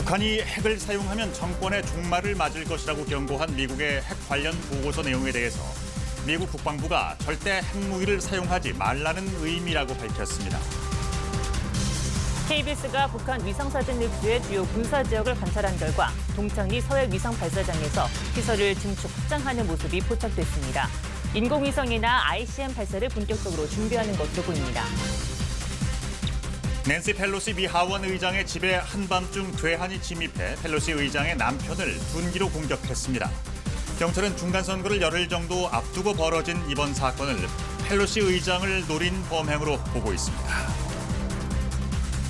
북한이 핵을 사용하면 정권의 종말을 맞을 것이라고 경고한 미국의 핵 관련 보고서 내용에 대해서 미국 국방부가 절대 핵무기를 사용하지 말라는 의미라고 밝혔습니다. KBS가 북한 위성사진 흡수의 주요 군사 지역을 관찰한 결과 동창리 서해 위성 발사장에서 시설을 증축 확장하는 모습이 포착됐습니다. 인공위성이나 ICM 발사를 본격적으로 준비하는 것으로 보입니다. 낸시 펠로시 미 하원 의장의 집에 한밤중 괴한이 침입해 펠로시 의장의 남편을 둔기로 공격했습니다. 경찰은 중간선거를 열흘 정도 앞두고 벌어진 이번 사건을 펠로시 의장을 노린 범행으로 보고 있습니다.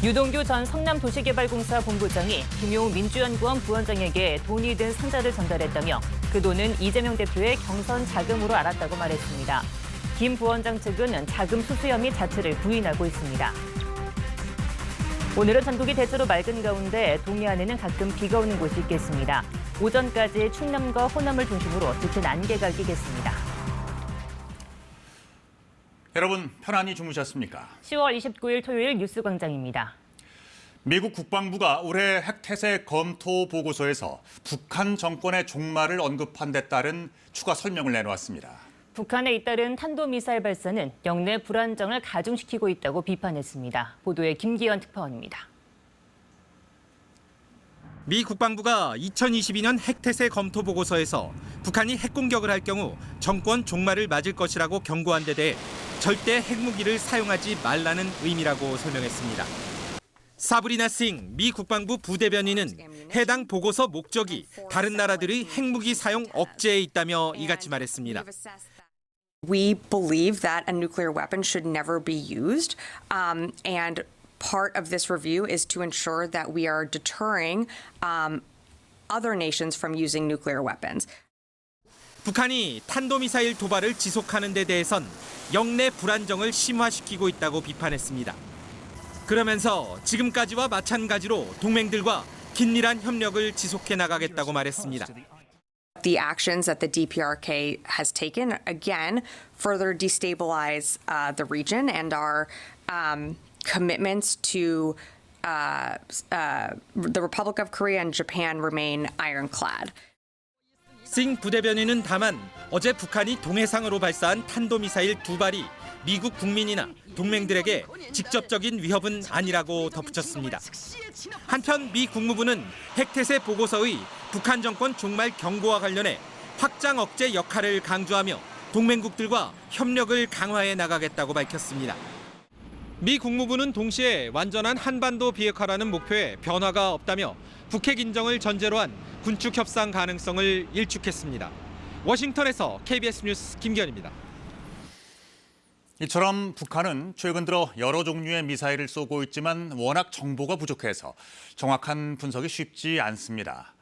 유동규 전 성남도시개발공사 본부장이 김용우 민주연구원 부원장에게 돈이 든 상자를 전달했다며 그 돈은 이재명 대표의 경선 자금으로 알았다고 말했습니다. 김 부원장 측은 자금 수수 혐의 자체를 부인하고 있습니다. 오늘은 전국이 대체로 맑은 가운데 동해안에는 가끔 비가 오는 곳이 있겠습니다. 오전까지 충남과 호남을 중심으로 짙은 안개가 끼겠습니다. 여러분 편안히 주무셨습니까? 10월 29일 토요일 뉴스광장입니다. 미국 국방부가 올해 핵태세 검토 보고서에서 북한 정권의 종말을 언급한 데 따른 추가 설명을 내놓았습니다. 북한에 잇따른 탄도미사일 발사는 영내 불안정을 가중시키고 있다고 비판했습니다. 보도에 김기현 특파원입니다. 미 국방부가 2022년 핵태세 검토 보고서에서 북한이 핵공격을 할 경우 정권 종말을 맞을 것이라고 경고한 데 대해 절대 핵무기를 사용하지 말라는 의미라고 설명했습니다. 사브리나 싱 미 국방부 부대변인은 해당 보고서 목적이 다른 나라들의 핵무기 사용 억제에 있다며 이같이 말했습니다. We believe that a nuclear weapon should never be used, and part of this review is to ensure that we are deterring other nations from using nuclear weapons. 북한이 탄도미사일 도발을 지속하는 데 대해선 영내 불안정을 심화시키고 있다고 비판했습니다. 그러면서 지금까지와 마찬가지로 동맹들과 긴밀한 협력을 지속해 나가겠다고 말했습니다. The actions that the DPRK has taken, again, further destabilize the region, and our commitments to the Republic of Korea and Japan remain ironclad. 싱 부대변인은 다만 어제 북한이 동해상으로 발사한 탄도미사일 2발이 미국 국민이나 동맹들에게 직접적인 위협은 아니라고 덧붙였습니다. 한편 미 국무부는 핵태세 보고서의 북한 정권 종말 경고와 관련해 확장 억제 역할을 강조하며 동맹국들과 협력을 강화해 나가겠다고 밝혔습니다. 미 국무부는 동시에 완전한 한반도 비핵화라는 목표에 변화가 없다며 북핵 인정을 전제로 한 군축 협상 가능성을 일축했습니다. 워싱턴에서 KBS 뉴스 김기현입니다. 이처럼 북한은 최근 들어 여러 종류의 미사일을 쏘고 있지만 워낙 정보가 부족해서 정확한 분석이 쉽지 않습니다.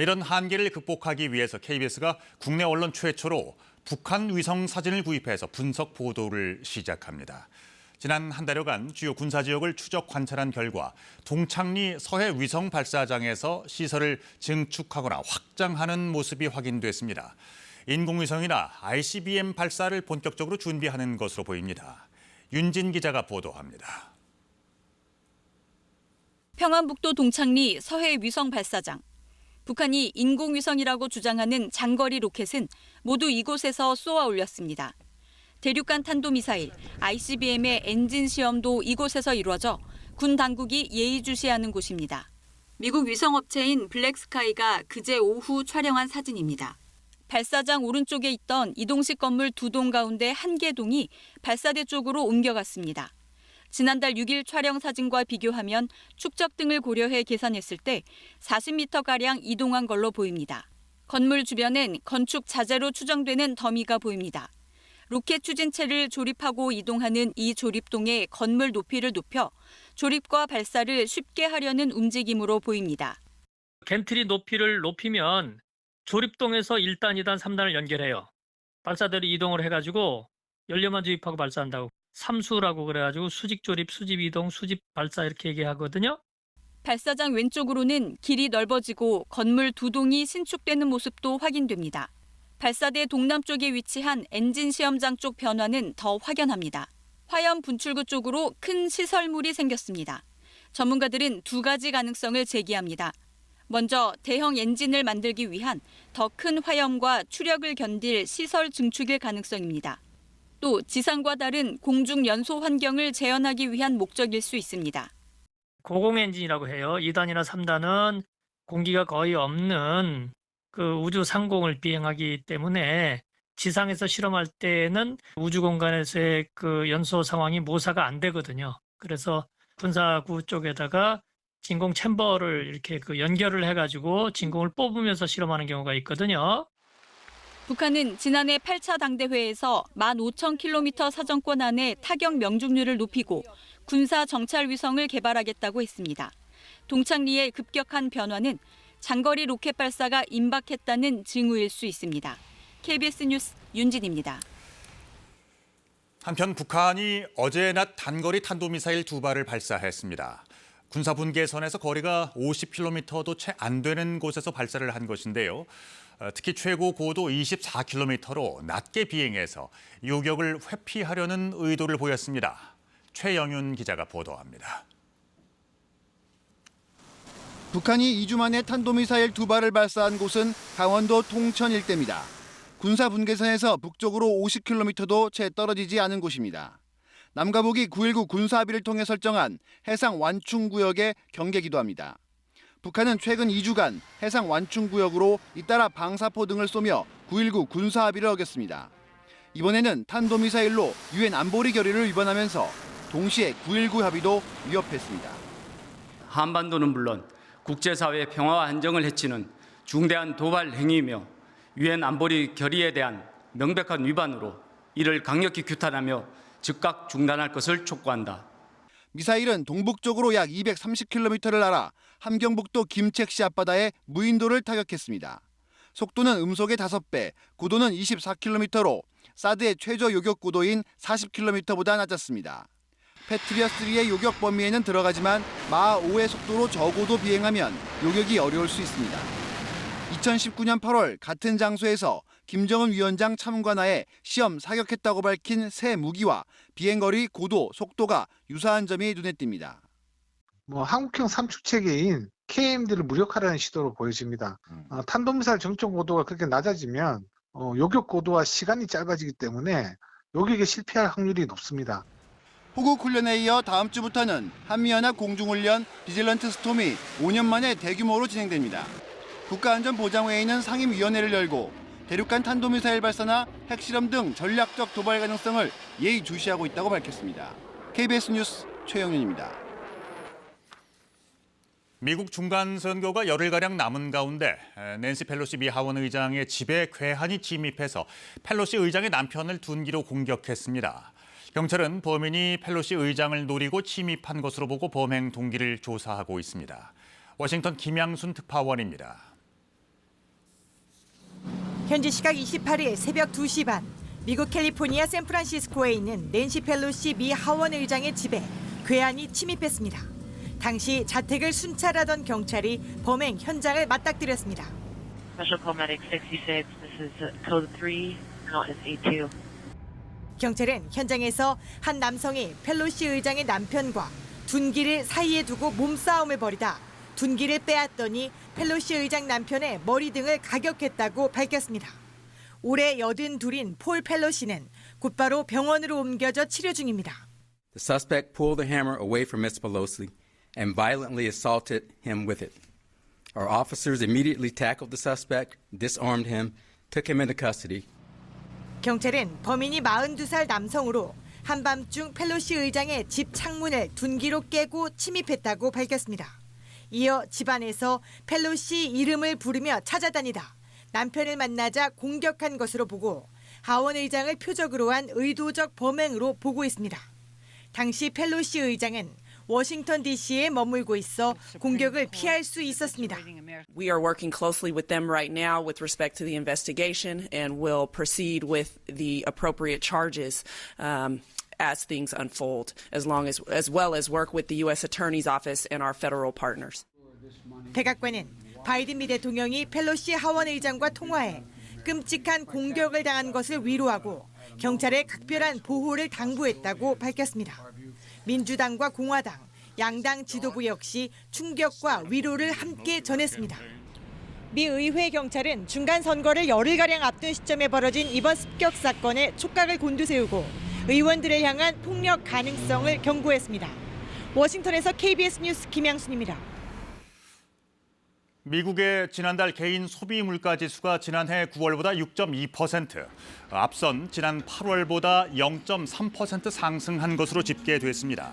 이런 한계를 극복하기 위해서 KBS가 국내 언론 최초로 북한 위성 사진을 구입해서 분석 보도를 시작합니다. 지난 한 달여간 주요 군사 지역을 추적 관찰한 결과 동창리 서해 위성 발사장에서 시설을 증축하거나 확장하는 모습이 확인됐습니다. 인공위성이나 ICBM 발사를 본격적으로 준비하는 것으로 보입니다. 윤진 기자가 보도합니다. 평안북도 동창리 서해 위성 발사장. 북한이 인공위성이라고 주장하는 장거리 로켓은 모두 이곳에서 쏘아 올렸습니다. 대륙간 탄도미사일 ICBM의 엔진 시험도 이곳에서 이루어져 군 당국이 예의주시하는 곳입니다. 미국 위성업체인 블랙스카이가 그제 오후 촬영한 사진입니다. 발사장 오른쪽에 있던 이동식 건물 2동 가운데 한 개 동이 발사대 쪽으로 옮겨갔습니다. 지난달 6일 촬영 사진과 비교하면 축적 등을 고려해 계산했을 때 40m가량 이동한 걸로 보입니다. 건물 주변엔 건축 자재로 추정되는 더미가 보입니다. 로켓 추진체를 조립하고 이동하는 이 조립동의 건물 높이를 높여 조립과 발사를 쉽게 하려는 움직임으로 보입니다. 겐트리 높이를 높이면 조립동에서 1단, 2단, 3단을 연결해요. 발사대로 이동을 해가지고 연료만 주입하고 발사한다고. 삼수라고 그래가지고 수직 조립, 수직 이동, 수직 발사 이렇게 얘기하거든요. 발사장 왼쪽으로는 길이 넓어지고 건물 2동이 신축되는 모습도 확인됩니다. 발사대 동남쪽에 위치한 엔진 시험장 쪽 변화는 더 확연합니다. 화염 분출구 쪽으로 큰 시설물이 생겼습니다. 전문가들은 두 가지 가능성을 제기합니다. 먼저 대형 엔진을 만들기 위한 더 큰 화염과 추력을 견딜 시설 증축일 가능성입니다. 또 지상과 다른 공중 연소 환경을 재현하기 위한 목적일 수 있습니다. 고공 엔진이라고 해요. 2단이나 3단은 공기가 거의 없는 그 우주 상공을 비행하기 때문에 지상에서 실험할 때는 우주 공간에서의 그 연소 상황이 모사가 안 되거든요. 그래서 분사구 쪽에다가 진공 챔버를 이렇게 그 연결을 해가지고 진공을 뽑으면서 실험하는 경우가 있거든요. 북한은 지난해 8차 당대회에서 15,000km 사정권 안에 타격 명중률을 높이고 군사 정찰 위성을 개발하겠다고 했습니다. 동창리의 급격한 변화는 장거리 로켓 발사가 임박했다는 징후일 수 있습니다. KBS 뉴스 윤진입니다. 한편 북한이 어제 낮 단거리 탄도미사일 2발을 발사했습니다. 군사분계선에서 거리가 50km도 채 안 되는 곳에서 발사를 한 것인데요. 특히 최고 고도 24km로 낮게 비행해서 요격을 회피하려는 의도를 보였습니다. 최영윤 기자가 보도합니다. 북한이 2주 만에 탄도미사일 2발을 발사한 곳은 강원도 통천 일대입니다. 군사분계선에서 북쪽으로 50km도 채 떨어지지 않은 곳입니다. 남과 북이 9.19 군사합의를 통해 설정한 해상 완충구역의 경계기도 합니다. 북한은 최근 2주간 해상 완충구역으로 잇따라 방사포 등을 쏘며 9.19 군사합의를 어겼습니다. 이번에는 탄도미사일로 유엔 안보리 결의를 위반하면서 동시에 9.19 합의도 위협했습니다. 한반도는 물론 국제사회의 평화와 안정을 해치는 중대한 도발 행위이며 유엔 안보리 결의에 대한 명백한 위반으로 이를 강력히 규탄하며 즉각 중단할 것을 촉구한다. 미사일은 동북쪽으로 약 230km를 날아 함경북도 김책시 앞바다에 무인도를 타격했습니다. 속도는 음속의 5배, 고도는 24km로 사드의 최저 요격 고도인 40km보다 낮았습니다. 패트리어3의 요격 범위에는 들어가지만 마하 5의 속도로 저고도 비행하면 요격이 어려울 수 있습니다. 2019년 8월 같은 장소에서 김정은 위원장 참관하에 시험 사격했다고 밝힌 새 무기와 비행거리, 고도, 속도가 유사한 점이 눈에 띕니다. 한국형 삼축체계인 KMD를 무력화하는 시도로 보여집니다. 탄도미사일 정점 고도가 그렇게 낮아지면 요격 고도와 시간이 짧아지기 때문에 요격에 실패할 확률이 높습니다. 호국 훈련에 이어 다음 주부터는 한미연합 공중훈련 비질런트 스톰이 5년 만에 대규모로 진행됩니다. 국가안전보장회의는 상임위원회를 열고 대륙간 탄도미사일 발사나 핵실험 등 전략적 도발 가능성을 예의주시하고 있다고 밝혔습니다. KBS 뉴스 최영윤입니다. 미국 중간선거가 열흘가량 남은 가운데 낸시 펠로시 미 하원 의장의 집에 괴한이 침입해서 펠로시 의장의 남편을 둔기로 공격했습니다. 경찰은 범인이 펠로시 의장을 노리고 침입한 것으로 보고 범행 동기를 조사하고 있습니다. 워싱턴 김양순 특파원입니다. 현지 시각 28일 새벽 2시 반, 미국 캘리포니아 샌프란시스코에 있는 낸시 펠로시 미 하원 의장의 집에 괴한이 침입했습니다. 당시 자택을 순찰하던 경찰이 범행 현장을 맞닥뜨렸습니다. Special Paramedic 66, this is code 3, Mountain A2. 경찰은 현장에서 한 남성이 펠로시 의장의 남편과 둔기를 사이에 두고 몸싸움을 벌이다 둔기를 빼앗더니 펠로시 의장 남편의 머리 등을 가격했다고 밝혔습니다. 올해 82인 폴 펠로시는 곧바로 병원으로 옮겨져 치료 중입니다. The suspect pulled the hammer away from Ms. Pelosi and violently assaulted him with it. Our officers immediately tackled the suspect, disarmed him, took him into custody. 경찰은 범인이 42살 남성으로 한밤중 펠로시 의장의 집 창문을 둔기로 깨고 침입했다고 밝혔습니다. 이어 집안에서 펠로시 이름을 부르며 찾아다니다 남편을 만나자 공격한 것으로 보고 하원 의장을 표적으로 한 의도적 범행으로 보고 있습니다. 당시 펠로시 의장은 워싱턴 DC에 머물고 있어 공격을 피할 수 있었습니다. We are working closely with them right now with respect to the investigation and will proceed with the appropriate charges as things unfold, as well as work with the U.S. Attorney's Office and our federal partners. 백악관은 바이든 미 대통령이 펠로시 하원 의장과 통화해 끔찍한 공격을 당한 것을 위로하고 경찰에 각별한 보호를 당부했다고 밝혔습니다. 민주당과 공화당, 양당 지도부 역시 충격과 위로를 함께 전했습니다. 미 의회 경찰은 중간 선거를 열흘가량 앞둔 시점에 벌어진 이번 습격 사건에 촉각을 곤두세우고 의원들을 향한 폭력 가능성을 경고했습니다. 워싱턴에서 KBS 뉴스 김양순입니다. 미국의 지난달 개인 소비 물가 지수가 지난해 9월보다 6.2%, 앞선 지난 8월보다 0.3% 상승한 것으로 집계됐습니다.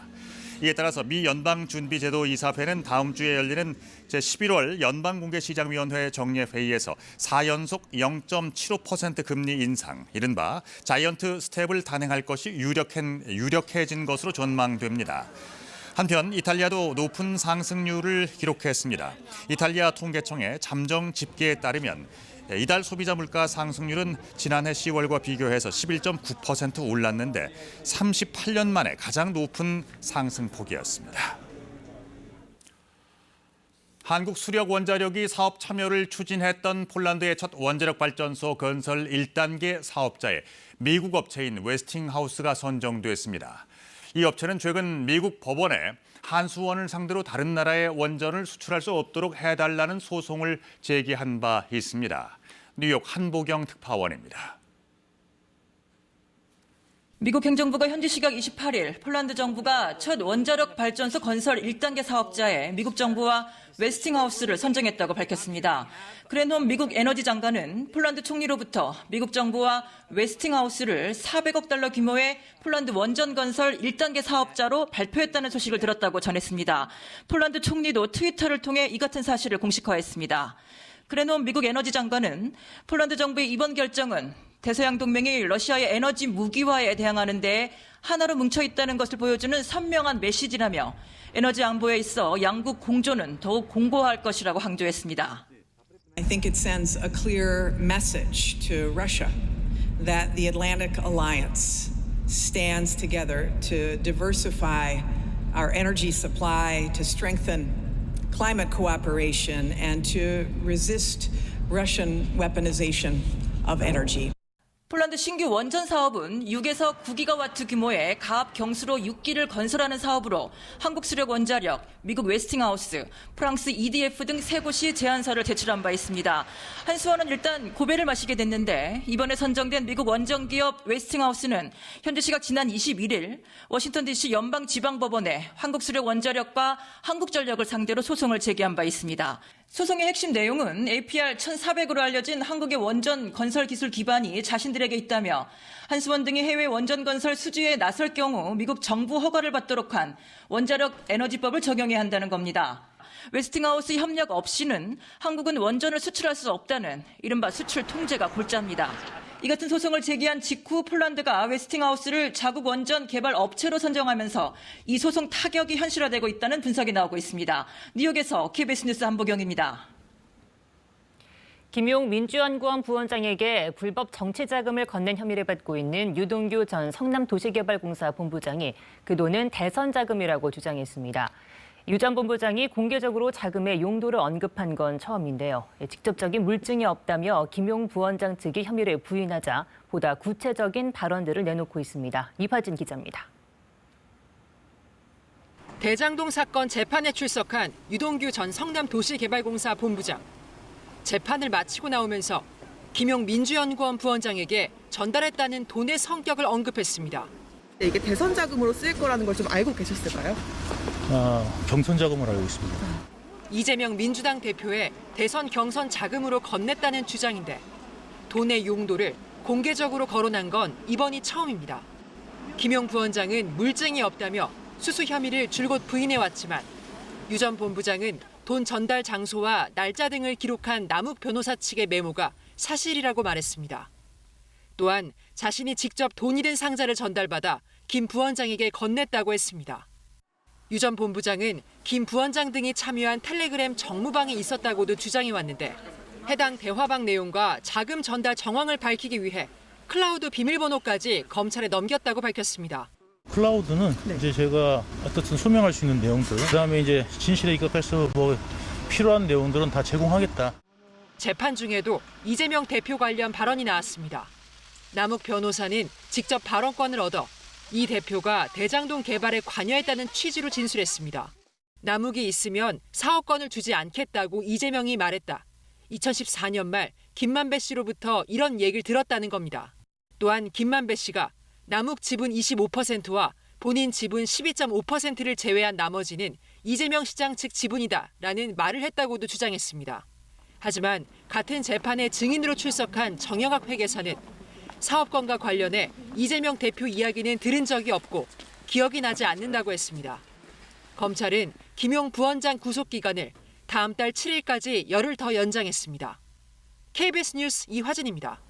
이에 따라서 미 연방준비제도 이사회는 다음 주에 열리는 제11월 연방공개시장위원회 정례회의에서 4연속 0.75% 금리 인상, 이른바 자이언트 스텝을 단행할 것이 유력해진 것으로 전망됩니다. 한편 이탈리아도 높은 상승률을 기록했습니다. 이탈리아 통계청의 잠정 집계에 따르면 이달 소비자 물가 상승률은 지난해 10월과 비교해서 11.9% 올랐는데 38년 만에 가장 높은 상승폭이었습니다. 한국수력원자력이 사업 참여를 추진했던 폴란드의 첫 원자력 발전소 건설 1단계 사업자에 미국 업체인 웨스팅하우스가 선정됐습니다. 이 업체는 최근 미국 법원에 한수원을 상대로 다른 나라에 원전을 수출할 수 없도록 해달라는 소송을 제기한 바 있습니다. 뉴욕 한보경 특파원입니다. 미국 행정부가 현지 시각 28일 폴란드 정부가 첫 원자력 발전소 건설 1단계 사업자에 미국 정부와 웨스팅하우스를 선정했다고 밝혔습니다. 그랜홈 미국 에너지 장관은 폴란드 총리로부터 미국 정부와 웨스팅하우스를 400억 달러 규모의 폴란드 원전 건설 1단계 사업자로 발표했다는 소식을 들었다고 전했습니다. 폴란드 총리도 트위터를 통해 이 같은 사실을 공식화했습니다. 그랜홈 미국 에너지 장관은 폴란드 정부의 이번 결정은 대서양 동맹이 러시아의 에너지 무기화에 대항하는 데 하나로 뭉쳐있다는 것을 보여주는 선명한 메시지라며 에너지 안보에 있어 양국 공조는 더욱 공고할 것이라고 강조했습니다. I think it sends a clear message to Russia that the Atlantic Alliance stands together to diversify our energy supply, to strengthen climate cooperation, and to resist Russian weaponization of energy. 폴란드 신규 원전 사업은 6에서 9기가와트 규모의 가압 경수로 6기를 건설하는 사업으로 한국수력원자력, 미국 웨스팅하우스, 프랑스 EDF 등 3곳이 제안서를 제출한 바 있습니다. 한수원은 일단 고배를 마시게 됐는데 이번에 선정된 미국 원전기업 웨스팅하우스는 현지 시각 지난 21일 워싱턴 DC 연방지방법원에 한국수력원자력과 한국전력을 상대로 소송을 제기한 바 있습니다. 소송의 핵심 내용은 APR 1400으로 알려진 한국의 원전 건설 기술 기반이 자신들에게 있다며 한수원 등이 해외 원전 건설 수주에 나설 경우 미국 정부 허가를 받도록 한 원자력 에너지법을 적용해야 한다는 겁니다. 웨스팅하우스 협력 없이는 한국은 원전을 수출할 수 없다는 이른바 수출 통제가 골자입니다. 이 같은 소송을 제기한 직후 폴란드가 웨스팅하우스를 자국 원전 개발 업체로 선정하면서 이 소송 타격이 현실화되고 있다는 분석이 나오고 있습니다. 뉴욕에서 KBS 뉴스 한보경입니다. 김용 민주연구원 부원장에게 불법 정치자금을 건넨 혐의를 받고 있는 유동규 전 성남도시개발공사 본부장이 그 돈은 대선 자금이라고 주장했습니다. 유 전 본부장이 공개적으로 자금의 용도를 언급한 건 처음인데요. 직접적인 물증이 없다며 김용 부원장 측이 혐의를 부인하자 보다 구체적인 발언들을 내놓고 있습니다. 이화진 기자입니다. 대장동 사건 재판에 출석한 유동규 전 성남도시개발공사 본부장. 재판을 마치고 나오면서 김용 민주연구원 부원장에게 전달했다는 돈의 성격을 언급했습니다. 이게 대선 자금으로 쓰일 거라는 걸 좀 알고 계셨을까요? 경선 자금을 알고 있습니다. 이재명 민주당 대표의 대선 경선 자금으로 건넸다는 주장인데 돈의 용도를 공개적으로 거론한 건 이번이 처음입니다. 김용 부원장은 물증이 없다며 수수 혐의를 줄곧 부인해왔지만 유 전 본부장은 돈 전달 장소와 날짜 등을 기록한 남욱 변호사 측의 메모가 사실이라고 말했습니다. 또한 자신이 직접 돈이 든 상자를 전달받아 김 부원장에게 건넸다고 했습니다. 유 전 본부장은 김 부원장 등이 참여한 텔레그램 정무방이 있었다고도 주장해왔는데 해당 대화방 내용과 자금 전달 정황을 밝히기 위해 클라우드 비밀번호까지 검찰에 넘겼다고 밝혔습니다. 클라우드는 이제 제가 어떻든 소명할 수 있는 내용들, 그다음에 이제 진실에 입각해서 필요한 내용들은 다 제공하겠다. 재판 중에도 이재명 대표 관련 발언이 나왔습니다. 남욱 변호사는 직접 발언권을 얻어 이 대표가 대장동 개발에 관여했다는 취지로 진술했습니다. 남욱이 있으면 사업권을 주지 않겠다고 이재명이 말했다. 2014년 말 김만배 씨로부터 이런 얘기를 들었다는 겁니다. 또한 김만배 씨가 남욱 지분 25%와 본인 지분 12.5%를 제외한 나머지는 이재명 시장 측 지분이다라는 말을 했다고도 주장했습니다. 하지만 같은 재판에 증인으로 출석한 정영학 회계사는 사업권과 관련해 이재명 대표 이야기는 들은 적이 없고 기억이 나지 않는다고 했습니다. 검찰은 김용 부원장 구속기간을 다음 달 7일까지 열흘 더 연장했습니다. KBS 뉴스 이화진입니다.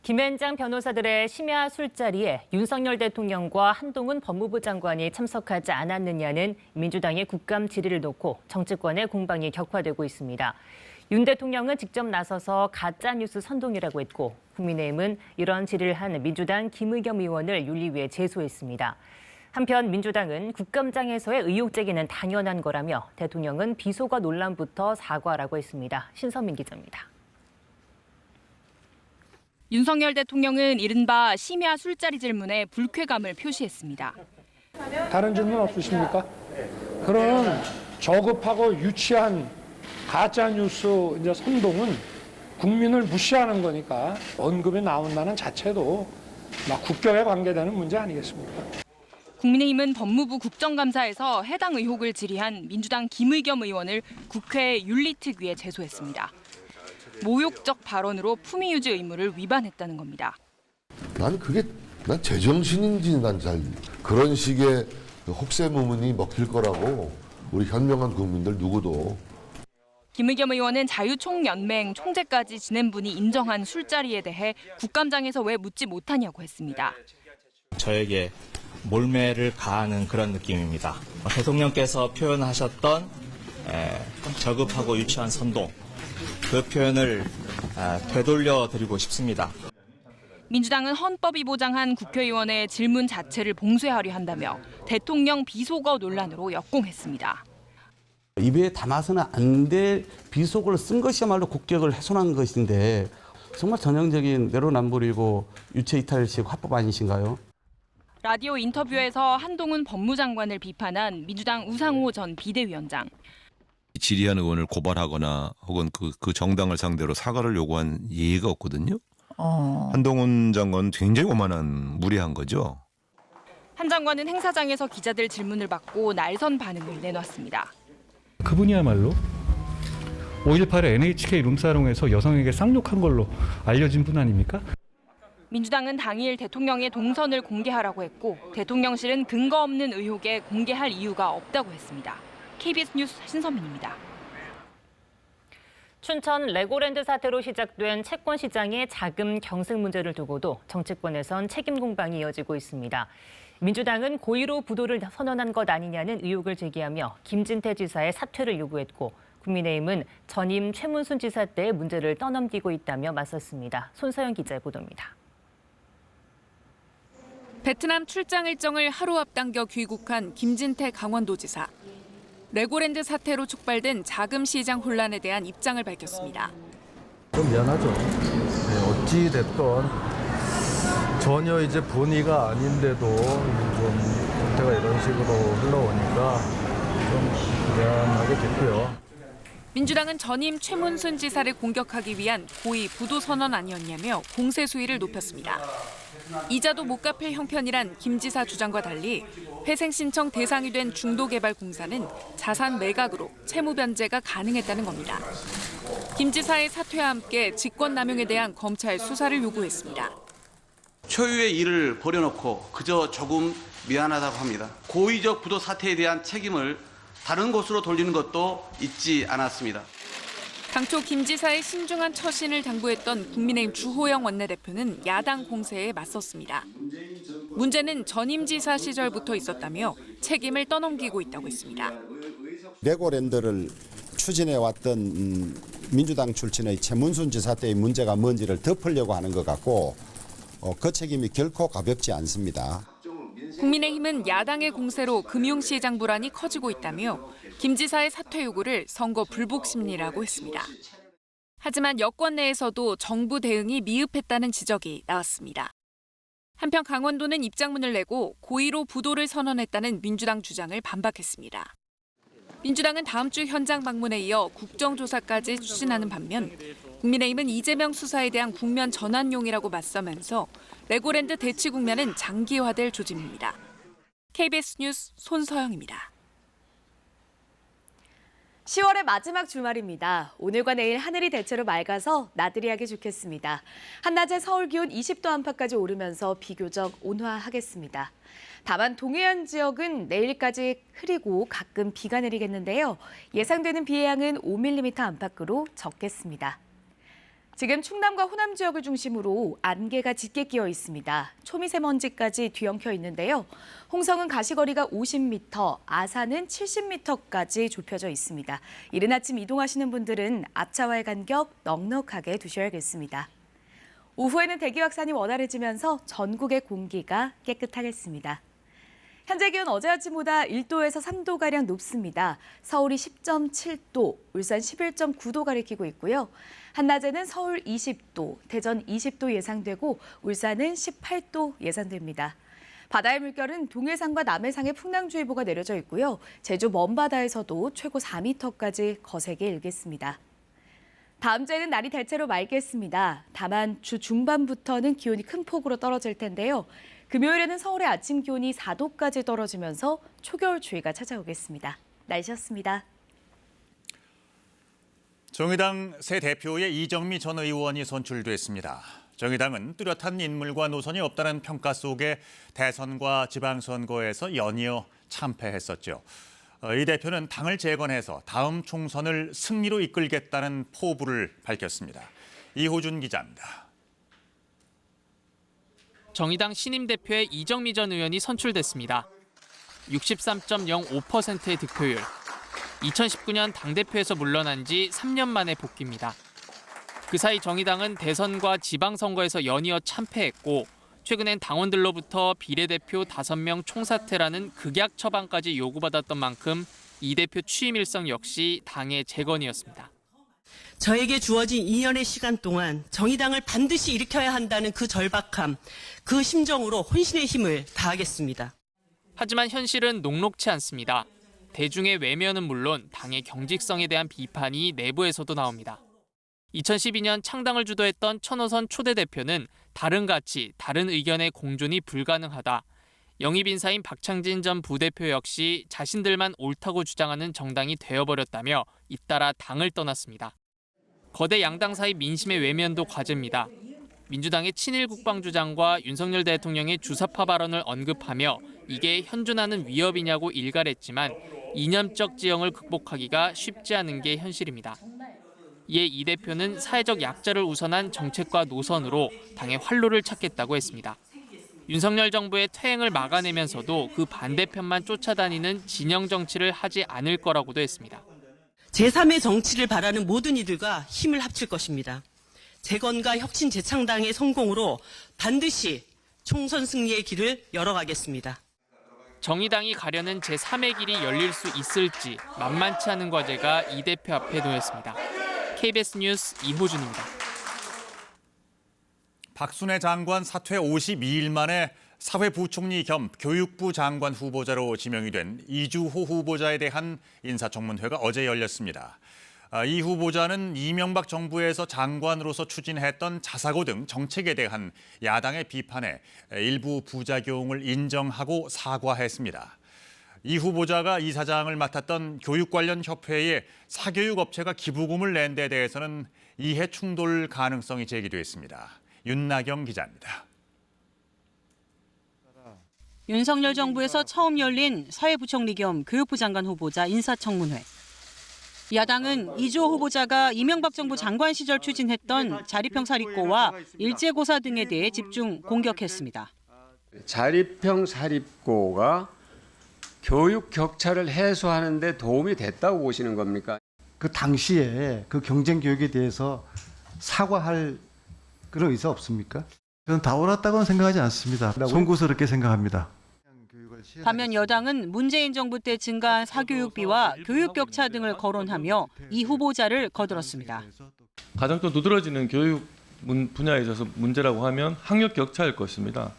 김앤장 변호사들의 심야 술자리에 윤석열 대통령과 한동훈 법무부 장관이 참석하지 않았느냐는 민주당의 국감 질의를 놓고 정치권의 공방이 격화되고 있습니다. 윤 대통령은 직접 나서서 가짜뉴스 선동이라고 했고 국민의힘은 이런 질의를 한 민주당 김의겸 의원을 윤리위에 제소했습니다. 한편 민주당은 국감장에서의 의혹 제기는 당연한 거라며 대통령은 비속어 논란부터 사과하라고 했습니다. 신선민 기자입니다. 윤석열 대통령은 이른바 심야 술자리 질문에 불쾌감을 표시했습니다. 다른 질문 없으십니까? 그런 저급하고 유치한 가짜뉴스 이제 선동은 국민을 무시하는 거니까 언급이 나온다는 자체도 막 국격에 관계되는 문제 아니겠습니까? 국민의힘은 법무부 국정감사에서 해당 의혹을 질의한 민주당 김의겸 의원을 국회 윤리특위에 제소했습니다. 모욕적 발언으로 품위 유지 의무를 위반했다는 겁니다. 난 제정신인지 난 잘 그런 식의 혹세무문이 먹힐 거라고 우리 현명한 국민들 누구도. 김의겸 의원은 자유총연맹 총재까지 지낸 분이 인정한 술자리에 대해 국감장에서 왜 묻지 못하냐고 했습니다. 저에게 몰매를 가하는 그런 느낌입니다. 대통령께서 표현하셨던 저급하고 유치한 선동, 그 표현을 되돌려 드리고 싶습니다. 민주당은 헌법이 보장한 국회의원의 질문 자체를 봉쇄하려 한다며 대통령 비속어 논란으로 역공했습니다. 입에 담아서는 안 될 비속어를 쓴 것이야말로 국격을 훼손한 것인데 정말 전형적인 내로남불이고 유체이탈식 화법 아니신가요? 라디오 인터뷰에서 한동훈 법무장관을 비판한 민주당 우상호 전 비대위원장. 질의한 의원을 고발하거나 혹은 그 정당을 상대로 사과를 요구한 예의가 없거든요. 한동훈 장관은 굉장히 오만한 무례한 거죠. 한 장관은 행사장에서 기자들 질문을 받고 날선 반응을 내놨습니다. 그분이야말로 5.18 NHK 룸사롱에서 여성에게 쌍욕한 걸로 알려진 분 아닙니까? 민주당은 당일 대통령의 동선을 공개하라고 했고 대통령실은 근거 없는 의혹에 공개할 이유가 없다고 했습니다. KBS 뉴스 신선민입니다. 춘천 레고랜드 사태로 시작된 채권 시장의 자금 경색 문제를 두고도 정치권에선 책임 공방이 이어지고 있습니다. 민주당은 고의로 부도를 선언한 것 아니냐는 의혹을 제기하며 김진태 지사의 사퇴를 요구했고 국민의힘은 전임 최문순 지사 때의 문제를 떠넘기고 있다며 맞섰습니다. 손서영 기자의 보도입니다. 베트남 출장 일정을 하루 앞당겨 귀국한 김진태 강원도지사. 레고랜드 사태로 촉발된 자금 시장 혼란에 대한 입장을 밝혔습니다. 좀 미안하죠. 어찌 됐건 전혀 이제 본의가 아닌데도 좀 상태가 이런 식으로 흘러오니까 좀 미안하게 됐고요. 민주당은 전임 최문순 지사를 공격하기 위한 고의 부도 선언 아니었냐며 공세 수위를 높였습니다. 이자도 못 갚을 형편이란 김 지사 주장과 달리 회생 신청 대상이 된 중도개발공사는 자산 매각으로 채무 변제가 가능했다는 겁니다. 김 지사의 사퇴와 함께 직권남용에 대한 검찰 수사를 요구했습니다. 초유의 일을 버려놓고 그저 조금 미안하다고 합니다. 고의적 부도 사태에 대한 책임을 다른 곳으로 돌리는 것도 잊지 않았습니다. 당초 김 지사의 신중한 처신을 당부했던 국민의힘 주호영 원내대표는 야당 공세에 맞섰습니다. 문제는 전임 지사 시절부터 있었다며 책임을 떠넘기고 있다고 했습니다. 레고랜드를 추진해왔던 민주당 출신의 최문순 지사 때의 문제가 뭔지를 덮으려고 하는 것 같고 그 책임이 결코 가볍지 않습니다. 국민의힘은 야당의 공세로 금융시장 불안이 커지고 있다며 김 지사의 사퇴 요구를 선거 불복 심리라고 했습니다. 하지만 여권 내에서도 정부 대응이 미흡했다는 지적이 나왔습니다. 한편 강원도는 입장문을 내고 고의로 부도를 선언했다는 민주당 주장을 반박했습니다. 민주당은 다음 주 현장 방문에 이어 국정조사까지 추진하는 반면 국민의힘은 이재명 수사에 대한 국면 전환용이라고 맞서면서 레고랜드 대치 국면은 장기화될 조짐입니다. KBS 뉴스 손서영입니다. 10월의 마지막 주말입니다. 오늘과 내일 하늘이 대체로 맑아서 나들이하기 좋겠습니다. 한낮에 서울 기온 20도 안팎까지 오르면서 비교적 온화하겠습니다. 다만 동해안 지역은 내일까지 흐리고 가끔 비가 내리겠는데요. 예상되는 비의 양은 5mm 안팎으로 적겠습니다. 지금 충남과 호남 지역을 중심으로 안개가 짙게 끼어 있습니다. 초미세먼지까지 뒤엉켜 있는데요. 홍성은 가시거리가 50m, 아산은 70m까지 좁혀져 있습니다. 이른 아침 이동하시는 분들은 앞차와의 간격 넉넉하게 두셔야겠습니다. 오후에는 대기 확산이 원활해지면서 전국의 공기가 깨끗하겠습니다. 현재 기온 어제 아침보다 1도에서 3도가량 높습니다. 서울이 10.7도, 울산 11.9도 가리키고 있고요. 한낮에는 서울 20도, 대전 20도 예상되고 울산은 18도 예상됩니다. 바다의 물결은 동해상과 남해상에 풍랑주의보가 내려져 있고요. 제주 먼바다에서도 최고 4m까지 거세게 일겠습니다. 다음 주에는 날이 대체로 맑겠습니다. 다만 주 중반부터는 기온이 큰 폭으로 떨어질 텐데요. 금요일에는 서울의 아침 기온이 4도까지 떨어지면서 초겨울 추위가 찾아오겠습니다. 날씨였습니다. 정의당 새 대표의 이정미 전 의원이 선출됐습니다. 정의당은 뚜렷한 인물과 노선이 없다는 평가 속에 대선과 지방선거에서 연이어 참패했었죠. 이 대표는 당을 재건해서 다음 총선을 승리로 이끌겠다는 포부를 밝혔습니다. 이호준 기자입니다. 정의당 신임 대표의 이정미 전 의원이 선출됐습니다. 63.05%의 득표율. 2019년 당대표에서 물러난 지 3년 만에 복귀입니다. 그 사이 정의당은 대선과 지방선거에서 연이어 참패했고 최근엔 당원들로부터 비례대표 5명 총사퇴라는 극약 처방까지 요구받았던 만큼 이 대표 취임 일성 역시 당의 재건이었습니다. 저에게 주어진 2년의 시간 동안 정의당을 반드시 일으켜야 한다는 그 절박함, 그 심정으로 혼신의 힘을 다하겠습니다. 하지만 현실은 녹록치 않습니다. 대중의 외면은 물론 당의 경직성에 대한 비판이 내부에서도 나옵니다. 2012년 창당을 주도했던 천호선 초대 대표는 다른 가치, 다른 의견의 공존이 불가능하다. 영입 인사인 박창진 전 부대표 역시 자신들만 옳다고 주장하는 정당이 되어버렸다며 잇따라 당을 떠났습니다. 거대 양당 사이 민심의 외면도 과제입니다. 민주당의 친일 국방 주장과 윤석열 대통령의 주사파 발언을 언급하며 이게 현존하는 위협이냐고 일갈했지만 이념적 지형을 극복하기가 쉽지 않은 게 현실입니다. 이에 이 대표는 사회적 약자를 우선한 정책과 노선으로 당의 활로를 찾겠다고 했습니다. 윤석열 정부의 퇴행을 막아내면서도 그 반대편만 쫓아다니는 진영 정치를 하지 않을 거라고도 했습니다. 제3의 정치를 바라는 모든 이들과 힘을 합칠 것입니다. 재건과 혁신 재창당의 성공으로 반드시 총선 승리의 길을 열어가겠습니다. 정의당이 가려는 제3의 길이 열릴 수 있을지 만만치 않은 과제가 이 대표 앞에 놓였습니다. KBS 뉴스 이호준입니다. 박순애 장관 사퇴 52일 만에 사회부총리 겸 교육부 장관 후보자로 지명이 된 이주호 후보자에 대한 인사청문회가 어제 열렸습니다. 이 후보자는 이명박 정부에서 장관으로서 추진했던 자사고 등 정책에 대한 야당의 비판에 일부 부작용을 인정하고 사과했습니다. 이 후보자가 이사장을 맡았던 교육 관련 협회에 사교육 업체가 기부금을 낸 데 대해서는 이해 충돌 가능성이 제기됐습니다. 윤나경 기자입니다. 윤석열 정부에서 처음 열린 사회부총리 겸 교육부 장관 후보자 인사청문회. 야당은 이주호 후보자가 이명박 정부 장관 시절 추진했던 자립형 사립고와 일제고사 등에 대해 집중 공격했습니다. 자립형 사립고가 교육 격차를 해소하는 데 도움이 됐다고 보시는 겁니까? 그 당시에 그 경쟁 교육에 대해서 사과할 그런 의사 없습니까? 저는 다 옳았다고는 생각하지 않습니다. 송구스럽게 생각합니다. 반면 여당은 문재인 정부 때 증가한 사교육비와 교육 격차 등을 거론하며 이 후보자를 거들었습니다. 가장 또 두드러지는 교육 분야에 있어서 문제라고 하면 학력 격차일 것입니다.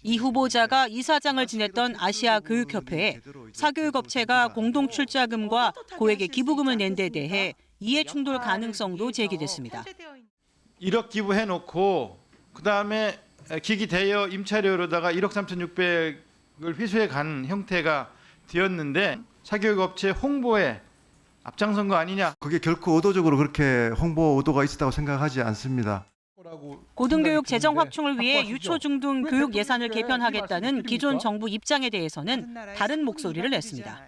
이 후보자가 이사장을 지냈던 아시아교육협회에 사교육업체가 공동 출자금과 고액의 기부금을 낸 데 대해 이해충돌 가능성도 제기됐습니다. 1억 기부해놓고 그다음에 기기 대여 임차료로다가 1억 3,600을 회수해 간 형태가 되었는데 사교육업체 홍보에 앞장선 거 아니냐. 그게 결코 의도적으로 그렇게 홍보 의도가 있었다고 생각하지 않습니다. 고등교육 재정 확충을 위해 유초 중등 교육 예산을 개편하겠다는 기존 정부 입장에 대해서는 다른 목소리를 냈습니다.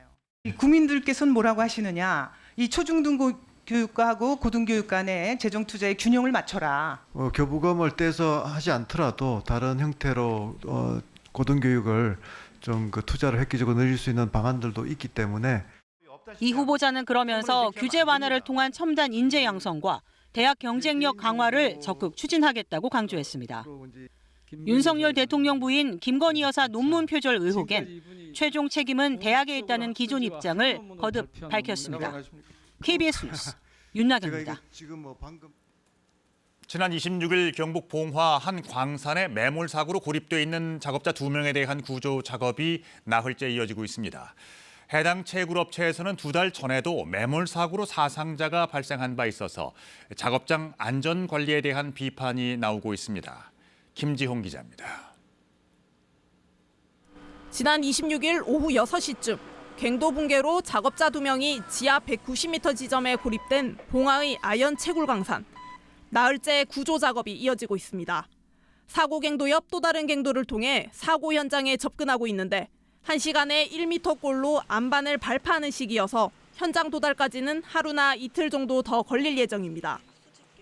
국민들께서는 뭐라고 하시느냐. 이 초중등 교육과하고 고등교육 간의 재정 투자의 균형을 맞춰라. 교부금을 떼서 하지 않더라도 다른 형태로 고등교육을 좀 그 투자를 획기적으로 늘릴 수 있는 방안들도 있기 때문에 이 후보자는 그러면서 규제 완화를 통한 첨단 인재 양성과 대학 경쟁력 강화를 적극 추진하겠다고 강조했습니다. 윤석열 대통령 부인 김건희 여사 논문 표절 의혹엔 최종 책임은 대학에 있다는 기존 입장을 거듭 밝혔습니다. KBS 뉴스 윤나경입니다. 지난 26일 경북 봉화 한 광산에 매몰 사고로 고립돼 있는 작업자 2명에 대한 구조 작업이 나흘째 이어지고 있습니다. 해당 채굴업체에서는 2달 전에도 매몰 사고로 사상자가 발생한 바 있어서 작업장 안전 관리에 대한 비판이 나오고 있습니다. 김지홍 기자입니다. 지난 26일 오후 6시쯤 갱도 붕괴로 작업자 2명이 지하 190m 지점에 고립된 봉화의 아연 채굴광산. 나흘째 구조 작업이 이어지고 있습니다. 사고 갱도 옆 또 다른 갱도를 통해 사고 현장에 접근하고 있는데 1시간에 1m꼴로 안반을 발파하는 시기여서 현장 도달까지는 하루나 이틀 정도 더 걸릴 예정입니다.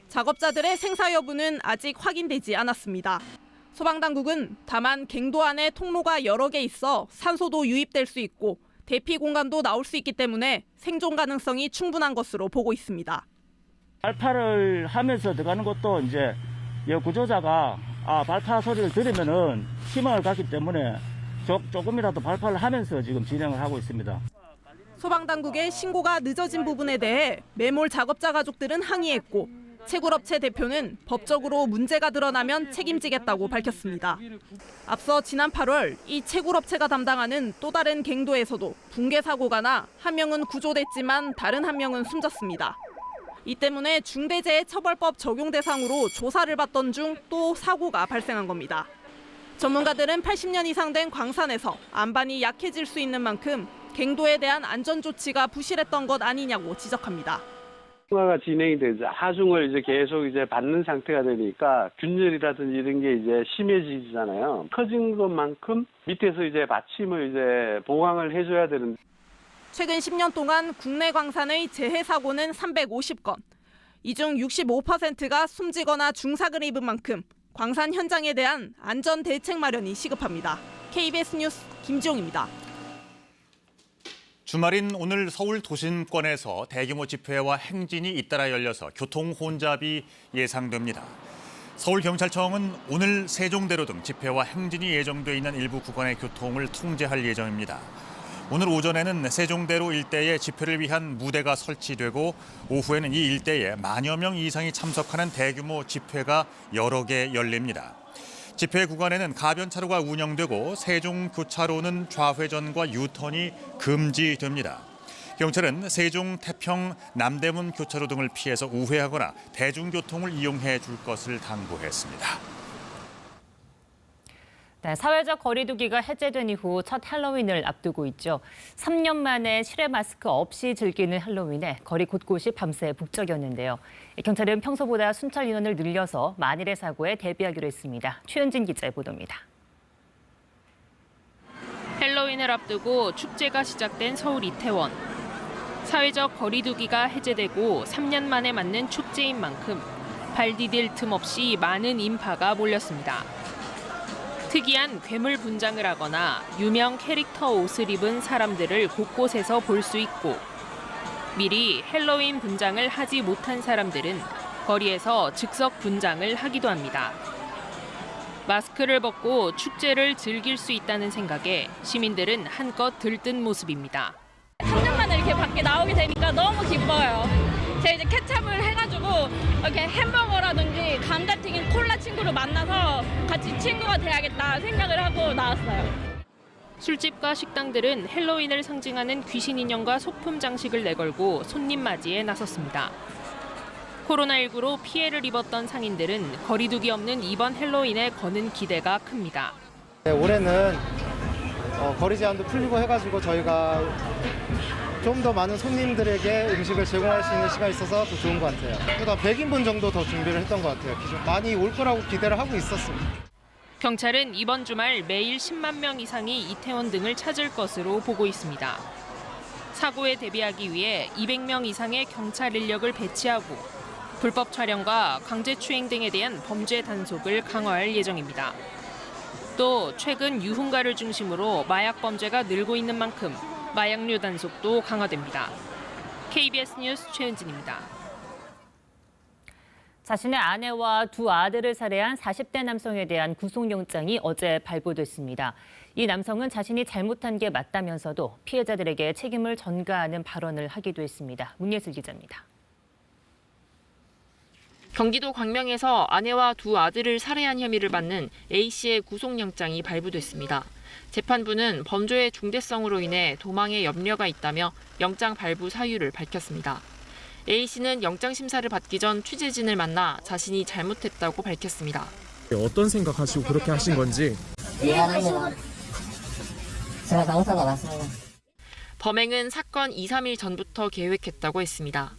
작업자들의 생사 여부는 아직 확인되지 않았습니다. 소방당국은 다만 갱도 안에 통로가 여러 개 있어 산소도 유입될 수 있고 대피 공간도 나올 수 있기 때문에 생존 가능성이 충분한 것으로 보고 있습니다. 발파를 하면서 들어가는 것도 이제 구조자가 발파 소리를 들으면은 희망을 갖기 때문에 조금이라도 발파를 하면서 지금 진행을 하고 있습니다. 소방당국의 신고가 늦어진 부분에 대해 매몰 작업자 가족들은 항의했고 채굴업체 대표는 법적으로 문제가 드러나면 책임지겠다고 밝혔습니다. 앞서 지난 8월 이 채굴업체가 담당하는 또 다른 갱도에서도 붕괴 사고가 나 한 명은 구조됐지만 다른 한 명은 숨졌습니다. 이 때문에 중대재해처벌법 적용 대상으로 조사를 받던 중 또 사고가 발생한 겁니다. 전문가들은 80년 이상 된 광산에서 안반이 약해질 수 있는 만큼 갱도에 대한 안전 조치가 부실했던 것 아니냐고 지적합니다. 통화가 진행이 되자 하중을 이제 계속 이제 받는 상태가 되니까 균열이라든지 이런 게 이제 심해지잖아요. 커진 것만큼 밑에서 이제 받침을 이제 보강을 해줘야 되는데. 최근 10년 동안 국내 광산의 재해 사고는 350건. 이 중 65%가 숨지거나 중상을 입은 만큼 광산 현장에 대한 안전 대책 마련이 시급합니다. KBS 뉴스 김지용입니다. 주말인 오늘 서울 도심권에서 대규모 집회와 행진이 잇따라 열려서 교통 혼잡이 예상됩니다. 서울경찰청은 오늘 세종대로 등 집회와 행진이 예정돼 있는 일부 구간의 교통을 통제할 예정입니다. 오늘 오전에는 세종대로 일대에 집회를 위한 무대가 설치되고 오후에는 이 일대에 만여 명 이상이 참석하는 대규모 집회가 여러 개 열립니다. 집회 구간에는 가변차로가 운영되고 세종교차로는 좌회전과 유턴이 금지됩니다. 경찰은 세종, 태평, 남대문 교차로 등을 피해서 우회하거나 대중교통을 이용해 줄 것을 당부했습니다. 네, 사회적 거리 두기가 해제된 이후 첫 할로윈을 앞두고 있죠. 3년 만에 실외 마스크 없이 즐기는 할로윈에 거리 곳곳이 밤새 북적였는데요. 경찰은 평소보다 순찰 인원을 늘려서 만일의 사고에 대비하기로 했습니다. 최은진 기자의 보도입니다. 할로윈을 앞두고 축제가 시작된 서울 이태원. 사회적 거리 두기가 해제되고 3년 만에 맞는 축제인 만큼 발 디딜 틈 없이 많은 인파가 몰렸습니다. 특이한 괴물 분장을 하거나 유명 캐릭터 옷을 입은 사람들을 곳곳에서 볼 수 있고 미리 할로윈 분장을 하지 못한 사람들은 거리에서 즉석 분장을 하기도 합니다. 마스크를 벗고 축제를 즐길 수 있다는 생각에 시민들은 한껏 들뜬 모습입니다. 3년 만에 이렇게 밖에 나오게 되니까 너무 기뻐요. 제가 이제 케찹을 해가지고 해가지고 이렇게 햄버거라든지 감자튀김, 콜라 친구를 만나서 같이 친구가 돼야겠다 생각을 하고 나왔어요. 술집과 식당들은 헬로윈을 상징하는 귀신 인형과 소품 장식을 내걸고 손님 맞이에 나섰습니다. 코로나19로 피해를 입었던 상인들은 거리두기 없는 이번 헬로윈에 거는 기대가 큽니다. 네, 올해는 거리 제한도 풀리고 해가지고 저희가 좀 더 많은 손님들에게 음식을 제공할 수 있는 시간이 있어서 더 좋은 것 같아요. 그래도 100인분 정도 더 준비를 했던 것 같아요. 많이 올 거라고 기대를 하고 있었습니다. 경찰은 이번 주말 매일 10만 명 이상이 이태원 등을 찾을 것으로 보고 있습니다. 사고에 대비하기 위해 200명 이상의 경찰 인력을 배치하고 불법 촬영과 강제추행 등에 대한 범죄 단속을 강화할 예정입니다. 또 최근 유흥가를 중심으로 마약 범죄가 늘고 있는 만큼 마약류 단속도 강화됩니다. KBS 뉴스 최은진입니다. 자신의 아내와 두 아들을 살해한 40대 남성에 대한 구속영장이 어제 발부됐습니다. 이 남성은 자신이 잘못한 게 맞다면서도 피해자들에게 책임을 전가하는 발언을 하기도 했습니다. 문예슬 기자입니다. 경기도 광명에서 아내와 두 아들을 살해한 혐의를 받는 A씨의 구속영장이 발부됐습니다. 재판부는 범죄의 중대성으로 인해 도망에 염려가 있다며 영장 발부 사유를 밝혔습니다. A씨는 영장 심사를 받기 전 취재진을 만나 자신이 잘못했다고 밝혔습니다. 어떤 생각하시고 그렇게 하신 건지. 미안합니다. 제가 잘못한 거 맞습니다. 범행은 사건 2, 3일 전부터 계획했다고 했습니다.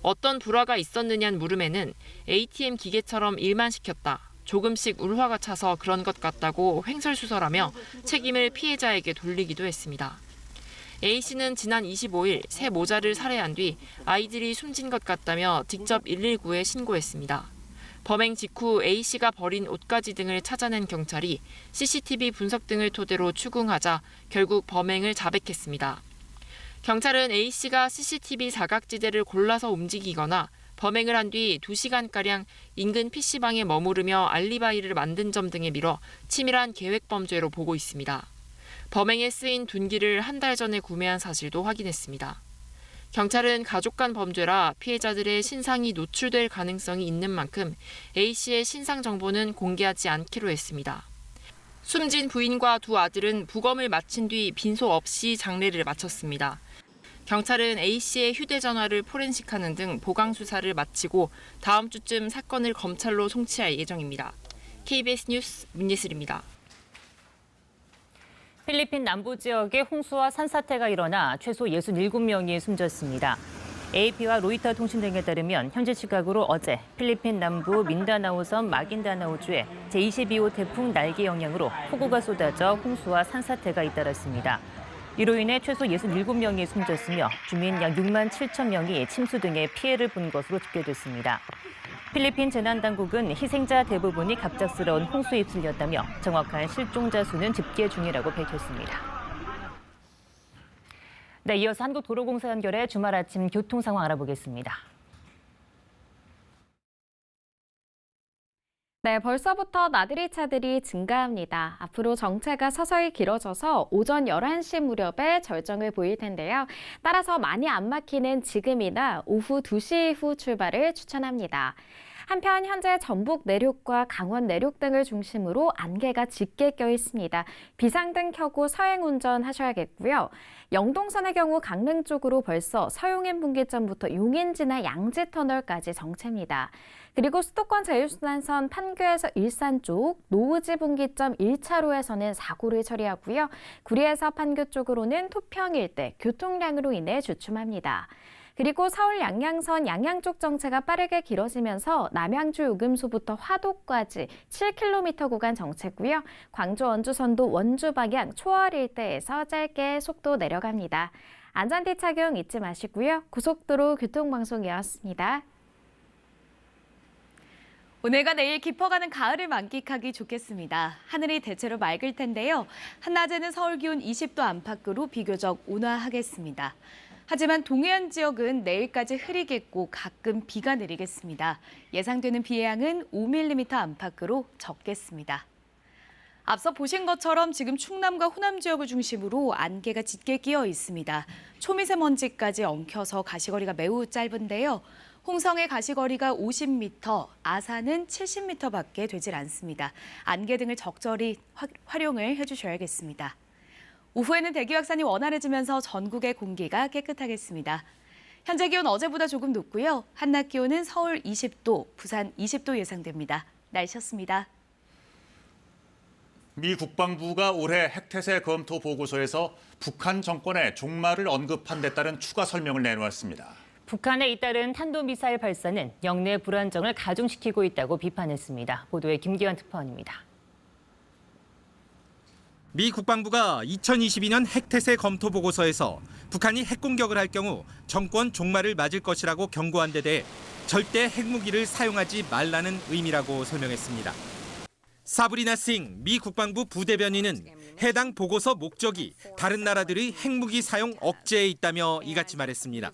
어떤 불화가 있었느냐는 물음에는 ATM 기계처럼 일만 시켰다. 조금씩 울화가 차서 그런 것 같다고 횡설수설하며 책임을 피해자에게 돌리기도 했습니다. A씨는 지난 25일 새 모자를 살해한 뒤 아이들이 숨진 것 같다며 직접 119에 신고했습니다. 범행 직후 A씨가 버린 옷가지 등을 찾아낸 경찰이 CCTV 분석 등을 토대로 추궁하자 결국 범행을 자백했습니다. 경찰은 A씨가 CCTV 사각지대를 골라서 움직이거나 범행을 한 뒤 2시간가량 인근 PC방에 머무르며 알리바이를 만든 점 등에 밀어 치밀한 계획범죄로 보고 있습니다. 범행에 쓰인 둔기를 한 달 전에 구매한 사실도 확인했습니다. 경찰은 가족 간 범죄라 피해자들의 신상이 노출될 가능성이 있는 만큼 A씨의 신상 정보는 공개하지 않기로 했습니다. 숨진 부인과 두 아들은 부검을 마친 뒤 빈소 없이 장례를 마쳤습니다. 경찰은 A씨의 휴대전화를 포렌식하는 등 보강 수사를 마치고 다음 주쯤 사건을 검찰로 송치할 예정입니다. KBS 뉴스 문예슬입니다. 필리핀 남부 지역에 홍수와 산사태가 일어나 최소 67명이 숨졌습니다. AP와 로이터 통신 등에 따르면 현지 시각으로 어제 필리핀 남부 민다나오섬 마긴다나오주에 제22호 태풍 날개 영향으로 폭우가 쏟아져 홍수와 산사태가 잇따랐습니다. 이로 인해 최소 67명이 숨졌으며 주민 약 6만 7천 명이 침수 등의 피해를 본 것으로 집계됐습니다. 필리핀 재난당국은 희생자 대부분이 갑작스러운 홍수에 휩쓸렸다며 정확한 실종자 수는 집계 중이라고 밝혔습니다. 네, 이어서 한국도로공사 연결해 주말 아침 교통 상황 알아보겠습니다. 네, 벌써부터 나들이 차들이 증가합니다. 앞으로 정체가 서서히 길어져서 오전 11시 무렵에 절정을 보일 텐데요. 따라서 많이 안 막히는 지금이나 오후 2시 이후 출발을 추천합니다. 한편 현재 전북 내륙과 강원 내륙 등을 중심으로 안개가 짙게 껴 있습니다. 비상등 켜고 서행 운전하셔야겠고요. 영동선의 경우 강릉 쪽으로 벌써 서용인 분기점부터 용인지나 양지터널까지 정체입니다. 그리고 수도권 제일순환선 판교에서 일산 쪽, 노으지 분기점 1차로에서는 사고를 처리하고요. 구리에서 판교 쪽으로는 토평 일대 교통량으로 인해 주춤합니다. 그리고 서울 양양선 양양 쪽 정체가 빠르게 길어지면서 남양주 요금소부터 화도까지 7km 구간 정체고요. 광주 원주선도 원주 방향 초월 일대에서 짧게 속도 내려갑니다. 안전띠 착용 잊지 마시고요. 고속도로 교통방송이었습니다. 오늘과 내일 깊어가는 가을을 만끽하기 좋겠습니다. 하늘이 대체로 맑을 텐데요. 한낮에는 서울 기온 20도 안팎으로 비교적 온화하겠습니다. 하지만 동해안 지역은 내일까지 흐리겠고 가끔 비가 내리겠습니다. 예상되는 비의 양은 5mm 안팎으로 적겠습니다. 앞서 보신 것처럼 지금 충남과 호남 지역을 중심으로 안개가 짙게 끼어 있습니다. 초미세먼지까지 엉켜서 가시거리가 매우 짧은데요. 홍성의 가시거리가 50m, 아산은 70m밖에 되질 않습니다. 안개 등을 적절히 활용을 해주셔야겠습니다. 오후에는 대기 확산이 원활해지면서 전국의 공기가 깨끗하겠습니다. 현재 기온 어제보다 조금 높고요. 한낮 기온은 서울 20도, 부산 20도 예상됩니다. 날씨였습니다. 미 국방부가 올해 핵태세 검토 보고서에서 북한 정권의 종말을 언급한 데 따른 추가 설명을 내놓았습니다. 북한에 잇따른 탄도미사일 발사는 영내 불안정을 가중시키고 있다고 비판했습니다. 보도에 김기환 특파원입니다. 미 국방부가 2022년 핵태세 검토 보고서에서 북한이 핵공격을 할 경우 정권 종말을 맞을 것이라고 경고한 데 대해 절대 핵무기를 사용하지 말라는 의미라고 설명했습니다. 사브리나 싱 미 국방부 부대변인은 해당 보고서 목적이 다른 나라들의 핵무기 사용 억제에 있다며 이같이 말했습니다.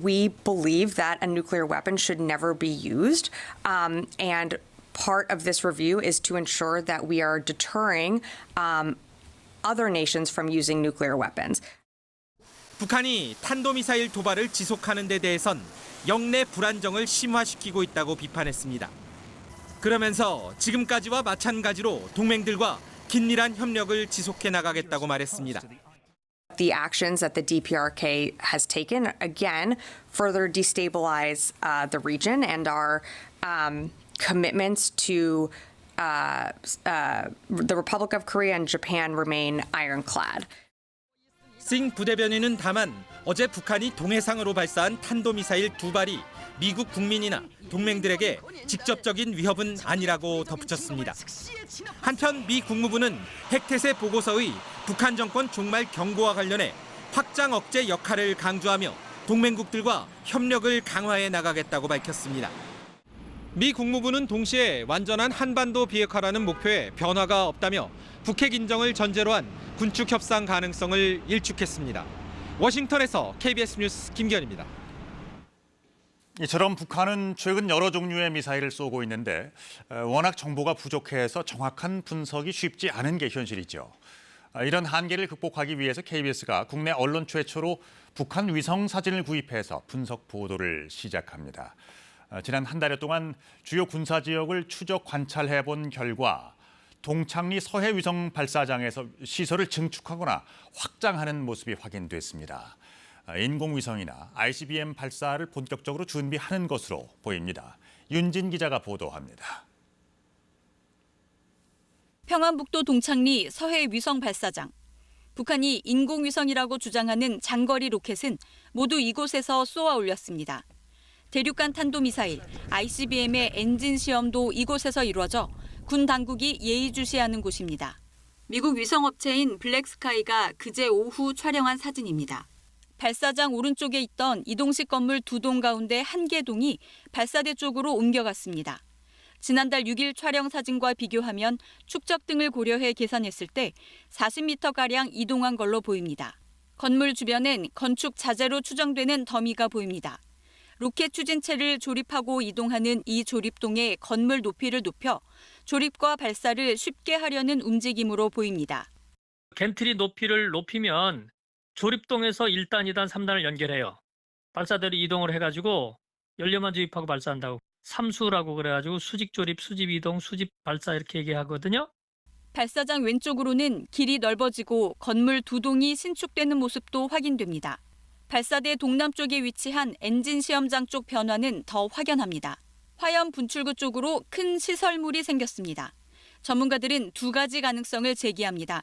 We believe that a nuclear weapon should never be used, and part of this review is to ensure that we are deterring other nations from using nuclear weapons. 북한이 탄도미사일 도발을 지속하는 데 대해선 영내 불안정을 심화시키고 있다고 비판했습니다. 그러면서 지금까지와 마찬가지로 동맹들과 긴밀한 협력을 지속해 나가겠다고 말했습니다. The actions that the DPRK has taken, again, further destabilize the region, and our commitments to the Republic of Korea and Japan remain ironclad. 싱 부대변인은 다만 어제 북한이 동해상으로 발사한 탄도미사일 2발이 미국 국민이나 동맹들에게 직접적인 위협은 아니라고 덧붙였습니다. 한편 미 국무부는 핵태세 보고서의 북한 정권 종말 경고와 관련해 확장 억제 역할을 강조하며 동맹국들과 협력을 강화해 나가겠다고 밝혔습니다. 미 국무부는 동시에 완전한 한반도 비핵화라는 목표에 변화가 없다며 북핵 인정을 전제로 한 군축 협상 가능성을 일축했습니다. 워싱턴에서 KBS 뉴스 김기현입니다. 이처럼 북한은 최근 여러 종류의 미사일을 쏘고 있는데 워낙 정보가 부족해서 정확한 분석이 쉽지 않은 게 현실이죠. 이런 한계를 극복하기 위해서 KBS가 국내 언론 최초로 북한 위성 사진을 구입해서 분석 보도를 시작합니다. 지난 한 달여 동안 주요 군사 지역을 추적 관찰해 본 결과 동창리 서해 위성 발사장에서 시설을 증축하거나 확장하는 모습이 확인됐습니다. 인공위성이나 ICBM 발사를 본격적으로 준비하는 것으로 보입니다. 윤진 기자가 보도합니다. 평안북도 동창리 서해 위성 발사장. 북한이 인공위성이라고 주장하는 장거리 로켓은 모두 이곳에서 쏘아 올렸습니다. 대륙간 탄도미사일 ICBM의 엔진 시험도 이곳에서 이루어져 군 당국이 예의주시하는 곳입니다. 미국 위성업체인 블랙스카이가 그제 오후 촬영한 사진입니다. 발사장 오른쪽에 있던 이동식 건물 2동 가운데 한 개 동이 발사대 쪽으로 옮겨갔습니다. 지난달 6일 촬영 사진과 비교하면 축적 등을 고려해 계산했을 때 40m가량 이동한 걸로 보입니다. 건물 주변엔 건축 자재로 추정되는 더미가 보입니다. 로켓 추진체를 조립하고 이동하는 이 조립동의 건물 높이를 높여 조립과 발사를 쉽게 하려는 움직임으로 보입니다. 겐트리 높이를 높이면 조립동에서 1단, 2단, 3단을 연결해요. 발사대로 이동을 해가지고 연료만 주입하고 발사한다고. 삼수라고 그래가지고 수직 조립, 수직 이동, 수직 발사 이렇게 얘기하거든요. 발사장 왼쪽으로는 길이 넓어지고 건물 2동이 신축되는 모습도 확인됩니다. 발사대 동남쪽에 위치한 엔진 시험장 쪽 변화는 더 확연합니다. 화염 분출구 쪽으로 큰 시설물이 생겼습니다. 전문가들은 2가지 가능성을 제기합니다.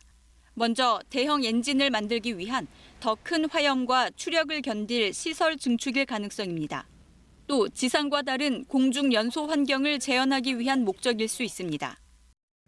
먼저 대형 엔진을 만들기 위한 더 큰 화염과 추력을 견딜 시설 증축일 가능성입니다. 또 지상과 다른 공중 연소 환경을 재현하기 위한 목적일 수 있습니다.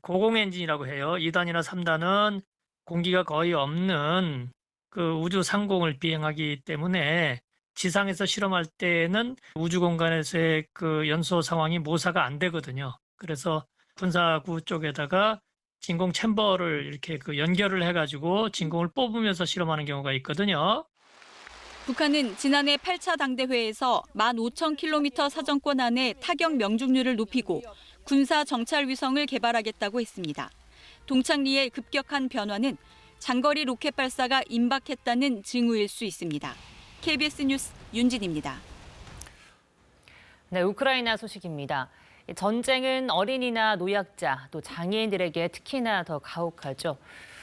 고공 엔진이라고 해요. 2단이나 3단은 공기가 거의 없는 그 우주 상공을 비행하기 때문에 지상에서 실험할 때는 우주 공간에서의 그 연소 상황이 모사가 안 되거든요. 그래서 군사구 쪽에다가 진공 챔버를 이렇게 그 연결을 해가지고 진공을 뽑으면서 실험하는 경우가 있거든요. 북한은 지난해 8차 당대회에서 15,000km 사정권 안에 타격 명중률을 높이고 군사 정찰 위성을 개발하겠다고 했습니다. 동창리의 급격한 변화는 장거리 로켓 발사가 임박했다는 징후일 수 있습니다. KBS 뉴스 윤진입니다. 네, 우크라이나 소식입니다. 전쟁은 어린이나 노약자, 또 장애인들에게 특히나 더 가혹하죠.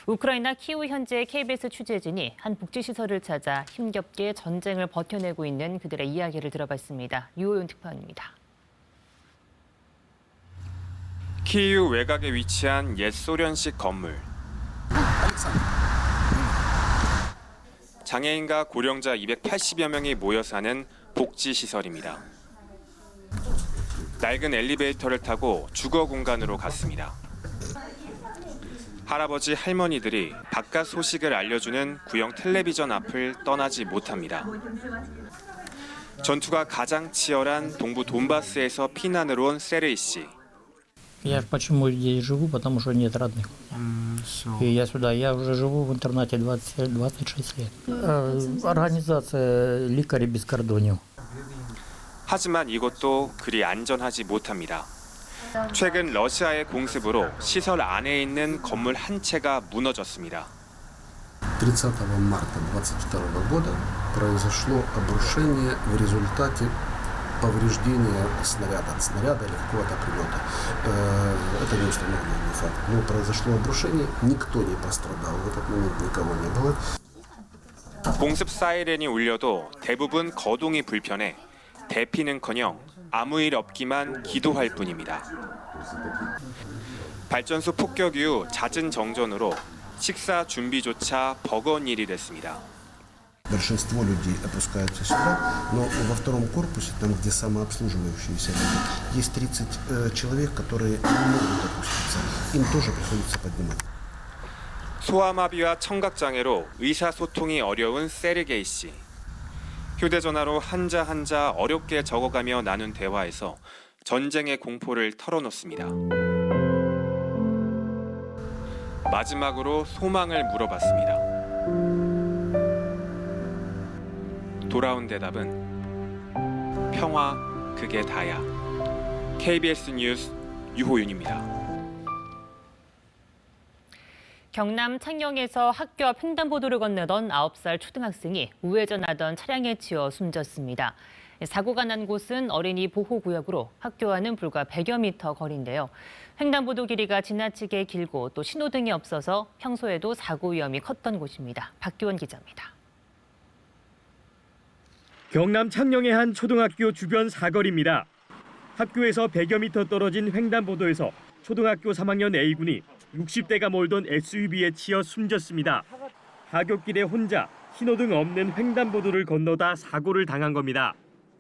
우크라이나 키우 현지의 KBS 취재진이 한 복지시설을 찾아 힘겹게 전쟁을 버텨내고 있는 그들의 이야기를 들어봤습니다. 유호윤 특파원입니다. 키이우 외곽에 위치한 옛 소련식 건물. 장애인과 고령자 280여 명이 모여 사는 복지시설입니다. 낡은 엘리베이터를 타고 주거 공간으로 갔습니다. 할아버지 할머니들이 바깥 소식을 알려주는 구형 텔레비전 앞을 떠나지 못합니다. 전투가 가장 치열한 동부 돈바스에서 피난으로 온 세르이 씨. Я почему здесь живу, потому что нет родных. И я уже живу в интернате 26 лет. Организация «Лекари без кордонов». 하지만 이곳도 그리 안전하지 못합니다. 최근 러시아의 공습으로 시설 안에 있는 건물 한 채가 무너졌습니다. 30 марта 2022 года произошло обрушение в результате повреждения снаряда, от снаряда или какого-то прилета. Это не установленный факт. Но произошло обрушение, никто не пострадал, в этот момент никого не было. 공습 사이렌이 울려도 대부분 거동이 불편해 대피는커녕 아무 일 없기만 기도할 뿐입니다. 발전소 폭격 이후 잦은 정전으로 식사 준비조차 버거운 일이 됐습니다. Большинство людей опускаются сюда, но во втором корпусе, там, где самообслуживающиеся люди, есть 30 человек, которые не могут опуститься. Им тоже приходится поднимать. 소아마비와 청각장애로 의사소통이 어려운 세르게이 씨. 휴대전화로 한자 한자 어렵게 적어가며 나눈 대화에서 전쟁의 공포를 털어놓습니다. 마지막으로 소망을 물어봤습니다. 돌아온 대답은 평화 그게 다야. KBS 뉴스 유호윤입니다. 경남 창녕에서 학교 앞 횡단보도를 건너던 9살 초등학생이 우회전하던 차량에 치여 숨졌습니다. 사고가 난 곳은 어린이 보호구역으로 학교와는 불과 100여 미터 거리인데요. 횡단보도 길이가 지나치게 길고 또 신호등이 없어서 평소에도 사고 위험이 컸던 곳입니다. 박기원 기자입니다. 경남 창녕의 한 초등학교 주변 사거리입니다. 학교에서 100여 미터 떨어진 횡단보도에서 초등학교 3학년 A군이 60대가 몰던 SUV에 치여 숨졌습니다. 하굣길에 혼자 신호등 없는 횡단보도를 건너다 사고를 당한 겁니다.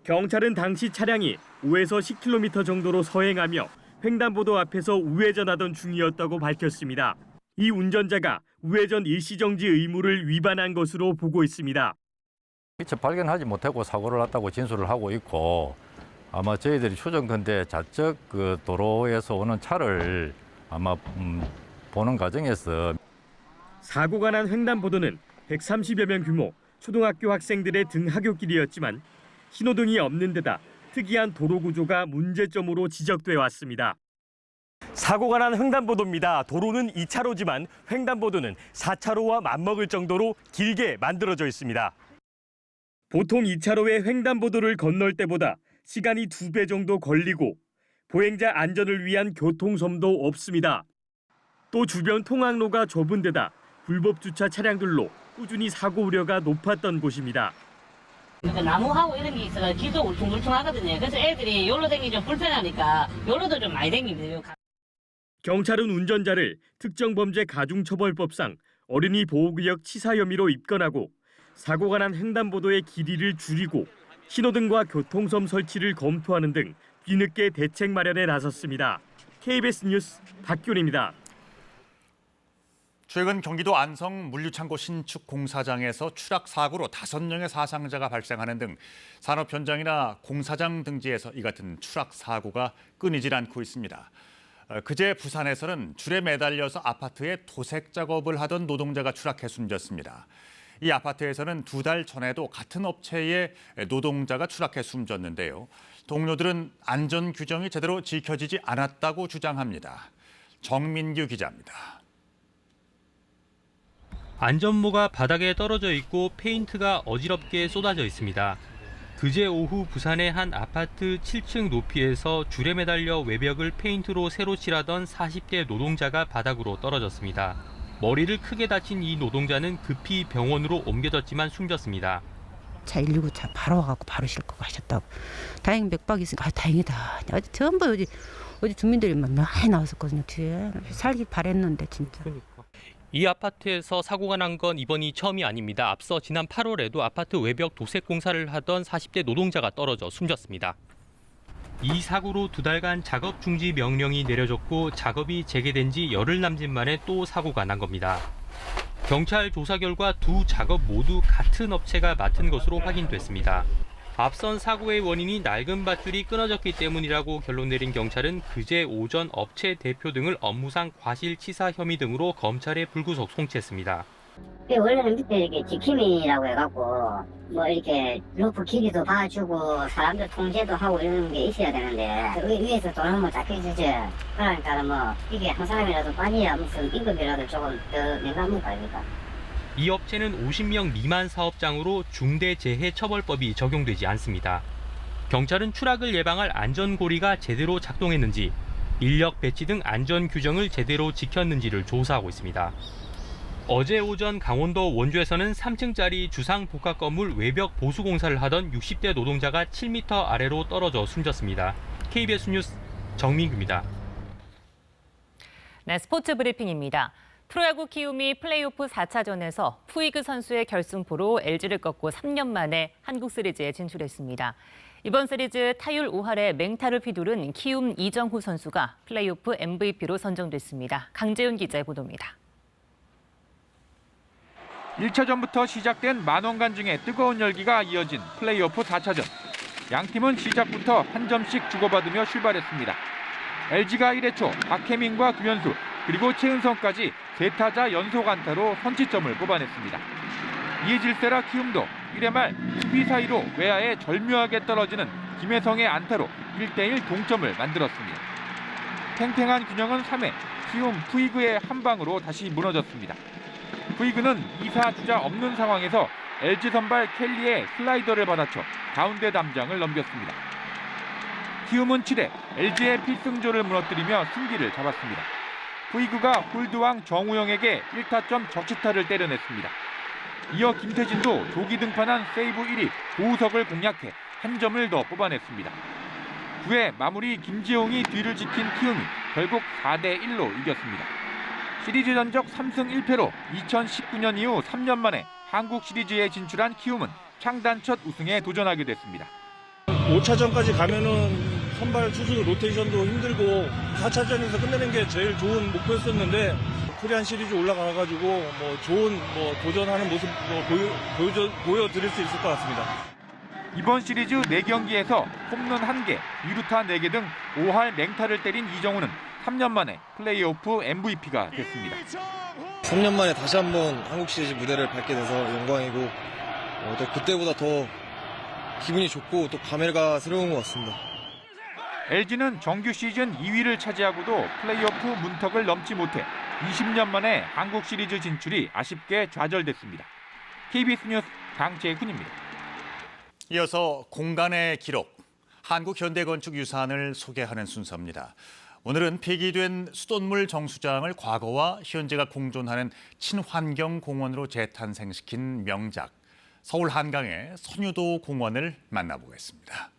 경찰은 당시 차량이 5에서 10km 정도로 서행하며 횡단보도 앞에서 우회전하던 중이었다고 밝혔습니다. 이 운전자가 우회전 일시정지 의무를 위반한 것으로 보고 있습니다. 미처 발견하지 못하고 사고를 났다고 진술을 하고 있고 아마 저희들이 추정컨대 좌측 그 도로에서 오는 차를 아마 보는 과정에서 사고가 난 횡단보도는 130여 명 규모 초등학교 학생들의 등하굣길이었지만 신호등이 없는 데다 특이한 도로 구조가 문제점으로 지적돼 왔습니다. 사고가 난 횡단보도입니다. 도로는 2차로지만 횡단보도는 4차로와 맞먹을 정도로 길게 만들어져 있습니다. 보통 2차로의 횡단보도를 건널 때보다 시간이 2배 정도 걸리고 보행자 안전을 위한 교통섬도 없습니다. 또 주변 통학로가 좁은 데다 불법 주차 차량들로 꾸준히 사고 우려가 높았던 곳입니다. 나무하고 이런 게 있어서 길도 울퉁불퉁하거든요. 그래서 애들이 여기로 다니기 좀 불편하니까 여기로도 좀 많이 다닙니다. 경찰은 운전자를 특정범죄 가중처벌법상 어린이 보호구역 치사 혐의로 입건하고 사고가 난 횡단보도의 길이를 줄이고 신호등과 교통섬 설치를 검토하는 등 뒤늦게 대책 마련에 나섰습니다. KBS 뉴스 박균입니다. 최근 경기도 안성 물류창고 신축 공사장에서 추락 사고로 5명의 사상자가 발생하는 등 산업 현장이나 공사장 등지에서 이 같은 추락 사고가 끊이질 않고 있습니다. 그제 부산에서는 줄에 매달려서 아파트에 도색 작업을 하던 노동자가 추락해 숨졌습니다. 이 아파트에서는 2달 전에도 같은 업체의 노동자가 추락해 숨졌는데요. 동료들은 안전 규정이 제대로 지켜지지 않았다고 주장합니다. 정민규 기자입니다. 안전모가 바닥에 떨어져 있고 페인트가 어지럽게 쏟아져 있습니다. 그제 오후 부산의 한 아파트 7층 높이에서 줄에 매달려 외벽을 페인트로 새로 칠하던 40대 노동자가 바닥으로 떨어졌습니다. 머리를 크게 다친 이 노동자는 급히 병원으로 옮겨졌지만 숨졌습니다. 차 119차 바로 와갖고 바로 싣고 가셨다고. 다행히 맥박이 있으니까 다행이다. 어제 전부 어디 주민들이 막 많이 나왔었거든요. 뒤에 살기 바랬는데 진짜. 이 아파트에서 사고가 난 건 이번이 처음이 아닙니다. 앞서 지난 8월에도 아파트 외벽 도색 공사를 하던 40대 노동자가 떨어져 숨졌습니다. 이 사고로 2달간 작업 중지 명령이 내려졌고 작업이 재개된 지 열흘 남짓 만에 또 사고가 난 겁니다. 경찰 조사 결과 두 작업 모두 같은 업체가 맡은 것으로 확인됐습니다. 앞선 사고의 원인이 낡은 밧줄이 끊어졌기 때문이라고 결론 내린 경찰은 그제 오전 업체 대표 등을 업무상 과실치사 혐의 등으로 검찰에 불구속 송치했습니다. 원래는 밑에 이렇게 지킴이라고 해갖고 뭐 이렇게 루프 기기도 봐주고 사람들 통제도 하고 이런 게 있어야 되는데 위에서 돈을 뭐 잡혀주지. 그러니까 뭐 이게 한 사람이라도 빠니야 무슨 임금이라도 조금 더 민감한 거 아닙니까? 이 업체는 50명 미만 사업장으로 중대재해처벌법이 적용되지 않습니다. 경찰은 추락을 예방할 안전고리가 제대로 작동했는지, 인력 배치 등 안전 규정을 제대로 지켰는지를 조사하고 있습니다. 어제 오전 강원도 원주에서는 3층짜리 주상 복합 건물 외벽 보수 공사를 하던 60대 노동자가 7m 아래로 떨어져 숨졌습니다. KBS 뉴스 정민규입니다. 네, 스포츠 브리핑입니다. 프로야구 키움이 플레이오프 4차전에서 푸이그 선수의 결승포로 LG를 꺾고 3년 만에 한국 시리즈에 진출했습니다. 이번 시리즈 타율 5할에 맹타를 휘두른 키움 이정후 선수가 플레이오프 MVP로 선정됐습니다. 강재훈 기자의 보도입니다. 1차전부터 시작된 만원간증의 뜨거운 열기가 이어진 플레이오프 4차전. 양팀은 시작부터 한 점씩 주고받으며 출발했습니다. LG가 1회 초 박혜민과 김현수 그리고 최은성까지 3타자 연속 안타로 선취점을 뽑아냈습니다. 이에 질세라 키움도 1회 말 수비 사이로 외야에 절묘하게 떨어지는 김혜성의 안타로 1대1 동점을 만들었습니다. 팽팽한 균형은 3회 키움 푸이그의 한 방으로 다시 무너졌습니다. 푸이그는 2사 주자 없는 상황에서 LG 선발 켈리의 슬라이더를 받아쳐 가운데 담장을 넘겼습니다. 키움은 7회 LG의 필승조를 무너뜨리며 승기를 잡았습니다. 푸이그가 홀드왕 정우영에게 1타점 적시타를 때려냈습니다. 이어 김태진도 조기 등판한 세이브 1위 고우석을 공략해 한 점을 더 뽑아냈습니다. 9회 마무리 김지용이 뒤를 지킨 키움이 결국 4대1로 이겼습니다. 시리즈 전적 3승 1패로 2019년 이후 3년 만에 한국 시리즈에 진출한 키움은 창단 첫 우승에 도전하게 됐습니다. 5차전까지 가면은 선발 투수 로테이션도 힘들고 4차전에서 끝내는 게 제일 좋은 목표였었는데 코리안 시리즈 올라가가지고 좋은 도전하는 모습 보여드릴 수 있을 것 같습니다. 이번 시리즈 4경기에서 홈런 1개, 2루타 4개 등 5할 맹타를 때린 이정우는 3년 만에 플레이오프 MVP가 됐습니다. 3년 만에 다시 한번 한국 시리즈 무대를 밟게 돼서 영광이고 또 그때보다 더 기분이 좋고 또 감회가 새로운 것 같습니다. LG는 정규 시즌 2위를 차지하고도 플레이오프 문턱을 넘지 못해 20년 만에 한국 시리즈 진출이 아쉽게 좌절됐습니다. KBS 뉴스 강재훈입니다. 이어서 공간의 기록, 한국현대건축유산을 소개하는 순서입니다. 오늘은 폐기된 수돗물 정수장을 과거와 현재가 공존하는 친환경공원으로 재탄생시킨 명작, 서울 한강의 선유도 공원을 만나보겠습니다.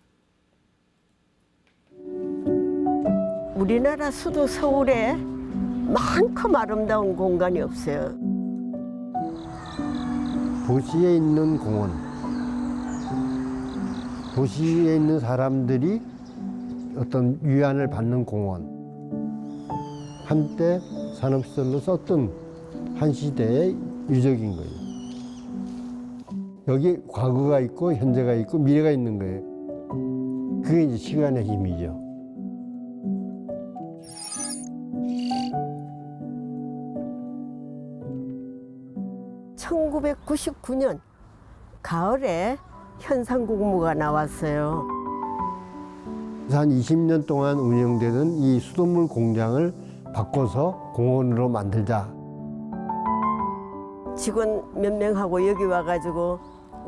우리나라 수도 서울에 만큼 아름다운 공간이 없어요. 도시에 있는 공원, 도시에 있는 사람들이 어떤 위안을 받는 공원, 한때 산업시설로 썼던 한 시대의 유적인 거예요. 여기 과거가 있고 현재가 있고 미래가 있는 거예요. 그게 이제 시간의 힘이죠. (1999년) 가을에 현상국무가 나왔어요. 한 20년 동안 운영되던 이 수돗물 공장을 바꿔서 공원으로 만들자. 직원 몇 명하고 여기 와가지고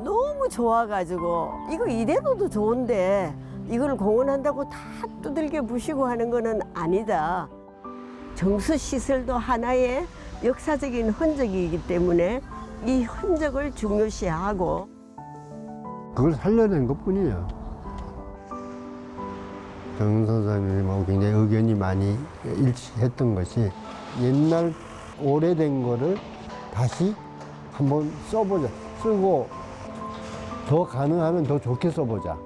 너무 좋아가지고 이거 이대로도 좋은데 이걸 공헌한다고 다 두들겨 부시고 하는 거는 아니다. 정수 시설도 하나의 역사적인 흔적이기 때문에 이 흔적을 중요시하고 그걸 살려낸 것뿐이에요. 정 선생님하고 굉장히 의견이 많이 일치했던 것이 옛날 오래된 거를 다시 한번 써보자. 쓰고 더 가능하면 더 좋게 써보자.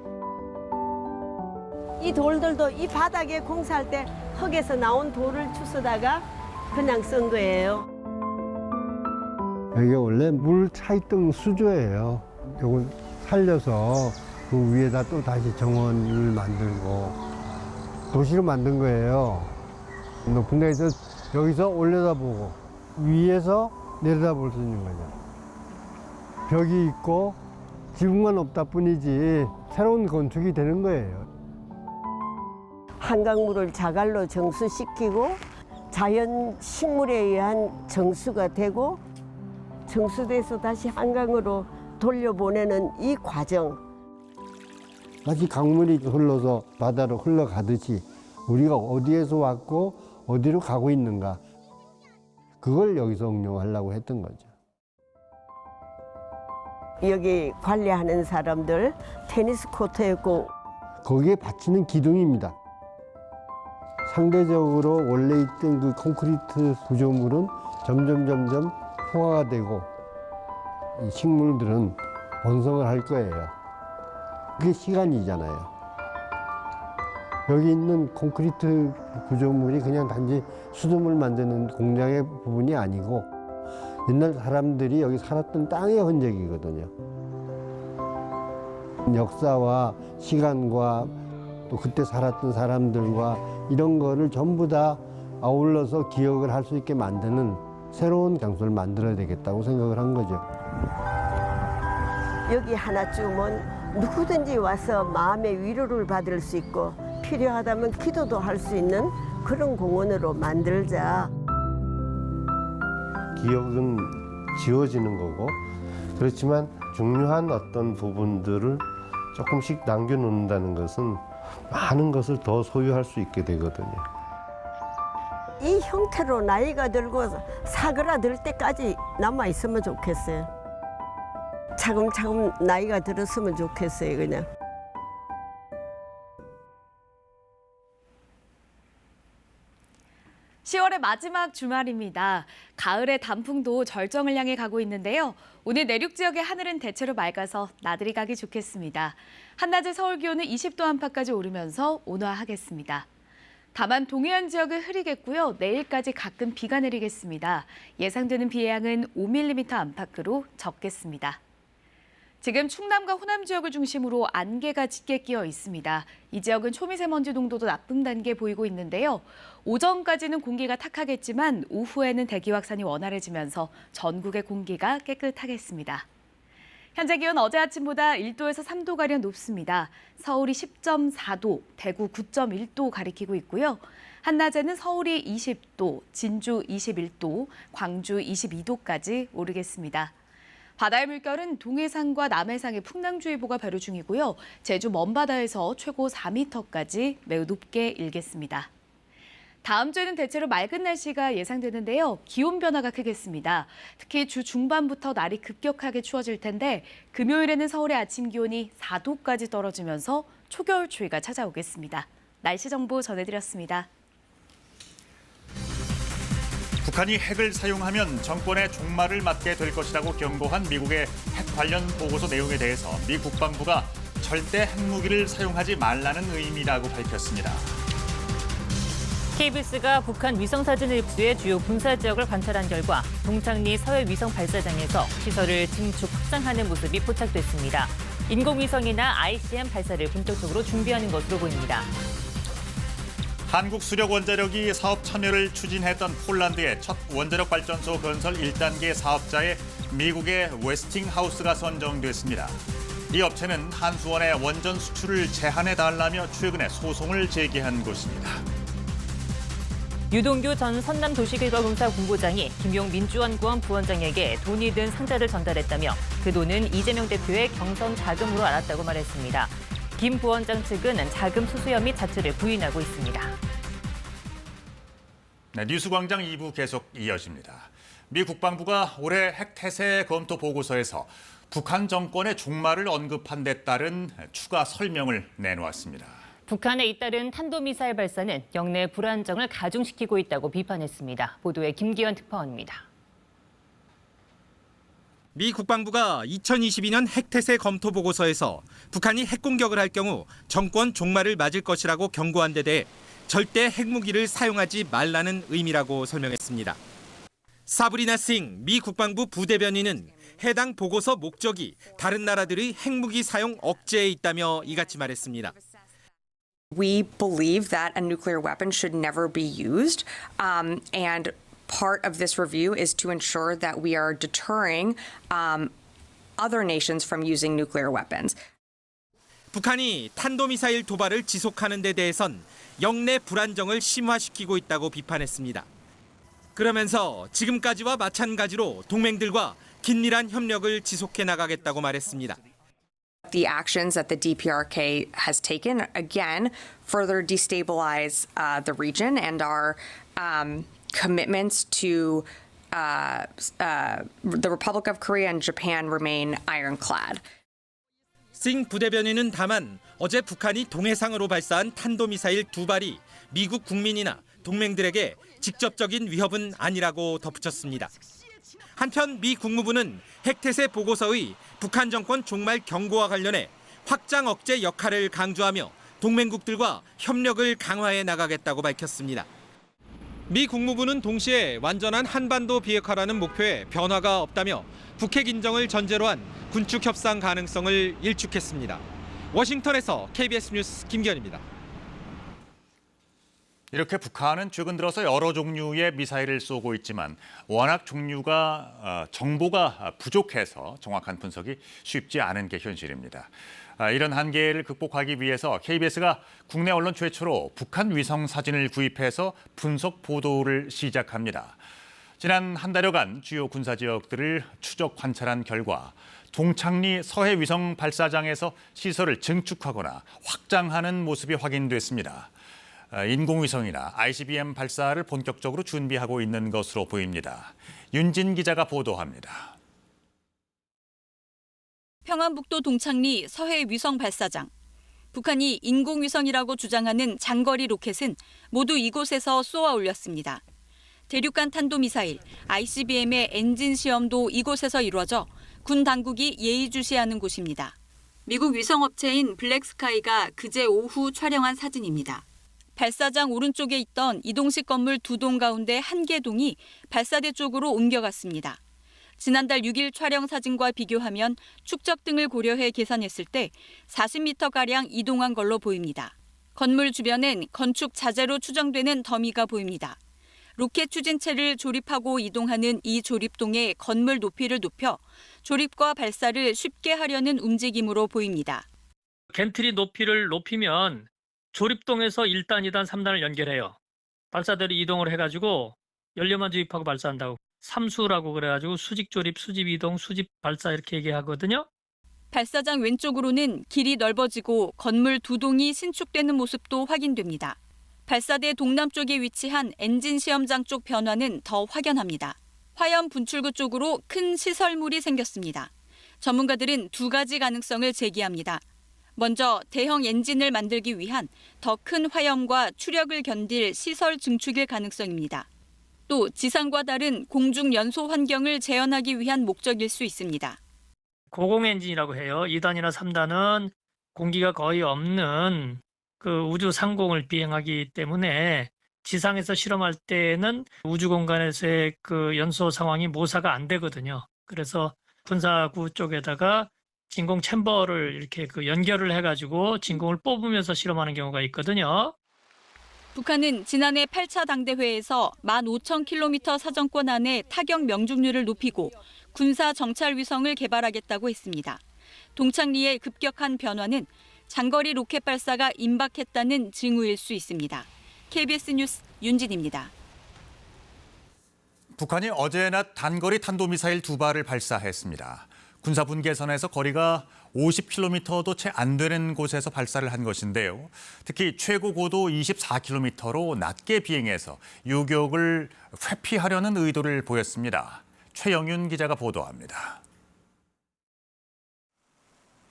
이 돌들도 이 바닥에 공사할 때 흙에서 나온 돌을 주워다가 그냥 쓴 거예요. 이게 원래 물 차있던 수조예요. 이걸 살려서 그 위에다 또 다시 정원을 만들고 도시로 만든 거예요. 높은 데서 여기서 올려다보고 위에서 내려다볼 수 있는 거죠. 벽이 있고 지붕만 없다 뿐이지 새로운 건축이 되는 거예요. 한강물을 자갈로 정수시키고 자연 식물에 의한 정수가 되고 정수돼서 다시 한강으로 돌려보내는 이 과정. 마치 강물이 흘러서 바다로 흘러가듯이 우리가 어디에서 왔고 어디로 가고 있는가. 그걸 여기서 응용하려고 했던 거죠. 여기 관리하는 사람들 테니스 코트였고 거기에 받치는 기둥입니다. 상대적으로 원래 있던 그 콘크리트 구조물은 점점 포화가 되고 이 식물들은 번성을 할 거예요. 그게 시간이잖아요. 여기 있는 콘크리트 구조물이 그냥 단지 수돗물 만드는 공장의 부분이 아니고 옛날 사람들이 여기 살았던 땅의 흔적이거든요. 역사와 시간과 또 그때 살았던 사람들과 이런 거를 전부 다 아울러서 기억을 할 수 있게 만드는 새로운 장소를 만들어야 되겠다고 생각을 한 거죠. 여기 하나쯤은 누구든지 와서 마음의 위로를 받을 수 있고 필요하다면 기도도 할 수 있는 그런 공원으로 만들자. 기억은 지워지는 거고 그렇지만 중요한 어떤 부분들을 조금씩 남겨놓는다는 것은 많은 것을 더 소유할 수 있게 되거든요. 이 형태로 나이가 들고 사그라들 때까지 남아있으면 좋겠어요. 차근차근 나이가 들었으면 좋겠어요, 그냥. (10월의) 마지막 주말입니다. 가을의 단풍도 절정을 향해 가고 있는데요. 오늘 내륙 지역의 하늘은 대체로 맑아서 나들이 가기 좋겠습니다. 한낮의 서울 기온은 20도 안팎까지 오르면서 온화하겠습니다. 다만 동해안 지역은 흐리겠고요. 내일까지 가끔 비가 내리겠습니다. 예상되는 비의 양은 5mm 안팎으로 적겠습니다. 지금 충남과 호남 지역을 중심으로 안개가 짙게 끼어 있습니다. 이 지역은 초미세먼지 농도도 나쁨 단계 보이고 있는데요. 오전까지는 공기가 탁하겠지만 오후에는 대기 확산이 원활해지면서 전국의 공기가 깨끗하겠습니다. 현재 기온 어제 아침보다 1도에서 3도가량 높습니다. 서울이 10.4도, 대구 9.1도 가리키고 있고요. 한낮에는 서울이 20도, 진주 21도, 광주 22도까지 오르겠습니다. 바다의 물결은 동해상과 남해상에 풍랑주의보가 발효 중이고요. 제주 먼바다에서 최고 4m까지 매우 높게 일겠습니다. 다음 주에는 대체로 맑은 날씨가 예상되는데요. 기온 변화가 크겠습니다. 특히 주 중반부터 날이 급격하게 추워질 텐데 금요일에는 서울의 아침 기온이 4도까지 떨어지면서 초겨울 추위가 찾아오겠습니다. 날씨 정보 전해드렸습니다. 북한이 핵을 사용하면 정권의 종말을 맞게 될 것이라고 경고한 미국의 핵 관련 보고서 내용에 대해서 미 국방부가 절대 핵무기를 사용하지 말라는 의미라고 밝혔습니다. KBS가 북한 위성사진을 입수해 주요 군사 지역을 관찰한 결과 동창리 서해 위성 발사장에서 시설을 증축 확장하는 모습이 포착됐습니다. 인공위성이나 ICM 발사를 본격적으로 준비하는 것으로 보입니다. 한국수력원자력이 사업 참여를 추진했던 폴란드의 첫 원자력 발전소 건설 1단계 사업자에 미국의 웨스팅하우스가 선정됐습니다. 이 업체는 한수원의 원전 수출을 제한해달라며 최근에 소송을 제기한 곳입니다. 유동규 전 성남도시개발공사 본부장이 김용 민주연구원 부원장에게 돈이 든 상자를 전달했다며 그 돈은 이재명 대표의 경선 자금으로 알았다고 말했습니다. 김 부원장 측은 자금 수수 혐의 자체를 부인하고 있습니다. 네, 뉴스광장 2부 계속 이어집니다. 미 국방부가 올해 핵태세 검토 보고서에서 북한 정권의 종말을 언급한 데 따른 추가 설명을 내놓았습니다. 북한의 잇따른 탄도미사일 발사는 영내 불안정을 가중시키고 있다고 비판했습니다. 보도에 김기현 특파원입니다. 미 국방부가 2022년 핵태세 검토 보고서에서 북한이 핵공격을 할 경우 정권 종말을 맞을 것이라고 경고한 데 대해 절대 핵무기를 사용하지 말라는 의미라고 설명했습니다. 사브리나 싱 미 국방부 부대변인은 해당 보고서 목적이 다른 나라들의 핵무기 사용 억제에 있다며 이같이 말했습니다. We believe that a nuclear weapon should never be used, and part of this review is to ensure that we are deterring other nations from using nuclear weapons. 북한이 탄도미사일 도발을 지속하는 데 대해선 영내 불안정을 심화시키고 있다고 비판했습니다. 그러면서 지금까지와 마찬가지로 동맹들과 긴밀한 협력을 지속해 나가겠다고 말했습니다. The actions that the DPRK has taken, again, further destabilize the region, and our commitments to the Republic of Korea and Japan remain ironclad. 싱 부대변인은 다만 어제 북한이 동해상으로 발사한 탄도미사일 2발이 미국 국민이나 동맹들에게 직접적인 위협은 아니라고 덧붙였습니다. 한편 미 국무부는 핵태세 보고서의 북한 정권 종말 경고와 관련해 확장 억제 역할을 강조하며 동맹국들과 협력을 강화해 나가겠다고 밝혔습니다. 미 국무부는 동시에 완전한 한반도 비핵화라는 목표에 변화가 없다며 북핵 인정을 전제로 한 군축 협상 가능성을 일축했습니다. 워싱턴에서 KBS 뉴스 김기현입니다. 이렇게 북한은 최근 들어서 여러 종류의 미사일을 쏘고 있지만 워낙 정보가 부족해서 정확한 분석이 쉽지 않은 게 현실입니다. 이런 한계를 극복하기 위해서 KBS가 국내 언론 최초로 북한 위성 사진을 구입해서 분석 보도를 시작합니다. 지난 한 달여간 주요 군사 지역들을 추적 관찰한 결과 동창리 서해 위성 발사장에서 시설을 증축하거나 확장하는 모습이 확인됐습니다. 인공위성이나 ICBM 발사를 본격적으로 준비하고 있는 것으로 보입니다. 윤진 기자가 보도합니다. 평안북도 동창리 서해 위성 발사장. 북한이 인공위성이라고 주장하는 장거리 로켓은 모두 이곳에서 쏘아 올렸습니다. 대륙간 탄도미사일 ICBM의 엔진 시험도 이곳에서 이루어져 군 당국이 예의주시하는 곳입니다. 미국 위성업체인 블랙스카이가 그제 오후 촬영한 사진입니다. 발사장 오른쪽에 있던 이동식 건물 2동 가운데 한 개 동이 발사대 쪽으로 옮겨갔습니다. 지난달 6일 촬영 사진과 비교하면 축적 등을 고려해 계산했을 때 40m가량 이동한 걸로 보입니다. 건물 주변엔 건축 자재로 추정되는 더미가 보입니다. 로켓 추진체를 조립하고 이동하는 이 조립동의 건물 높이를 높여 조립과 발사를 쉽게 하려는 움직임으로 보입니다. 겐트리 높이를 높이면 조립동에서 1단, 2단, 3단을 연결해요. 발사대로 이동을 해가지고 연료만 주입하고 발사한다고. 삼수라고 그래가지고 수직 조립, 수직 이동, 수직 발사 이렇게 얘기하거든요. 발사장 왼쪽으로는 길이 넓어지고 건물 2동이 신축되는 모습도 확인됩니다. 발사대 동남쪽에 위치한 엔진 시험장 쪽 변화는 더 확연합니다. 화염 분출구 쪽으로 큰 시설물이 생겼습니다. 전문가들은 2가지 가능성을 제기합니다. 먼저 대형 엔진을 만들기 위한 더 큰 화염과 추력을 견딜 시설 증축일 가능성입니다. 또 지상과 다른 공중 연소 환경을 재현하기 위한 목적일 수 있습니다. 고공 엔진이라고 해요. 2단이나 3단은 공기가 거의 없는 그 우주 상공을 비행하기 때문에 지상에서 실험할 때는 우주 공간에서의 그 연소 상황이 모사가 안 되거든요. 그래서 군사구 쪽에다가 진공 챔버를 이렇게 그 연결을 해가지고 진공을 뽑으면서 실험하는 경우가 있거든요. 북한은 지난해 8차 당대회에서 15,000km 사정권 안에 타격 명중률을 높이고 군사 정찰 위성을 개발하겠다고 했습니다. 동창리의 급격한 변화는 장거리 로켓 발사가 임박했다는 징후일 수 있습니다. KBS 뉴스 윤진입니다. 북한이 어제 낮 단거리 탄도미사일 2발을 발사했습니다. 군사분계선에서 거리가 50km도 채 안 되는 곳에서 발사를 한 것인데요. 특히 최고 고도 24km로 낮게 비행해서 요격을 회피하려는 의도를 보였습니다. 최영윤 기자가 보도합니다.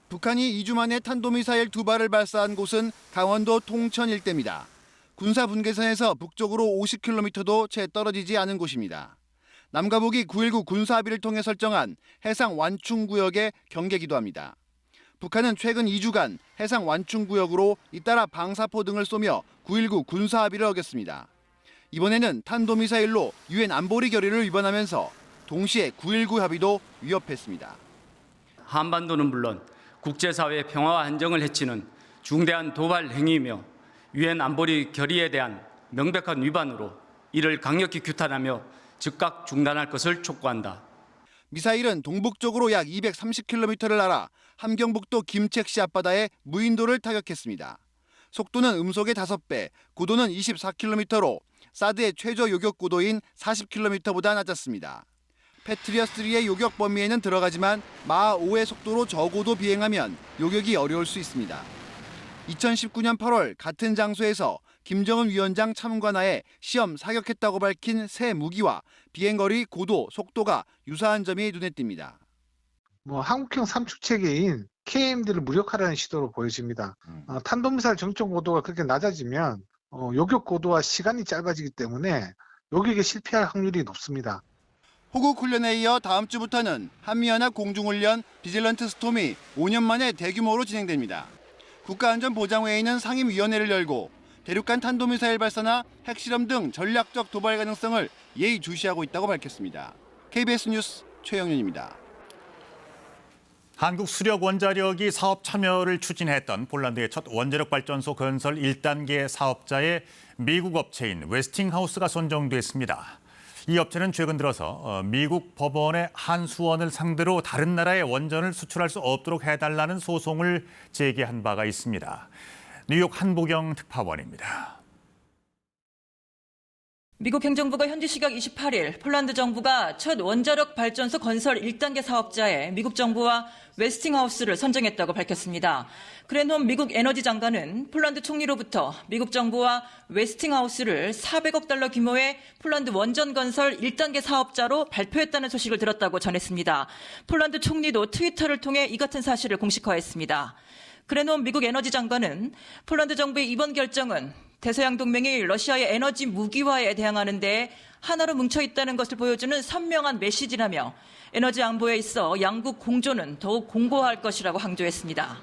북한이 2주 만에 탄도미사일 2발을 발사한 곳은 강원도 통천 일대입니다. 군사분계선에서 북쪽으로 50km도 채 떨어지지 않은 곳입니다. 남과 북이 9.19 군사합의를 통해 설정한 해상 완충구역의 경계기도 합니다. 북한은 최근 2주간 해상 완충구역으로 잇따라 방사포 등을 쏘며 9.19 군사합의를 어겼습니다. 이번에는 탄도미사일로 유엔 안보리 결의를 위반하면서 동시에 9.19 합의도 위협했습니다. 한반도는 물론 국제사회의 평화와 안정을 해치는 중대한 도발 행위이며 유엔 안보리 결의에 대한 명백한 위반으로 이를 강력히 규탄하며 즉각 중단할 것을 촉구한다. 미사일은 동북쪽으로 약 230km를 날아 함경북도 김책시 앞바다에 무인도를 타격했습니다. 속도는 음속의 5배, 고도는 24km로 사드의 최저 요격 고도인 40km보다 낮았습니다. 패트리어3의 요격 범위에는 들어가지만 마하 5의 속도로 저고도 비행하면 요격이 어려울 수 있습니다. 2019년 8월 같은 장소에서 김정은 위원장 참관하에 시험 사격했다고 밝힌 새 무기와 비행거리, 고도, 속도가 유사한 점이 눈에 띕니다. 한국형 삼축체계인 KMD를 무력화하는 시도로 보여집니다. 탄도미사일 정점 고도가 그렇게 낮아지면 요격 고도와 시간이 짧아지기 때문에 요격에 실패할 확률이 높습니다. 호국 훈련에 이어 다음 주부터는 한미연합 공중훈련 비질런트 스톰이 5년 만에 대규모로 진행됩니다. 국가안전보장회의는 상임위원회를 열고 대륙간 탄도미사일 발사나 핵실험 등 전략적 도발 가능성을 예의주시하고 있다고 밝혔습니다. KBS 뉴스 최영윤입니다. 한국 수력 원자력이 사업 참여를 추진했던 폴란드의 첫 원자력 발전소 건설 1단계 사업자의 미국 업체인 웨스팅하우스가 선정됐습니다. 이 업체는 최근 들어서 미국 법원의 한수원을 상대로 다른 나라에 원전을 수출할 수 없도록 해달라는 소송을 제기한 바가 있습니다. 뉴욕 한보경 특파원입니다. 미국 행정부가 현지 시각 28일 폴란드 정부가 첫 원자력 발전소 건설 1단계 사업자에 미국 정부와 웨스팅하우스를 선정했다고 밝혔습니다. 크랜홈 미국 에너지 장관은 폴란드 총리로부터 미국 정부와 웨스팅하우스를 400억 달러 규모의 폴란드 원전 건설 1단계 사업자로 발표했다는 소식을 들었다고 전했습니다. 폴란드 총리도 트위터를 통해 이 같은 사실을 공식화했습니다. 크랜홈 미국 에너지 장관은 폴란드 정부의 이번 결정은 대서양 동맹이 러시아의 에너지 무기화에 대항하는 데 하나로 뭉쳐 있다는 것을 보여주는 선명한 메시지라며 에너지 안보에 있어 양국 공조는 더욱 공고할 것이라고 강조했습니다.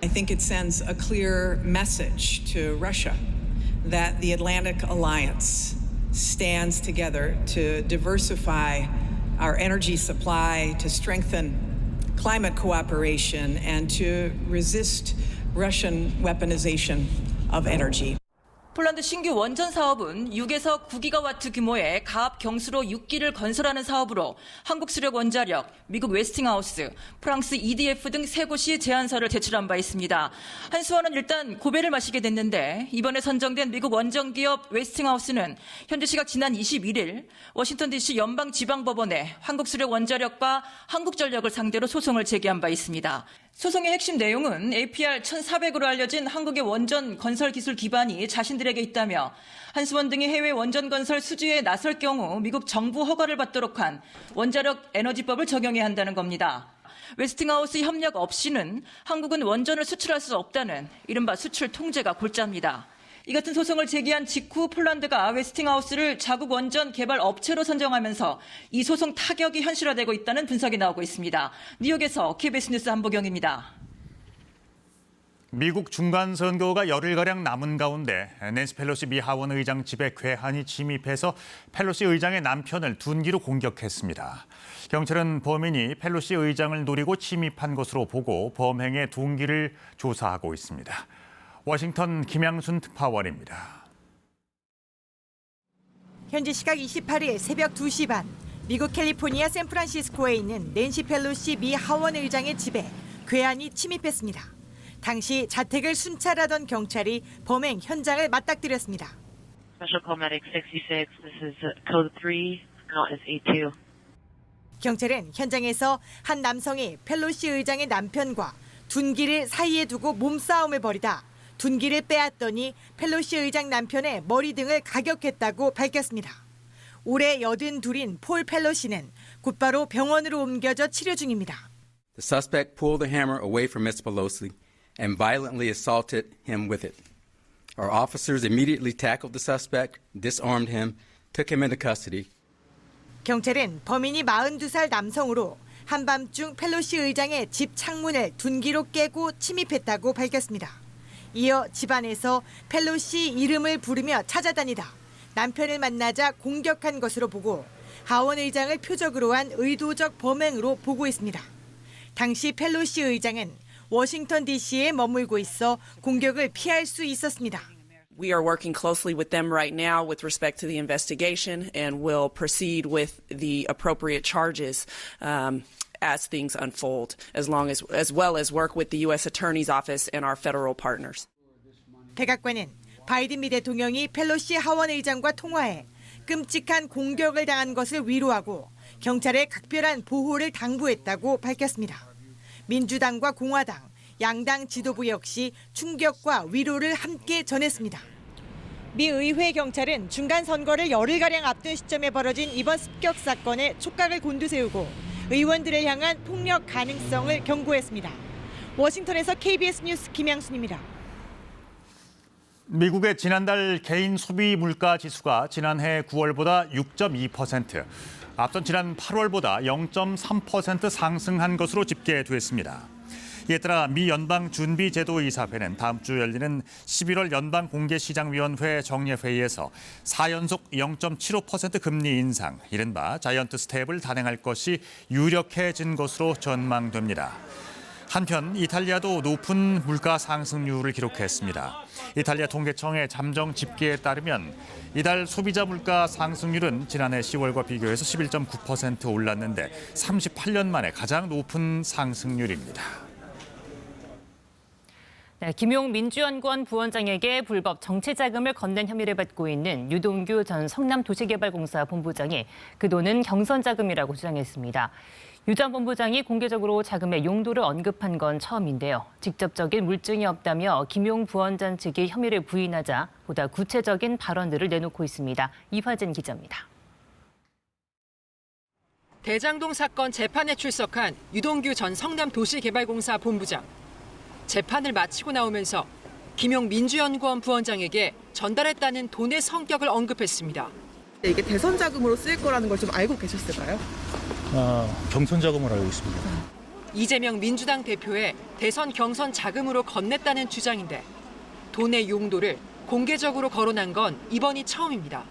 I think it sends a clear message to Russia that the Atlantic Alliance stands together to diversify our energy supply, to strengthen climate cooperation, and to resist Russian weaponization of energy. 폴란드 신규 원전 사업은 6에서 9기가와트 규모의 가압 경수로 6기를 건설하는 사업으로 한국 수력 원자력, 미국 웨스팅하우스, 프랑스 EDF 등 3곳이 제안서를 제출한 바 있습니다. 한수원은 일단 고배를 마시게 됐는데 이번에 선정된 미국 원전기업 웨스팅하우스는 현지 시각 지난 21일 워싱턴 DC 연방지방법원에 한국 수력 원자력과 한국전력을 상대로 소송을 제기한 바 있습니다. 소송의 핵심 내용은 APR 1400으로 알려진 한국의 원전 건설 기술 기반이 자신들에게 있다며 한수원 등이 해외 원전 건설 수주에 나설 경우 미국 정부 허가를 받도록 한 원자력 에너지법을 적용해야 한다는 겁니다. 웨스팅하우스 협력 없이는 한국은 원전을 수출할 수 없다는 이른바 수출 통제가 골자입니다. 이 같은 소송을 제기한 직후 폴란드가 웨스팅하우스를 자국 원전 개발 업체로 선정하면서 이 소송 타격이 현실화되고 있다는 분석이 나오고 있습니다. 뉴욕에서 KBS 뉴스 한보경입니다. 미국 중간선거가 열흘가량 남은 가운데 낸시 펠로시 미 하원 의장 집에 괴한이 침입해서 펠로시 의장의 남편을 둔기로 공격했습니다. 경찰은 범인이 펠로시 의장을 노리고 침입한 것으로 보고 범행의 동기를 조사하고 있습니다. 워싱턴 김양순 특파원입니다. 현지 시각 28일 새벽 2시 반 미국 캘리포니아 샌프란시스코에 있는 낸시 펠로시 미 하원 의장의 집에 괴한이 침입했습니다. 당시 자택을 순찰하던 경찰이 범행 현장을 맞닥뜨렸습니다. Special Code Medic 66, this is Code 3. count is A2. 경찰은 현장에서 한 남성이 펠로시 의장의 남편과 둔기를 사이에 두고 몸싸움을 벌이다 둔기를 빼앗더니 펠로시 의장 남편의 머리 등을 가격했다고 밝혔습니다. 올해 82인 폴 펠로시는 곧바로 병원으로 옮겨져 치료 중입니다. The suspect pulled the hammer away from Mr. Pelosi and violently assaulted him with it. Our officers immediately tackled the suspect, disarmed him, took him into custody. 경찰은 범인이 42살 남성으로 한밤중 펠로시 의장의 집 창문을 둔기로 깨고 침입했다고 밝혔습니다. 이어 집안에서 펠로시 이름을 부르며 찾아다니다 남편을 만나자 공격한 것으로 보고 하원 의장을 표적으로 한 의도적 범행으로 보고 있습니다. 당시 펠로시 의장은 워싱턴 DC에 머물고 있어 공격을 피할 수 있었습니다. We are working closely with them right now with respect to the investigation and will proceed with the appropriate charges as things unfold, as well as work with the U.S. Attorney's Office and our federal partners. 백악관은 바이든 미 대통령이 펠로시 하원 의장과 통화해 끔찍한 공격을 당한 것을 위로하고 경찰에 각별한 보호를 당부했다고 밝혔습니다. 민주당과 공화당, 양당 지도부 역시 충격과 위로를 함께 전했습니다. 미 의회 경찰은 중간 선거를 열흘가량 앞둔 시점에 벌어진 이번 습격 사건에 촉각을 곤두세우고 의원들을 향한 폭력 가능성을 경고했습니다. 워싱턴에서 KBS 뉴스 김양순입니다. 미국의 지난달 개인 소비 물가 지수가 지난해 9월보다 6.2%, 앞선 지난 8월보다 0.3% 상승한 것으로 집계됐습니다. 이에 따라 미 연방준비제도이사회는 다음 주 열리는 11월 연방공개시장위원회 정례회의에서 4연속 0.75% 금리 인상, 이른바 자이언트 스텝을 단행할 것이 유력해진 것으로 전망됩니다. 한편 이탈리아도 높은 물가 상승률을 기록했습니다. 이탈리아 통계청의 잠정 집계에 따르면 이달 소비자 물가 상승률은 지난해 10월과 비교해서 11.9% 올랐는데 38년 만에 가장 높은 상승률입니다. 네, 김용 민주연구원 부원장에게 불법 정치자금을 건넨 혐의를 받고 있는 유동규 전 성남도시개발공사 본부장이 그 돈은 경선자금이라고 주장했습니다. 유 전 본부장이 공개적으로 자금의 용도를 언급한 건 처음인데요. 직접적인 물증이 없다며 김용 부원장 측이 혐의를 부인하자 보다 구체적인 발언들을 내놓고 있습니다. 이화진 기자입니다. 대장동 사건 재판에 출석한 유동규 전 성남도시개발공사 본부장. 재판을 마치고 나오면서 김용 민주연구원 부원장에게 전달했다는 돈의 성격을 언급했습니다. 이게 대선 자금으로 쓰일 거라는 걸 좀 알고 계셨을까요? 경선 자금을 알고 있습니다. 이재명 민주당 대표의 대선 경선 자금으로 건넸다는 주장인데 돈의 용도를 공개적으로 거론한 건 이번이 처음입니다.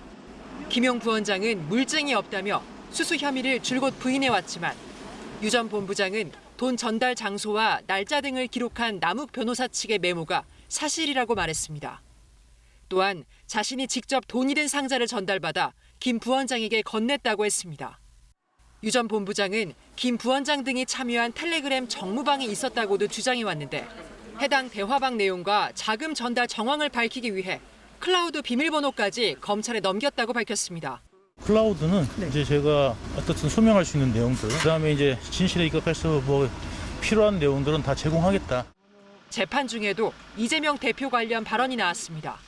김용 부원장은 물증이 없다며 수수 혐의를 줄곧 부인해왔지만 유 전 본부장은 돈 전달 장소와 날짜 등을 기록한 남욱 변호사 측의 메모가 사실이라고 말했습니다. 또한 자신이 직접 돈이 든 상자를 전달받아 김 부원장에게 건넸다고 했습니다. 유 전 본부장은 김 부원장 등이 참여한 텔레그램 정무방이 있었다고도 주장해왔는데 해당 대화방 내용과 자금 전달 정황을 밝히기 위해 클라우드 비밀번호까지 검찰에 넘겼다고 밝혔습니다. 클라우드는 이제 제가 어떻든 소명할 수 있는 내용들, 그다음에 이제 진실에 입각해서 뭐 필요한 내용들은 다 제공하겠다. 재판 중에도 이재명 대표 관련 발언이 나왔습니다.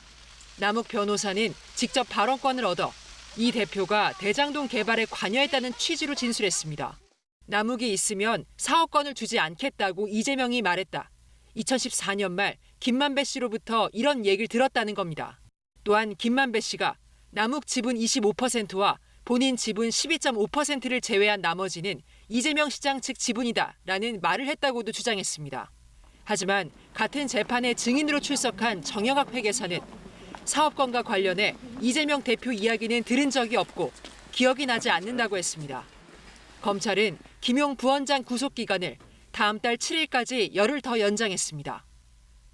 남욱 변호사는 직접 발언권을 얻어 이 대표가 대장동 개발에 관여했다는 취지로 진술했습니다. 남욱이 있으면 사업권을 주지 않겠다고 이재명이 말했다. 2014년 말 김만배 씨로부터 이런 얘기를 들었다는 겁니다. 또한 김만배 씨가 남욱 지분 25%와 본인 지분 12.5%를 제외한 나머지는 이재명 시장 측 지분이다라는 말을 했다고도 주장했습니다. 하지만 같은 재판에 증인으로 출석한 정영학 회계사는 사업권과 관련해 이재명 대표 이야기는 들은 적이 없고 기억이 나지 않는다고 했습니다. 검찰은 김용 부원장 구속기간을 다음 달 7일까지 열흘 더 연장했습니다.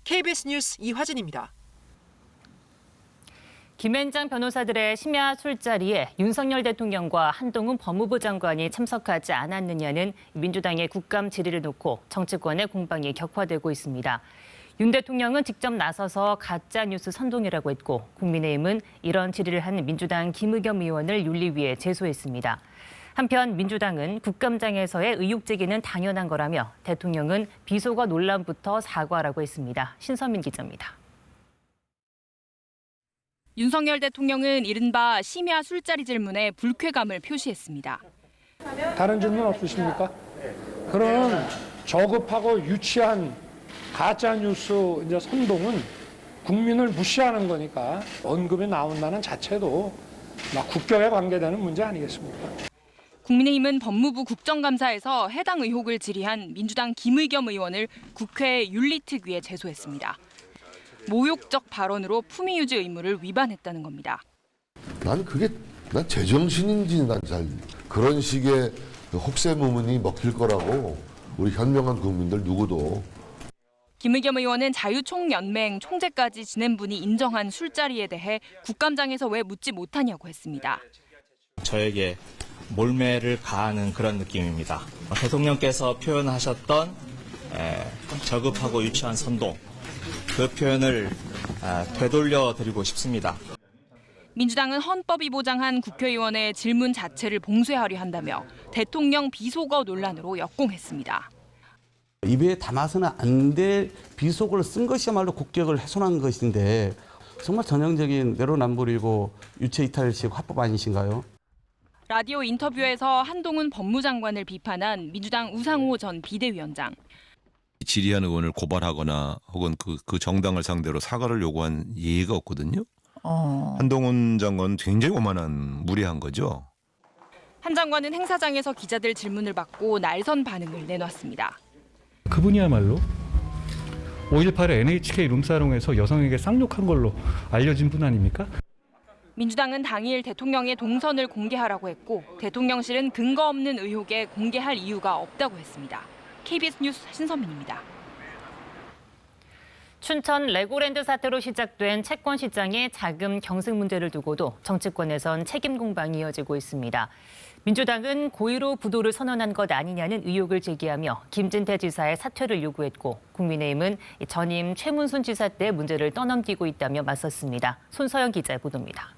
KBS 뉴스 이화진입니다. 김앤장 변호사들의 심야 술자리에 윤석열 대통령과 한동훈 법무부 장관이 참석하지 않았느냐는 민주당의 국감 질의를 놓고 정치권의 공방이 격화되고 있습니다. 윤 대통령은 직접 나서서 가짜뉴스 선동이라고 했고 국민의힘은 이런 질의를 한 민주당 김의겸 의원을 윤리위에 제소했습니다. 한편 민주당은 국감장에서의 의혹 제기는 당연한 거라며 대통령은 비속어 논란부터 사과하라고 했습니다. 신선민 기자입니다. 윤석열 대통령은 이른바 심야 술자리 질문에 불쾌감을 표시했습니다. 다른 질문 없으십니까? 그런 저급하고 유치한 가짜뉴스 이제 선동은 국민을 무시하는 거니까 언급이 나온다는 자체도 국격에 관계되는 문제 아니겠습니까? 국민의힘은 법무부 국정감사에서 해당 의혹을 질의한 민주당 김의겸 의원을 국회 윤리특위에 제소했습니다. 모욕적 발언으로 품위 유지 의무를 위반했다는 겁니다. 난 제정신인지 난 잘 그런 식의 혹세무문이 먹힐 거라고 우리 현명한 국민들 누구도. 김의겸 의원은 자유총연맹 총재까지 지낸 분이 인정한 술자리에 대해 국감장에서 왜 묻지 못하냐고 했습니다. 저에게 몰매를 가하는 그런 느낌입니다. 대통령께서 표현하셨던 저급하고 유치한 선동, 그 표현을 되돌려 드리고 싶습니다. 민주당은 헌법이 보장한 국회의원의 질문 자체를 봉쇄하려 한다며 대통령 비속어 논란으로 역공했습니다. 입에 담아서는 안 될 비속어를 쓴 것이야말로 국격을 훼손한 것인데 정말 전형적인 내로남불이고 유체이탈식 화법 아니신가요? 라디오 인터뷰에서 한동훈 법무장관을 비판한 민주당 우상호 전 비대위원장. 질의한 의원을 고발하거나 혹은 그 정당을 상대로 사과를 요구한 예의가 없거든요. 한동훈 장관은 굉장히 오만한 무례한 거죠. 한 장관은 행사장에서 기자들 질문을 받고 날선 반응을 내놨습니다. 그분이야말로 5.18 NHK 룸사롱에서 여성에게 쌍욕한 걸로 알려진 분 아닙니까? 민주당은 당일 대통령의 동선을 공개하라고 했고 대통령실은 근거 없는 의혹에 공개할 이유가 없다고 했습니다. KBS 뉴스 신선민입니다. 춘천 레고랜드 사태로 시작된 채권 시장의 자금 경색 문제를 두고도 정치권에선 책임 공방이 이어지고 있습니다. 민주당은 고의로 부도를 선언한 것 아니냐는 의혹을 제기하며 김진태 지사의 사퇴를 요구했고 국민의힘은 전임 최문순 지사 때 문제를 떠넘기고 있다며 맞섰습니다. 손서영 기자의 보도입니다.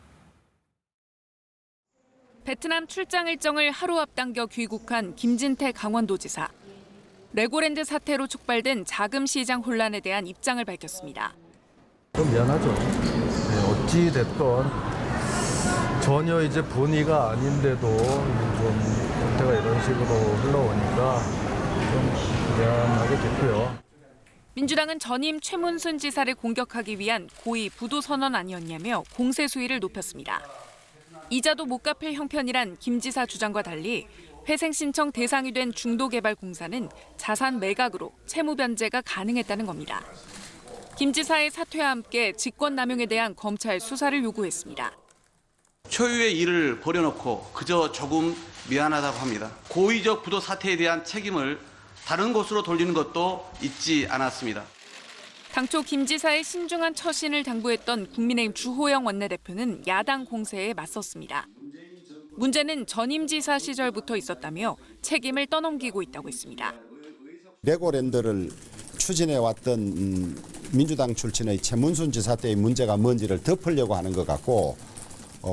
베트남 출장 일정을 하루 앞당겨 귀국한 김진태 강원도지사. 레고랜드 사태로 촉발된 자금 시장 혼란에 대한 입장을 밝혔습니다. 좀 미안하죠. 어찌 됐건 전혀 이제 본의가 아닌데도 좀 상태가 이런 식으로 흘러오니까 좀 미안하게 됐고요. 민주당은 전임 최문순 지사를 공격하기 위한 고의 부도 선언 아니었냐며 공세 수위를 높였습니다. 이자도 못 갚을 형편이란 김 지사 주장과 달리 회생 신청 대상이 된 중도개발공사는 자산 매각으로 채무 변제가 가능했다는 겁니다. 김 지사의 사퇴와 함께 직권남용에 대한 검찰 수사를 요구했습니다. 초유의 일을 버려놓고 그저 조금 미안하다고 합니다. 고의적 부도 사태에 대한 책임을 다른 곳으로 돌리는 것도 잊지 않았습니다. 당초 김 지사의 신중한 처신을 당부했던 국민의힘 주호영 원내대표는 야당 공세에 맞섰습니다. 문제는 전임 지사 시절부터 있었다며 책임을 떠넘기고 있다고 했습니다. 레고랜드를 추진해왔던 민주당 출신의 최문순 지사 때의 문제가 뭔지를 덮으려고 하는 것 같고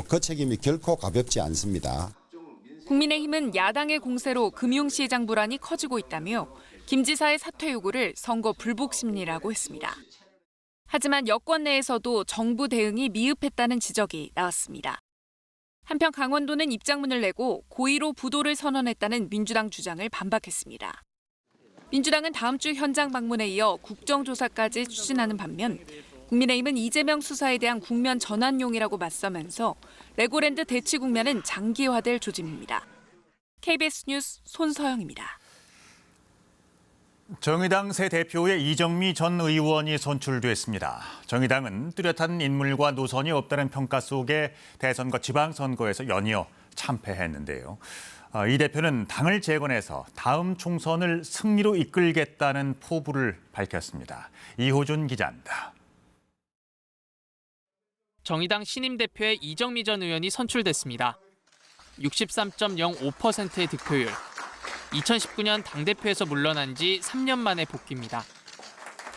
그 책임이 결코 가볍지 않습니다. 국민의힘은 야당의 공세로 금융시장 불안이 커지고 있다며 김 지사의 사퇴 요구를 선거 불복 심리라고 했습니다. 하지만 여권 내에서도 정부 대응이 미흡했다는 지적이 나왔습니다. 한편 강원도는 입장문을 내고 고의로 부도를 선언했다는 민주당 주장을 반박했습니다. 민주당은 다음 주 현장 방문에 이어 국정조사까지 추진하는 반면 국민의힘은 이재명 수사에 대한 국면 전환용이라고 맞서면서 레고랜드 대치 국면은 장기화될 조짐입니다. KBS 뉴스 손서영입니다. 정의당 새 대표의 이정미 전 의원이 선출됐습니다. 정의당은 뚜렷한 인물과 노선이 없다는 평가 속에 대선과 지방선거에서 연이어 참패했는데요. 이 대표는 당을 재건해서 다음 총선을 승리로 이끌겠다는 포부를 밝혔습니다. 이호준 기자입니다. 정의당 신임 대표의 이정미 전 의원이 선출됐습니다. 63.05%의 득표율. 2019년 당대표에서 물러난 지 3년 만에 복귀입니다.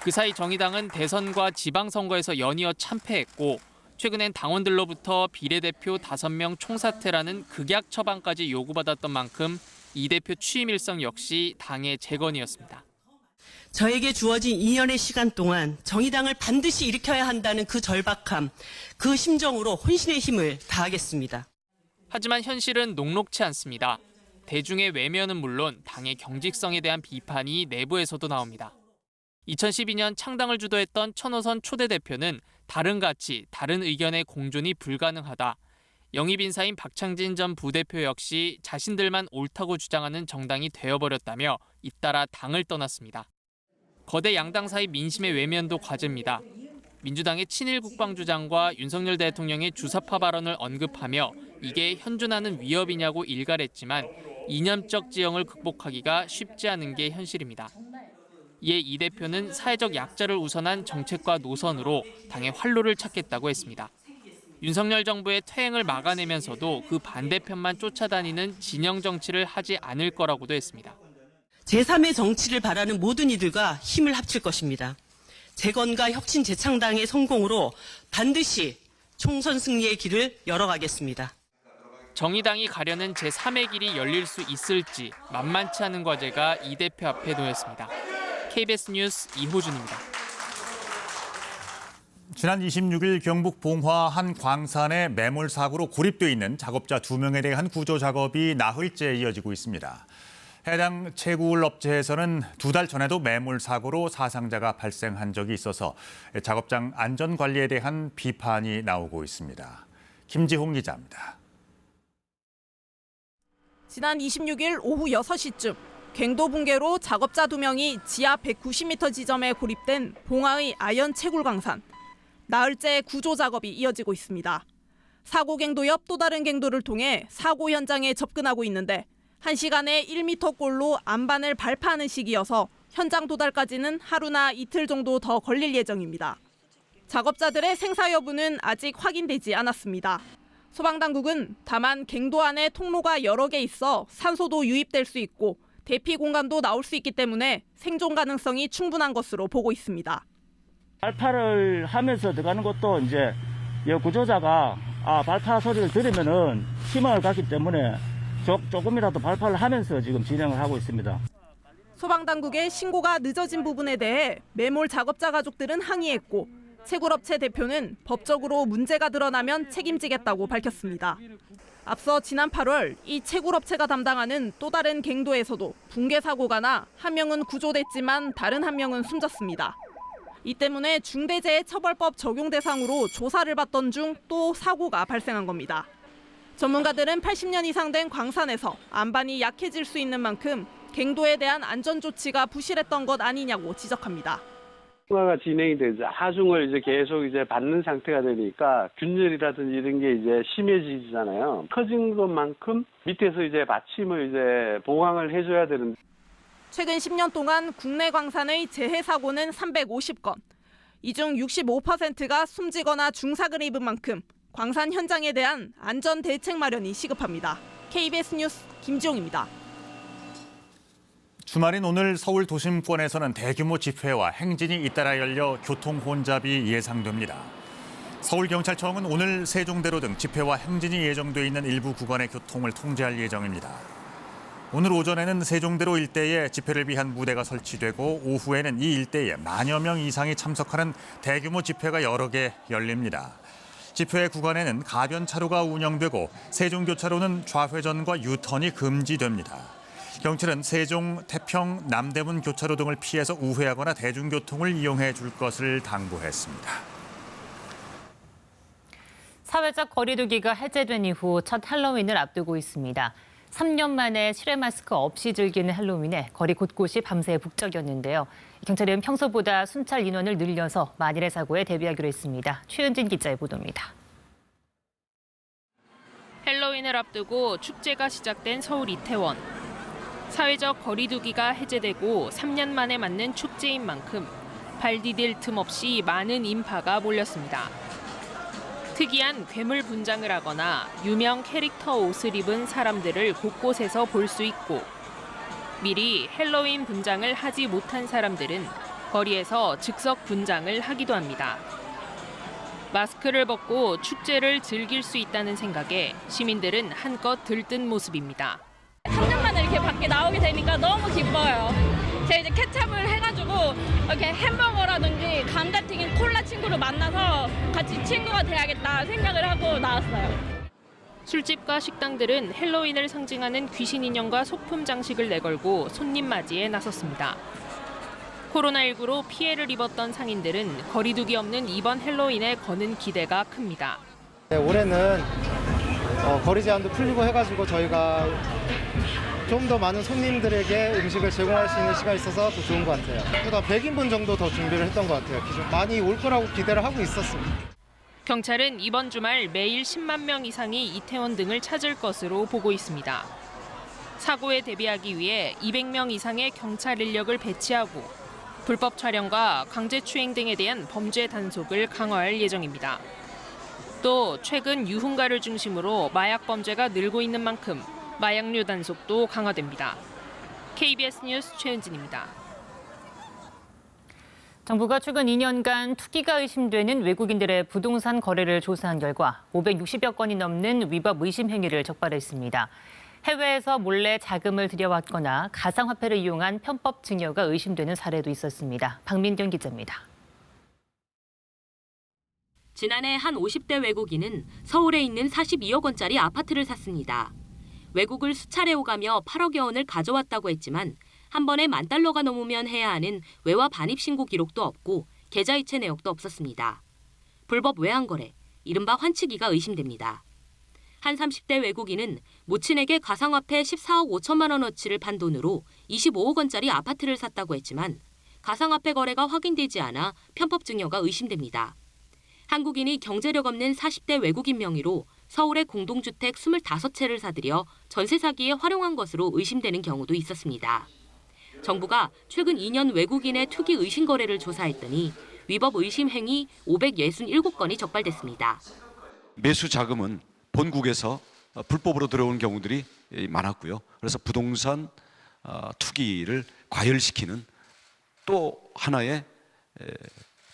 그 사이 정의당은 대선과 지방선거에서 연이어 참패했고 최근엔 당원들로부터 비례대표 5명 총사퇴라는 극약 처방까지 요구받았던 만큼 이 대표 취임 일성 역시 당의 재건이었습니다. 저에게 주어진 2년의 시간 동안 정의당을 반드시 일으켜야 한다는 그 절박함, 그 심정으로 혼신의 힘을 다하겠습니다. 하지만 현실은 녹록치 않습니다. 대중의 외면은 물론 당의 경직성에 대한 비판이 내부에서도 나옵니다. 2012년 창당을 주도했던 천호선 초대 대표는 다른 가치, 다른 의견의 공존이 불가능하다. 영입 인사인 박창진 전 부대표 역시 자신들만 옳다고 주장하는 정당이 되어버렸다며 잇따라 당을 떠났습니다. 거대 양당 사이 민심의 외면도 과제입니다. 민주당의 친일 국방 주장과 윤석열 대통령의 주사파 발언을 언급하며 이게 현존하는 위협이냐고 일갈했지만 이념적 지형을 극복하기가 쉽지 않은 게 현실입니다. 이에 이 대표는 사회적 약자를 우선한 정책과 노선으로 당의 활로를 찾겠다고 했습니다. 윤석열 정부의 퇴행을 막아내면서도 그 반대편만 쫓아다니는 진영 정치를 하지 않을 거라고도 했습니다. 제3의 정치를 바라는 모든 이들과 힘을 합칠 것입니다. 재건과 혁신 재창당의 성공으로 반드시 총선 승리의 길을 열어가겠습니다. 정의당이 가려는 제3의 길이 열릴 수 있을지 만만치 않은 과제가 이 대표 앞에 놓였습니다. KBS 뉴스 이호준입니다. 지난 26일 경북 봉화 한 광산에 매몰 사고로 고립돼 있는 작업자 2명에 대한 구조 작업이 나흘째 이어지고 있습니다. 해당 채굴 업체에서는 2달 전에도 매몰 사고로 사상자가 발생한 적이 있어서 작업장 안전 관리에 대한 비판이 나오고 있습니다. 김지홍 기자입니다. 지난 26일 오후 6시쯤 갱도 붕괴로 작업자 2명이 지하 190m 지점에 고립된 봉화의 아연 채굴 광산. 나흘째 구조 작업이 이어지고 있습니다. 사고 갱도 옆 또 다른 갱도를 통해 사고 현장에 접근하고 있는데 1시간에 1m꼴로 안반을 발파하는 시기여서 현장 도달까지는 하루나 이틀 정도 더 걸릴 예정입니다. 작업자들의 생사 여부는 아직 확인되지 않았습니다. 소방당국은 다만 갱도 안에 통로가 여러 개 있어 산소도 유입될 수 있고 대피 공간도 나올 수 있기 때문에 생존 가능성이 충분한 것으로 보고 있습니다. 발파를 하면서 들어가는 것도 이제 구조자가 발파 소리를 들으면은 희망을 갖기 때문에 조금이라도 발파를 하면서 지금 진행을 하고 있습니다. 소방당국의 신고가 늦어진 부분에 대해 매몰 작업자 가족들은 항의했고 채굴업체 대표는 법적으로 문제가 드러나면 책임지겠다고 밝혔습니다. 앞서 지난 8월 이 채굴업체가 담당하는 또 다른 갱도에서도 붕괴 사고가 나 한 명은 구조됐지만 다른 한 명은 숨졌습니다. 이 때문에 중대재해처벌법 적용 대상으로 조사를 받던 중 또 사고가 발생한 겁니다. 전문가들은 80년 이상 된 광산에서 안반이 약해질 수 있는 만큼 갱도에 대한 안전 조치가 부실했던 것 아니냐고 지적합니다. 통화가 진행이 되자 하중을 이제 계속 이제 받는 상태가 되니까 균열이라든지 이런 게 이제 심해지잖아요. 커진 것만큼 밑에서 이제 받침을 이제 보강을 해줘야 되는데. 최근 10년 동안 국내 광산의 재해 사고는 350건. 이 중 65%가 숨지거나 중상을 입은 만큼 광산 현장에 대한 안전 대책 마련이 시급합니다. KBS 뉴스 김지용입니다. 주말인 오늘 서울 도심권에서는 대규모 집회와 행진이 잇따라 열려 교통 혼잡이 예상됩니다. 서울경찰청은 오늘 세종대로 등 집회와 행진이 예정돼 있는 일부 구간의 교통을 통제할 예정입니다. 오늘 오전에는 세종대로 일대에 집회를 위한 무대가 설치되고 오후에는 이 일대에 만여 명 이상이 참석하는 대규모 집회가 여러 개 열립니다. 집회 구간에는 가변 차로가 운영되고 세종교차로는 좌회전과 유턴이 금지됩니다. 경찰은 세종, 태평, 남대문 교차로 등을 피해서 우회하거나 대중교통을 이용해 줄 것을 당부했습니다. 사회적 거리두기가 해제된 이후 첫 할로윈을 앞두고 있습니다. 3년 만에 실외 마스크 없이 즐기는 할로윈에 거리 곳곳이 밤새 북적였는데요. 경찰은 평소보다 순찰 인원을 늘려서 만일의 사고에 대비하기로 했습니다. 최은진 기자의 보도입니다. 할로윈을 앞두고 축제가 시작된 서울 이태원. 사회적 거리두기가 해제되고 3년 만에 맞는 축제인 만큼 발 디딜 틈 없이 많은 인파가 몰렸습니다. 특이한 괴물 분장을 하거나 유명 캐릭터 옷을 입은 사람들을 곳곳에서 볼 수 있고 미리 할로윈 분장을 하지 못한 사람들은 거리에서 즉석 분장을 하기도 합니다. 마스크를 벗고 축제를 즐길 수 있다는 생각에 시민들은 한껏 들뜬 모습입니다. 3년 만에 이렇게 밖에 나오게 되니까 너무 기뻐요. 제가 이제 케찹을 해가지고 이렇게 햄버거라든지 감자튀김, 콜라 친구를 만나서 같이 친구가 돼야겠다 생각을 하고 나왔어요. 술집과 식당들은 헬로윈을 상징하는 귀신 인형과 소품 장식을 내걸고 손님 맞이에 나섰습니다. 코로나19로 피해를 입었던 상인들은 거리두기 없는 이번 헬로윈에 거는 기대가 큽니다. 네, 올해는 거리 제한도 풀리고 해가지고 저희가 좀 더 많은 손님들에게 음식을 제공할 수 있는 시간이 있어서 더 좋은 것 같아요. 그러니까 100인분 정도 더 준비를 했던 것 같아요. 기존 많이 올 거라고 기대를 하고 있었습니다. 경찰은 이번 주말 매일 10만 명 이상이 이태원 등을 찾을 것으로 보고 있습니다. 사고에 대비하기 위해 200명 이상의 경찰 인력을 배치하고 불법 촬영과 강제추행 등에 대한 범죄 단속을 강화할 예정입니다. 또 최근 유흥가를 중심으로 마약 범죄가 늘고 있는 만큼 마약류 단속도 강화됩니다. KBS 뉴스 최은진입니다. 정부가 최근 2년간 투기가 의심되는 외국인들의 부동산 거래를 조사한 결과 560여 건이 넘는 위법 의심 행위를 적발했습니다. 해외에서 몰래 자금을 들여왔거나 가상화폐를 이용한 편법 증여가 의심되는 사례도 있었습니다. 박민경 기자입니다. 지난해 한 50대 외국인은 서울에 있는 42억 원짜리 아파트를 샀습니다. 외국을 수차례 오가며 8억여 원을 가져왔다고 했지만 한 번에 $10,000가 넘으면 해야 하는 외화 반입 신고 기록도 없고 계좌이체 내역도 없었습니다. 불법 외환 거래, 이른바 환치기가 의심됩니다. 한 30대 외국인은 모친에게 가상화폐 14억 5천만 원어치를 판 돈으로 25억 원짜리 아파트를 샀다고 했지만 가상화폐 거래가 확인되지 않아 편법 증여가 의심됩니다. 한국인이 경제력 없는 40대 외국인 명의로 서울의 공동주택 25채를 사들여 전세 사기에 활용한 것으로 의심되는 경우도 있었습니다. 정부가 최근 2년 외국인의 투기 의심 거래를 조사했더니 위법 의심 행위 567건이 적발됐습니다. 매수 자금은 본국에서 불법으로 들어온 경우들이 많았고요. 그래서 부동산 투기를 과열시키는 또 하나의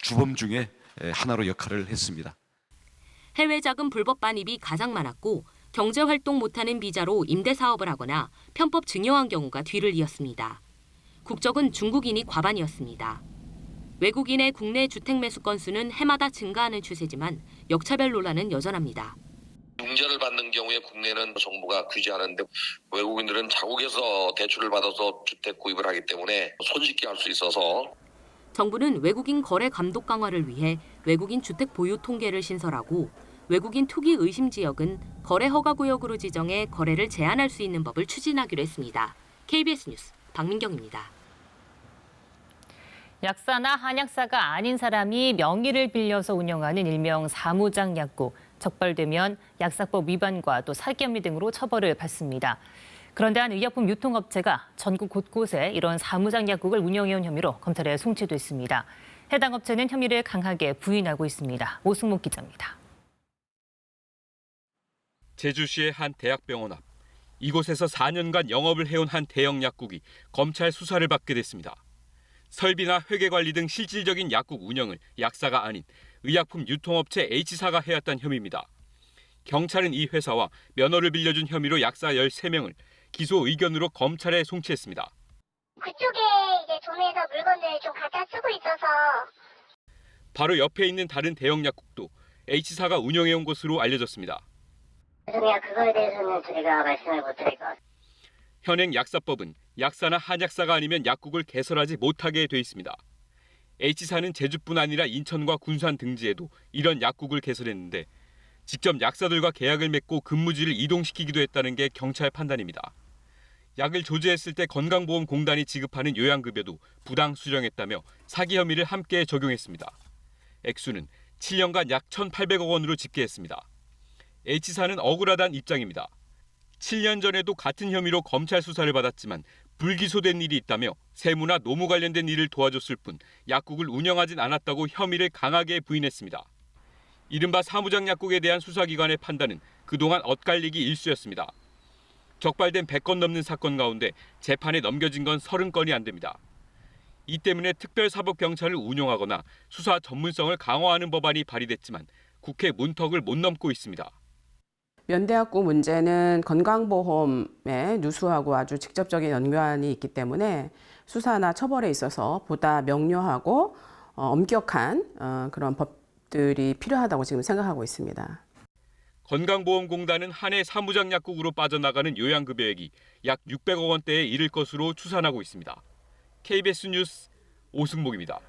주범 중에 하나로 역할을 했습니다. 해외 자금 불법 반입이 가장 많았고 경제 활동 못하는 비자로 임대 사업을 하거나 편법 증여한 경우가 뒤를 이었습니다. 국적은 중국인이 과반이었습니다. 외국인의 국내 주택 매수 건수는 해마다 증가하는 추세지만 역차별 논란은 여전합니다. 융자를 받는 경우에 국내는 정부가 규제하는데 외국인들은 자국에서 대출을 받아서 주택 구입을 하기 때문에 손쉽게 할 수 있어서 정부는 외국인 거래 감독 강화를 위해 외국인 주택 보유 통계를 신설하고 외국인 투기 의심 지역은 거래 허가 구역으로 지정해 거래를 제한할 수 있는 법을 추진하기로 했습니다. KBS 뉴스 박민경입니다. 약사나 한약사가 아닌 사람이 명의를 빌려서 운영하는 일명 사무장 약국. 적발되면 약사법 위반과 또 사기 혐의 등으로 처벌을 받습니다. 그런데 한 의약품 유통업체가 전국 곳곳에 이런 사무장 약국을 운영해온 혐의로 검찰에 송치됐습니다. 해당 업체는 혐의를 강하게 부인하고 있습니다. 오승목 기자입니다. 제주시의 한 대학병원 앞. 이곳에서 4년간 영업을 해온 한 대형 약국이 검찰 수사를 받게 됐습니다. 설비나 회계관리 등 실질적인 약국 운영을 약사가 아닌 의약품 유통업체 H사가 해왔다는 혐의입니다. 경찰은 이 회사와 면허를 빌려준 혐의로 약사 13명을 기소 의견으로 검찰에 송치했습니다. 그쪽에 이제 도매에서 물건을 좀 갖다 쓰고 있어서 바로 옆에 있는 다른 대형 약국도 H사가 운영해온 것으로 알려졌습니다. 그냥 그거에 대해서는 저희가 말씀을 못 드릴 것 같습니다. 현행 약사법은 약사나 한약사가 아니면 약국을 개설하지 못하게 돼 있습니다. H사는 제주뿐 아니라 인천과 군산 등지에도 이런 약국을 개설했는데 직접 약사들과 계약을 맺고 근무지를 이동시키기도 했다는 게 경찰 판단입니다. 약을 조제했을 때 건강보험공단이 지급하는 요양급여도 부당 수령했다며 사기 혐의를 함께 적용했습니다. 액수는 7년간 약 1,800억 원으로 집계했습니다. H사는 억울하다는 입장입니다. 7년 전에도 같은 혐의로 검찰 수사를 받았지만 불기소된 일이 있다며 세무나 노무 관련된 일을 도와줬을 뿐 약국을 운영하진 않았다고 혐의를 강하게 부인했습니다. 이른바 사무장 약국에 대한 수사기관의 판단은 그동안 엇갈리기 일쑤였습니다. 적발된 100건 넘는 사건 가운데 재판에 넘겨진 건 30건이 안 됩니다. 이 때문에 특별사법경찰을 운용하거나 수사 전문성을 강화하는 법안이 발의됐지만 국회 문턱을 못 넘고 있습니다. 면대학고 문제는 건강보험의 누수하고 아주 직접적인 연관이 있기 때문에 수사나 처벌에 있어서 보다 명료하고 엄격한 그런 법들이 필요하다고 지금 생각하고 있습니다. 건강보험공단은 한 해 사무장 약국으로 빠져나가는 요양급여액이 약 600억 원대에 이를 것으로 추산하고 있습니다. KBS 뉴스 오승목입니다.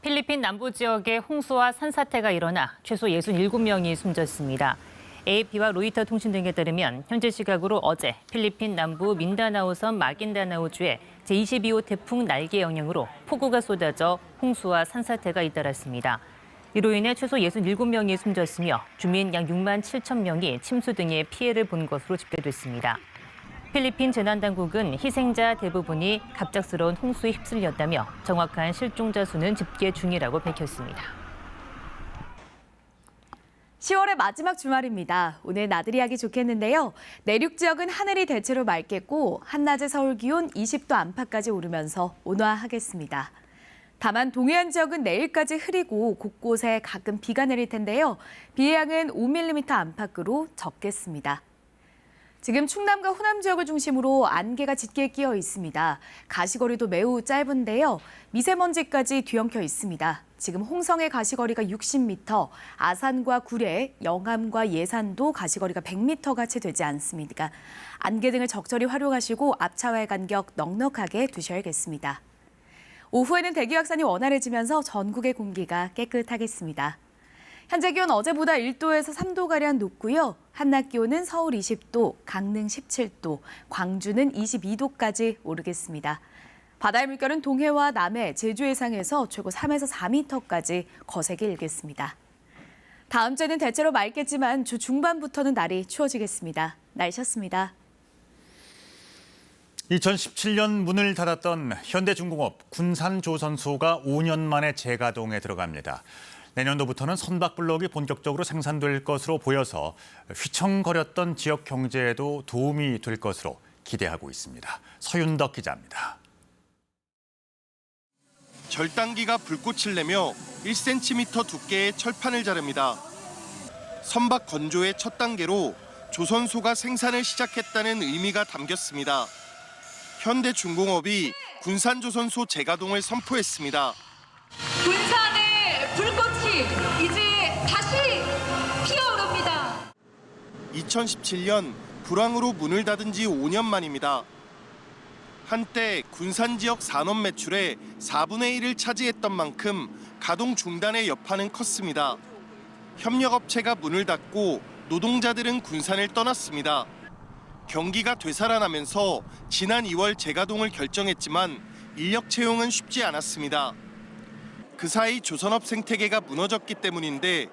필리핀 남부 지역에 홍수와 산사태가 일어나 최소 67명이 숨졌습니다. AP와 로이터 통신 등에 따르면 현재 시각으로 어제 필리핀 남부 민다나오섬 마긴다나오주에 제22호 태풍 날개 영향으로 폭우가 쏟아져 홍수와 산사태가 잇따랐습니다. 이로 인해 최소 67명이 숨졌으며 주민 약 6만 7천 명이 침수 등의 피해를 본 것으로 집계됐습니다. 필리핀 재난당국은 희생자 대부분이 갑작스러운 홍수에 휩쓸렸다며 정확한 실종자 수는 집계 중이라고 밝혔습니다. 10월의 마지막 주말입니다. 오늘 나들이 하기 좋겠는데요. 내륙 지역은 하늘이 대체로 맑겠고 한낮의 서울 기온 20도 안팎까지 오르면서 온화하겠습니다. 다만 동해안 지역은 내일까지 흐리고 곳곳에 가끔 비가 내릴 텐데요. 비의 양은 5mm 안팎으로 적겠습니다. 지금 충남과 호남 지역을 중심으로 안개가 짙게 끼어 있습니다. 가시거리도 매우 짧은데요. 미세먼지까지 뒤엉켜 있습니다. 지금 홍성의 가시거리가 60m, 아산과 구례, 영암과 예산도 가시거리가 100m가 채 되지 않습니다. 안개 등을 적절히 활용하시고 앞차와의 간격 넉넉하게 두셔야겠습니다. 오후에는 대기 확산이 원활해지면서 전국의 공기가 깨끗하겠습니다. 현재 기온 어제보다 1도에서 3도가량 높고요. 한낮 기온은 서울 20도, 강릉 17도, 광주는 22도까지 오르겠습니다. 바다의 물결은 동해와 남해, 제주 해상에서 최고 3에서 4m까지 거세게 일겠습니다. 다음 주에는 대체로 맑겠지만 주 중반부터는 날이 추워지겠습니다. 날씨였습니다. 2017년 문을 닫았던 현대중공업 군산조선소가 5년 만에 재가동에 들어갑니다. 내년도부터는 선박블록이 본격적으로 생산될 것으로 보여서 휘청거렸던 지역 경제에도 도움이 될 것으로 기대하고 있습니다. 서윤덕 기자입니다. 절단기가 불꽃을 내며 1cm 두께의 철판을 자릅니다. 선박 건조의 첫 단계로 조선소가 생산을 시작했다는 의미가 담겼습니다. 현대중공업이 군산조선소 재가동을 선포했습니다. 군산의 불꽃이 이제 다시 피어오릅니다. 2017년 불황으로 문을 닫은 지 5년 만입니다. 한때 군산 지역 산업 매출의 4분의 1을 차지했던 만큼 가동 중단의 여파는 컸습니다. 협력업체가 문을 닫고 노동자들은 군산을 떠났습니다. 경기가 되살아나면서 지난 2월 재가동을 결정했지만 인력 채용은 쉽지 않았습니다. 그 사이 조선업 생태계가 무너졌기 때문인데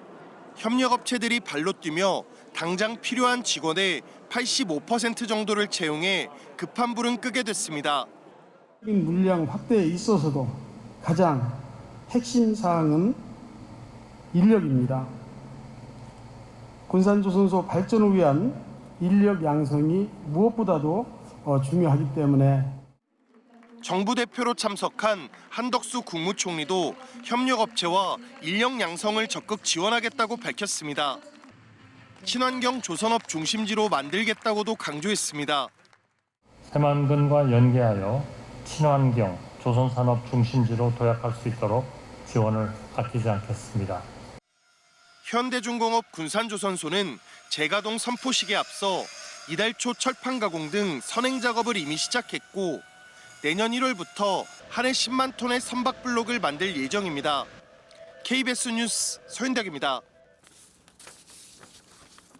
협력업체들이 발로 뛰며 당장 필요한 직원의 85% 정도를 채용해 급한 불은 끄게 됐습니다. 물량 확대에 있어서도 가장 핵심 사항은 인력입니다. 군산조선소 발전을 위한 인력 양성이 무엇보다도 중요하기 때문에 정부 대표로 참석한 한덕수 국무총리도 협력업체와 인력 양성을 적극 지원하겠다고 밝혔습니다. 친환경 조선업 중심지로 만들겠다고도 강조했습니다. 새만금과 연계하여 친환경 조선산업 중심지로 도약할 수 있도록 지원을 아끼지 않겠습니다. 현대중공업 군산조선소는 재가동 선포식에 앞서 이달 초 철판 가공 등 선행 작업을 이미 시작했고 내년 1월부터 한 해 10만 톤의 선박 블록을 만들 예정입니다. KBS 뉴스 서윤덕입니다.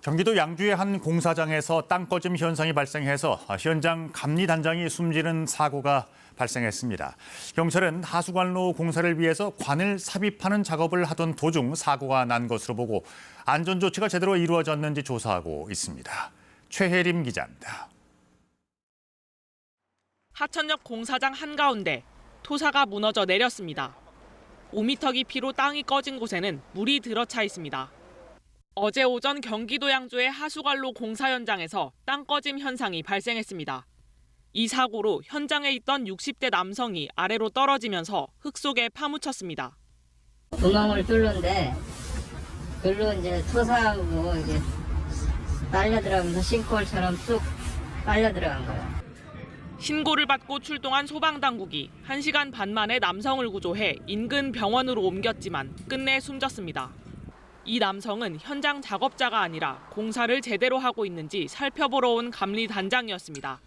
경기도 양주의 한 공사장에서 땅 꺼짐 현상이 발생해서 현장 감리단장이 숨지는 사고가 발생했습니다. 경찰은 하수관로 공사를 위해서 관을 삽입하는 작업을 하던 도중 사고가 난 것으로 보고 안전조치가 제대로 이루어졌는지 조사하고 있습니다. 최혜림 기자입니다. 하천역 공사장 한가운데 토사가 무너져 내렸습니다. 5m 깊이로 땅이 꺼진 곳에는 물이 들어차 있습니다. 어제 오전 경기도 양주의 하수관로 공사 현장에서 땅 꺼짐 현상이 발생했습니다. 이 사고로 현장에 있던 60대 남성이 아래로 떨어지면서 흙 속에 파묻혔습니다. 구멍을 뚫는데 글로 이제 토사하고 이제 빨려 들어가면서 싱크홀처럼 쑥 빨려 들어간 거예요. 신고를 받고 출동한 소방당국이 1시간 반 만에 남성을 구조해 인근 병원으로 옮겼지만 끝내 숨졌습니다. 이 남성은 현장 작업자가 아니라 공사를 제대로 하고 있는지 살펴보러 온 감리단장이었습니다.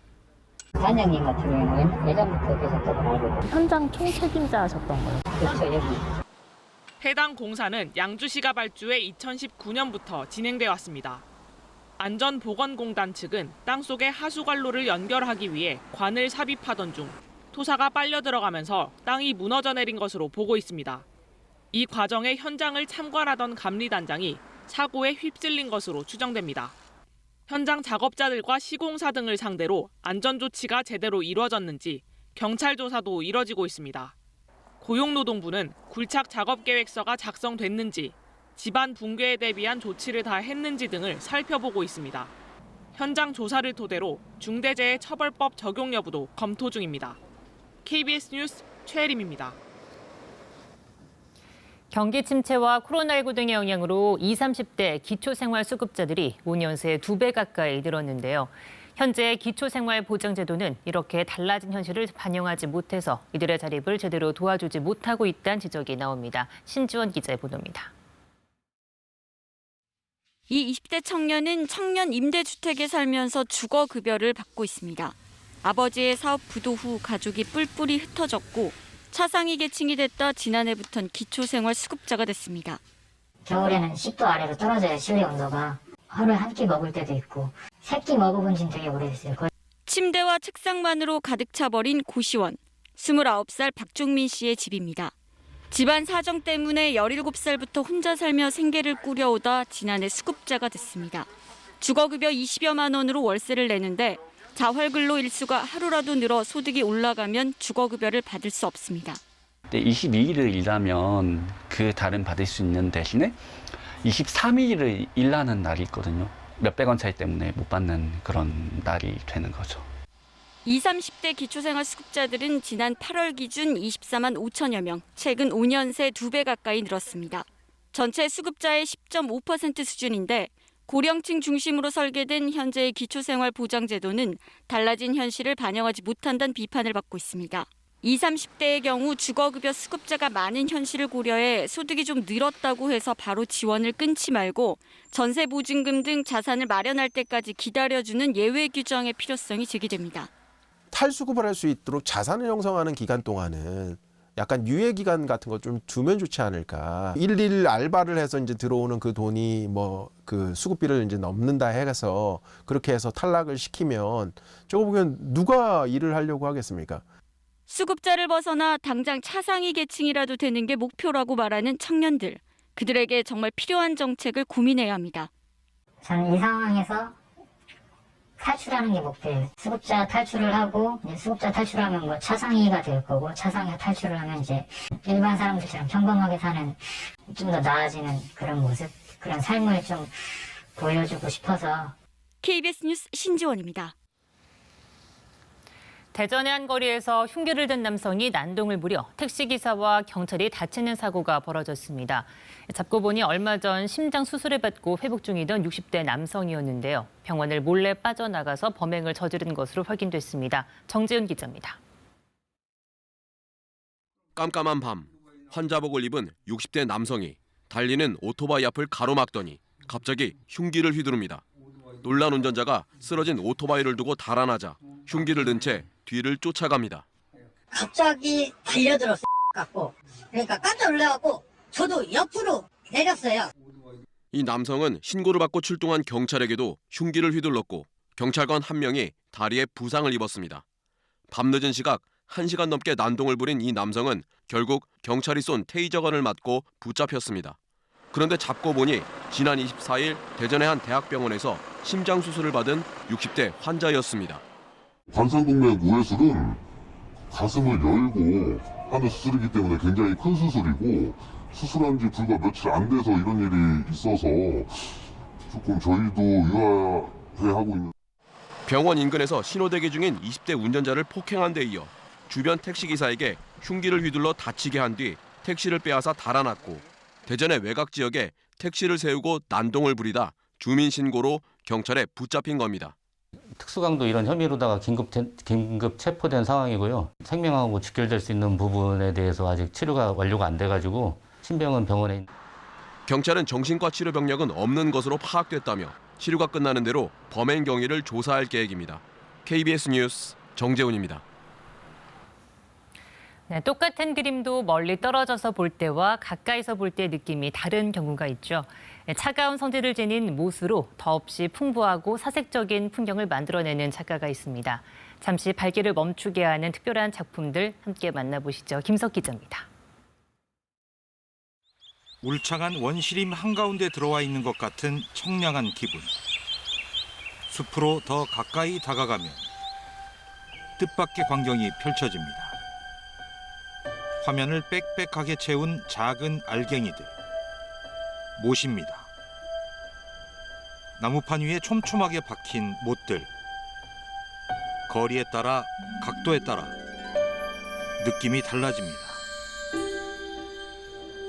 단장님 같은 경우는 예전부터 계셨던 알고 현장 총책임자 하셨던 거예요? 그렇죠, 여기. 해당 공사는 양주시가 발주해 2019년부터 진행돼 왔습니다. 안전보건공단 측은 땅속에 하수관로를 연결하기 위해 관을 삽입하던 중 토사가 빨려 들어가면서 땅이 무너져 내린 것으로 보고 있습니다. 이 과정에 현장을 참관하던 감리단장이 사고에 휩쓸린 것으로 추정됩니다. 현장 작업자들과 시공사 등을 상대로 안전조치가 제대로 이루어졌는지 경찰 조사도 이뤄지고 있습니다. 고용노동부는 굴착 작업계획서가 작성됐는지, 집안 붕괴에 대비한 조치를 다 했는지 등을 살펴보고 있습니다. 현장 조사를 토대로 중대재해처벌법 적용 여부도 검토 중입니다. KBS 뉴스 최혜림입니다. 경기 침체와 코로나19 등의 영향으로 20, 30대 기초생활수급자들이 5년 새 2배 가까이 늘었는데요. 현재 기초생활보장제도는 이렇게 달라진 현실을 반영하지 못해서 이들의 자립을 제대로 도와주지 못하고 있다는 지적이 나옵니다. 신지원 기자의 보도입니다. 이 20대 청년은 청년 임대주택에 살면서 주거급여를 받고 있습니다. 아버지의 사업 부도 후 가족이 뿔뿔이 흩어졌고 차상위 계층이 됐다 지난해부터는 기초생활수급자가 됐습니다. 겨울에는 10도 아래로 떨어져야 실내 온도가 하루에 한 끼 먹을 때도 있고 3끼 먹어본 지는 되게 오래됐어요. 침대와 책상만으로 가득 차버린 고시원. 29살 박종민 씨의 집입니다. 집안 사정 때문에 17살부터 혼자 살며 생계를 꾸려오다 지난해 수급자가 됐습니다. 주거급여 20여만 원으로 월세를 내는데 자활근로 일수가 하루라도 늘어 소득이 올라가면 주거급여를 받을 수 없습니다. 22일을 일하면 그 달은 받을 수 있는 대신에 23일을 일하는 날이 있거든요. 몇백 원 차이 때문에 못 받는 그런 날이 되는 거죠. 20, 30대 기초생활수급자들은 지난 8월 기준 24만 5천여 명, 최근 5년 새 2배 가까이 늘었습니다. 전체 수급자의 10.5% 수준인데 고령층 중심으로 설계된 현재의 기초생활보장제도는 달라진 현실을 반영하지 못한다는 비판을 받고 있습니다. 20, 30대의 경우 주거급여 수급자가 많은 현실을 고려해 소득이 좀 늘었다고 해서 바로 지원을 끊지 말고 전세보증금 등 자산을 마련할 때까지 기다려주는 예외 규정의 필요성이 제기됩니다. 탈수급을 할 수 있도록 자산을 형성하는 기간 동안은 약간 유예 기간 같은 거 좀 두면 좋지 않을까. 일일 알바를 해서 이제 들어오는 그 돈이 뭐 그 수급비를 이제 넘는다 해서 그렇게 해서 탈락을 시키면 저거 보면 누가 일을 하려고 하겠습니까? 수급자를 벗어나 당장 차상위 계층이라도 되는 게 목표라고 말하는 청년들. 그들에게 정말 필요한 정책을 고민해야 합니다. 저는 이 상황에서 탈출하는 게 목표예요. 수급자 탈출을 하고 이제 수급자 탈출하면 뭐 차상위가 될 거고 차상위가 탈출을 하면 이제 일반 사람들처럼 평범하게 사는 좀 더 나아지는 그런 모습, 그런 삶을 좀 보여주고 싶어서. KBS 뉴스 신지원입니다. 대전의 한 거리에서 흉기를 든 남성이 난동을 부려 택시기사와 경찰이 다치는 사고가 벌어졌습니다. 잡고 보니 얼마 전 심장 수술을 받고 회복 중이던 60대 남성이었는데요. 병원을 몰래 빠져나가서 범행을 저지른 것으로 확인됐습니다. 정재훈 기자입니다. 깜깜한 밤, 환자복을 입은 60대 남성이 달리는 오토바이 앞을 가로막더니 갑자기 흉기를 휘두릅니다. 놀란 운전자가 쓰러진 오토바이를 두고 달아나자 흉기를 든 채 뒤를 쫓아갑니다. 갑자기 달려들었어 갖고 그러니까 깜짝 놀라갖고 저도 옆으로 내렸어요. 이 남성은 신고를 받고 출동한 경찰에게도 흉기를 휘둘렀고 경찰관 한 명이 다리에 부상을 입었습니다. 밤늦은 시각 1시간 넘게 난동을 부린 이 남성은 결국 경찰이 쏜 테이저건을 맞고 붙잡혔습니다. 그런데 잡고 보니 지난 24일 대전의 한 대학병원에서 심장 수술을 받은 60대 환자였습니다. 관상동맥 우회술은 가슴을 열고 하는 수술이기 때문에 굉장히 큰 수술이고 수술한 지 불과 며칠 안 돼서 이런 일이 있어서 조금 저희도 의아해하고 있는. 병원 인근에서 신호대기 중인 20대 운전자를 폭행한 데 이어 주변 택시기사에게 흉기를 휘둘러 다치게 한 뒤 택시를 빼앗아 달아났고 대전의 외곽 지역에 택시를 세우고 난동을 부리다 주민 신고로 경찰에 붙잡힌 겁니다. 특수강도 이런 혐의로다가 긴급 체포된 상황이고요. 생명하고 직결될 수 있는 부분에 대해서 아직 치료가 완료가 안 돼가지고 신병은 병원에. 경찰은 정신과 치료 병력은 없는 것으로 파악됐다며 치료가 끝나는 대로 범행 경위를 조사할 계획입니다. KBS 뉴스 정재훈입니다. 네, 똑같은 그림도 멀리 떨어져서 볼 때와 가까이서 볼 때 느낌이 다른 경우가 있죠. 차가운 성질을 지닌 못으로 더없이 풍부하고 사색적인 풍경을 만들어내는 작가가 있습니다. 잠시 발길을 멈추게 하는 특별한 작품들 함께 만나보시죠. 김석 기자입니다. 울창한 원시림 한가운데 들어와 있는 것 같은 청량한 기분. 숲으로 더 가까이 다가가면 뜻밖의 광경이 펼쳐집니다. 화면을 빽빽하게 채운 작은 알갱이들. 못입니다. 나무판 위에 촘촘하게 박힌 못들. 거리에 따라, 각도에 따라 느낌이 달라집니다.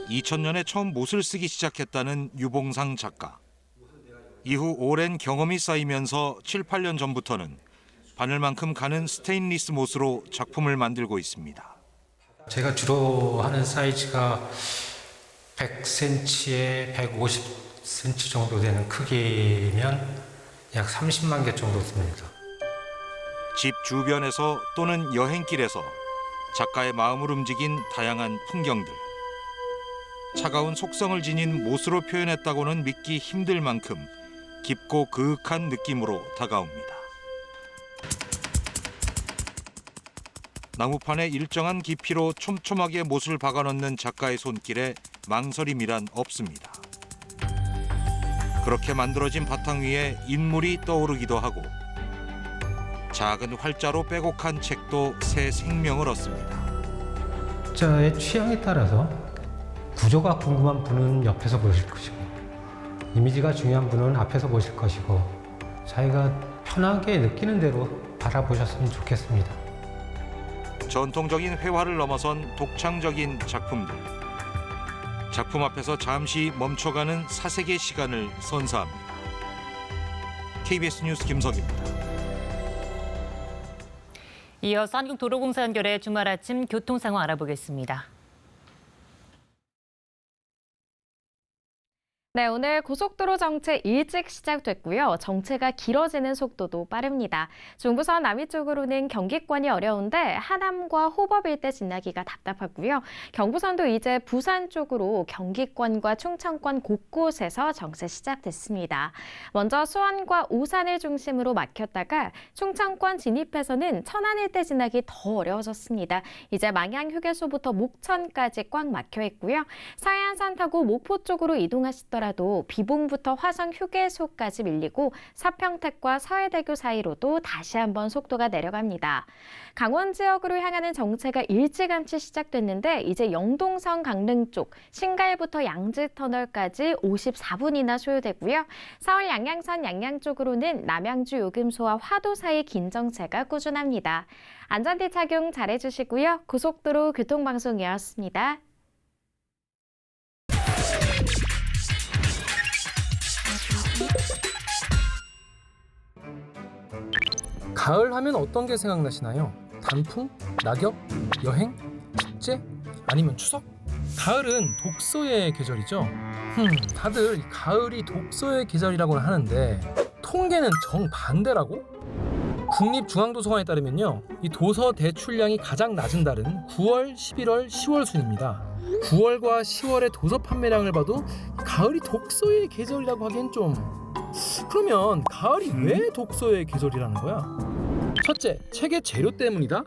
2000년에 처음 못을 쓰기 시작했다는 유봉상 작가. 이후 오랜 경험이 쌓이면서 7, 8년 전부터는 바늘만큼 가는 스테인리스 못으로 작품을 만들고 있습니다. 제가 주로 하는 사이즈가 100cm에 150cm 정도 되는 크기면 약 30만 개 정도 씁니다. 집 주변에서 또는 여행길에서 작가의 마음을 움직인 다양한 풍경들. 차가운 속성을 지닌 못으로 표현했다고는 믿기 힘들 만큼 깊고 그윽한 느낌으로 다가옵니다. 나무판에 일정한 깊이로 촘촘하게 못을 박아넣는 작가의 손길에 망설임이란 없습니다. 그렇게 만들어진 바탕 위에 인물이 떠오르기도 하고 작은 활자로 빼곡한 책도 새 생명을 얻습니다. 자의 취향에 따라서 구조가 궁금한 분은 옆에서 보실 것이고 이미지가 중요한 분은 앞에서 보실 것이고 자기가 편하게 느끼는 대로 바라보셨으면 좋겠습니다. 전통적인 회화를 넘어선 독창적인 작품들. 작품 앞에서 잠시 멈춰가는 사색의 시간을 선사합니다. KBS 뉴스 김석입니다. 이어서 한국도로공사 연결해 주말 아침 교통 상황 알아보겠습니다. 네, 오늘 고속도로 정체 일찍 시작됐고요. 정체가 길어지는 속도도 빠릅니다. 중부선 남이 쪽으로는 경기권이 어려운데 하남과 호법 일대 지나기가 답답하고요. 경부선도 이제 부산 쪽으로 경기권과 충청권 곳곳에서 정체 시작됐습니다. 먼저 수원과 오산을 중심으로 막혔다가 충청권 진입해서는 천안 일대 지나기 더 어려워졌습니다. 이제 망양 휴게소부터 목천까지 꽉 막혀 있고요. 서해안선 타고 목포 쪽으로 이동하시더라도 비봉부터 화성 휴게소까지 밀리고 서평택과 서해대교 사이로도 다시 한번 속도가 내려갑니다. 강원 지역으로 향하는 정체가 일찌감치 시작됐는데 이제 영동선 강릉 쪽 신갈부터 양지터널까지 54분이나 소요되고요. 서울 양양선 양양 쪽으로는 남양주 요금소와 화도 사이 긴 정체가 꾸준합니다. 안전띠 착용 잘해주시고요. 고속도로 교통방송이었습니다. 가을 하면 어떤 게 생각나시나요? 단풍? 낙엽? 여행? 축제? 아니면 추석? 가을은 독서의 계절이죠. 다들 가을이 독서의 계절이라고는 하는데 통계는 정반대라고? 국립중앙도서관에 따르면요, 이 도서 대출량이 가장 낮은 달은 9월, 11월, 10월 순입니다. 9월과 10월의 도서 판매량을 봐도 가을이 독서의 계절이라고 하기엔 좀... 그러면 가을이 왜 독서의 계절이라는 거야? 첫째, 책의 재료 때문이다?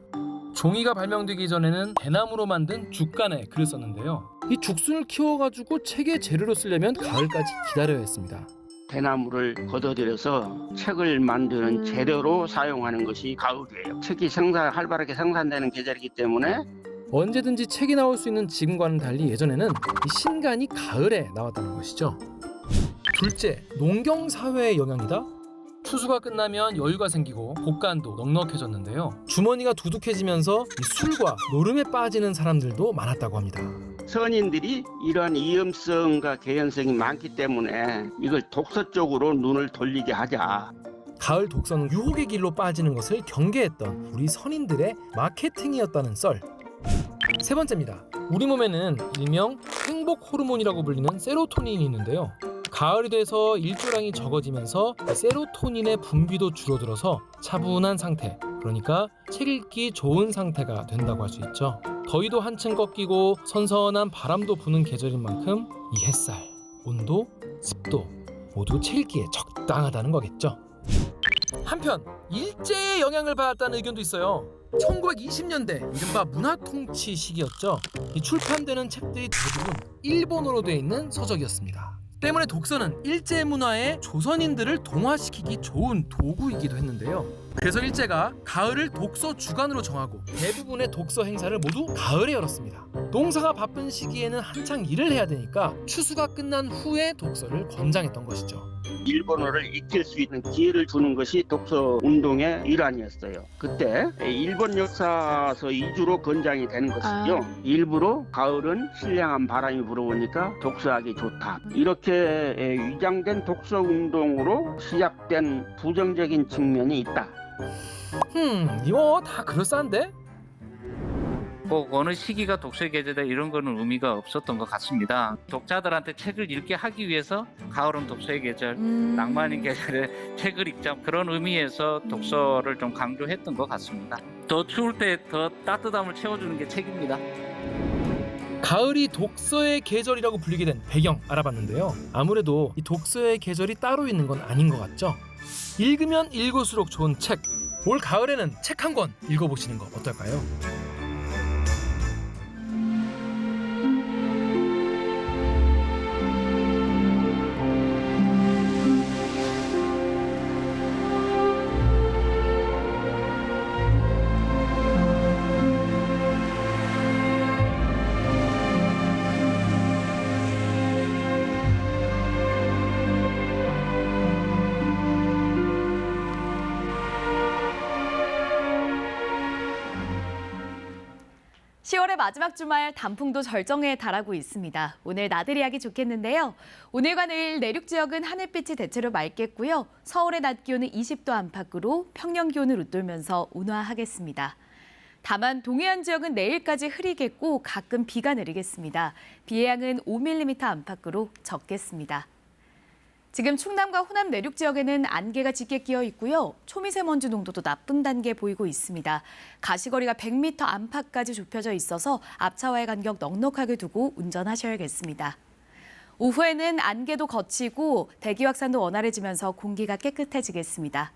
종이가 발명되기 전에는 대나무로 만든 죽간에 글을 썼는데요. 이 죽순을 키워가지고 책의 재료로 쓰려면 가을까지 기다려야 했습니다. 대나무를 걷어들여서 책을 만드는 재료로 사용하는 것이 가을이에요. 책이 활발하게 생산되는 계절이기 때문에 언제든지 책이 나올 수 있는 지금과는 달리 예전에는 이 신간이 가을에 나왔다는 것이죠. 둘째, 농경사회의 영향이다? 추수가 끝나면 여유가 생기고 곳간도 넉넉해졌는데요. 주머니가 두둑해지면서 이 술과 노름에 빠지는 사람들도 많았다고 합니다. 선인들이 이러한 위험성과 개연성이 많기 때문에 이걸 독서 쪽으로 눈을 돌리게 하자. 가을 독서는 유혹의 길로 빠지는 것을 경계했던 우리 선인들의 마케팅이었다는 썰. 세 번째입니다. 우리 몸에는 일명 행복 호르몬이라고 불리는 세로토닌이 있는데요. 가을이 돼서 일조량이 적어지면서 세로토닌의 분비도 줄어들어서 차분한 상태, 그러니까 책 읽기 좋은 상태가 된다고 할 수 있죠. 더위도 한층 꺾이고 선선한 바람도 부는 계절인 만큼 이 햇살, 온도, 습도 모두 책 읽기에 적당하다는 거겠죠. 한편 일제의 영향을 받았다는 의견도 있어요. 1920년대 이른바 문화통치 시기였죠. 이 출판되는 책들이 대부분 일본어로 되어 있는 서적이었습니다. 때문에 독서는 일제 문화에 조선인들을 동화시키기 좋은 도구이기도 했는데요. 그래서 일제가 가을을 독서 주간으로 정하고 대부분의 독서 행사를 모두 가을에 열었습니다. 농사가 바쁜 시기에는 한창 일을 해야 되니까 추수가 끝난 후에 독서를 권장했던 것이죠. 일본어를 익힐 수 있는 기회를 주는 것이 독서 운동의 일환이었어요. 그때 일본 역사서 위주로 권장이 되는 것이죠. 일부러 가을은 신량한 바람이 불어오니까 독서하기 좋다. 이렇게 위장된 독서 운동으로 시작된 부정적인 측면이 있다. 이거 다 그럴싸한데? 꼭 어느 시기가 독서의 계절이다 이런 거는 의미가 없었던 것 같습니다. 독자들한테 책을 읽게 하기 위해서 가을은 독서의 계절, 낭만의 계절에 책을 읽자 그런 의미에서 독서를 좀 강조했던 것 같습니다. 더 추울 때 더 따뜻함을 채워주는 게 책입니다. 가을이 독서의 계절이라고 불리게 된 배경 알아봤는데요. 아무래도 이 독서의 계절이 따로 있는 건 아닌 것 같죠? 읽으면 읽을수록 좋은 책. 올 가을에는 책 한 권 읽어보시는 거 어떨까요? 마지막 주말 단풍도 절정에 달하고 있습니다. 오늘 나들이 하기 좋겠는데요. 오늘과 내일 내륙 지역은 하늘빛이 대체로 맑겠고요. 서울의 낮 기온은 20도 안팎으로 평년 기온을 웃돌면서 온화하겠습니다. 다만 동해안 지역은 내일까지 흐리겠고 가끔 비가 내리겠습니다. 비의 양은 5mm 안팎으로 적겠습니다. 지금 충남과 호남 내륙 지역에는 안개가 짙게 끼어 있고요. 초미세먼지 농도도 나쁨 단계 보이고 있습니다. 가시거리가 100m 안팎까지 좁혀져 있어서 앞차와의 간격 넉넉하게 두고 운전하셔야겠습니다. 오후에는 안개도 걷히고 대기 확산도 원활해지면서 공기가 깨끗해지겠습니다.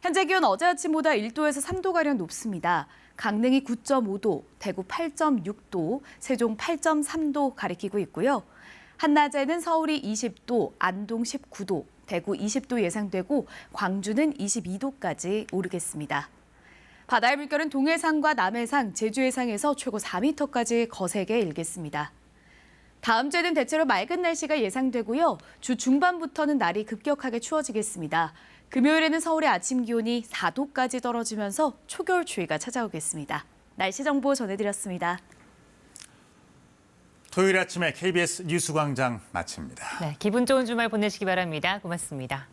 현재 기온 어제 아침보다 1도에서 3도가량 높습니다. 강릉이 9.5도, 대구 8.6도, 세종 8.3도 가리키고 있고요. 한낮에는 서울이 20도, 안동 19도, 대구 20도 예상되고 광주는 22도까지 오르겠습니다. 바다의 물결은 동해상과 남해상, 제주해상에서 최고 4m까지 거세게 일겠습니다. 다음 주에는 대체로 맑은 날씨가 예상되고요. 주 중반부터는 날이 급격하게 추워지겠습니다. 금요일에는 서울의 아침 기온이 4도까지 떨어지면서 초겨울 추위가 찾아오겠습니다. 날씨 정보 전해드렸습니다. 토요일 아침에 KBS 뉴스광장 마칩니다. 네, 기분 좋은 주말 보내시기 바랍니다. 고맙습니다.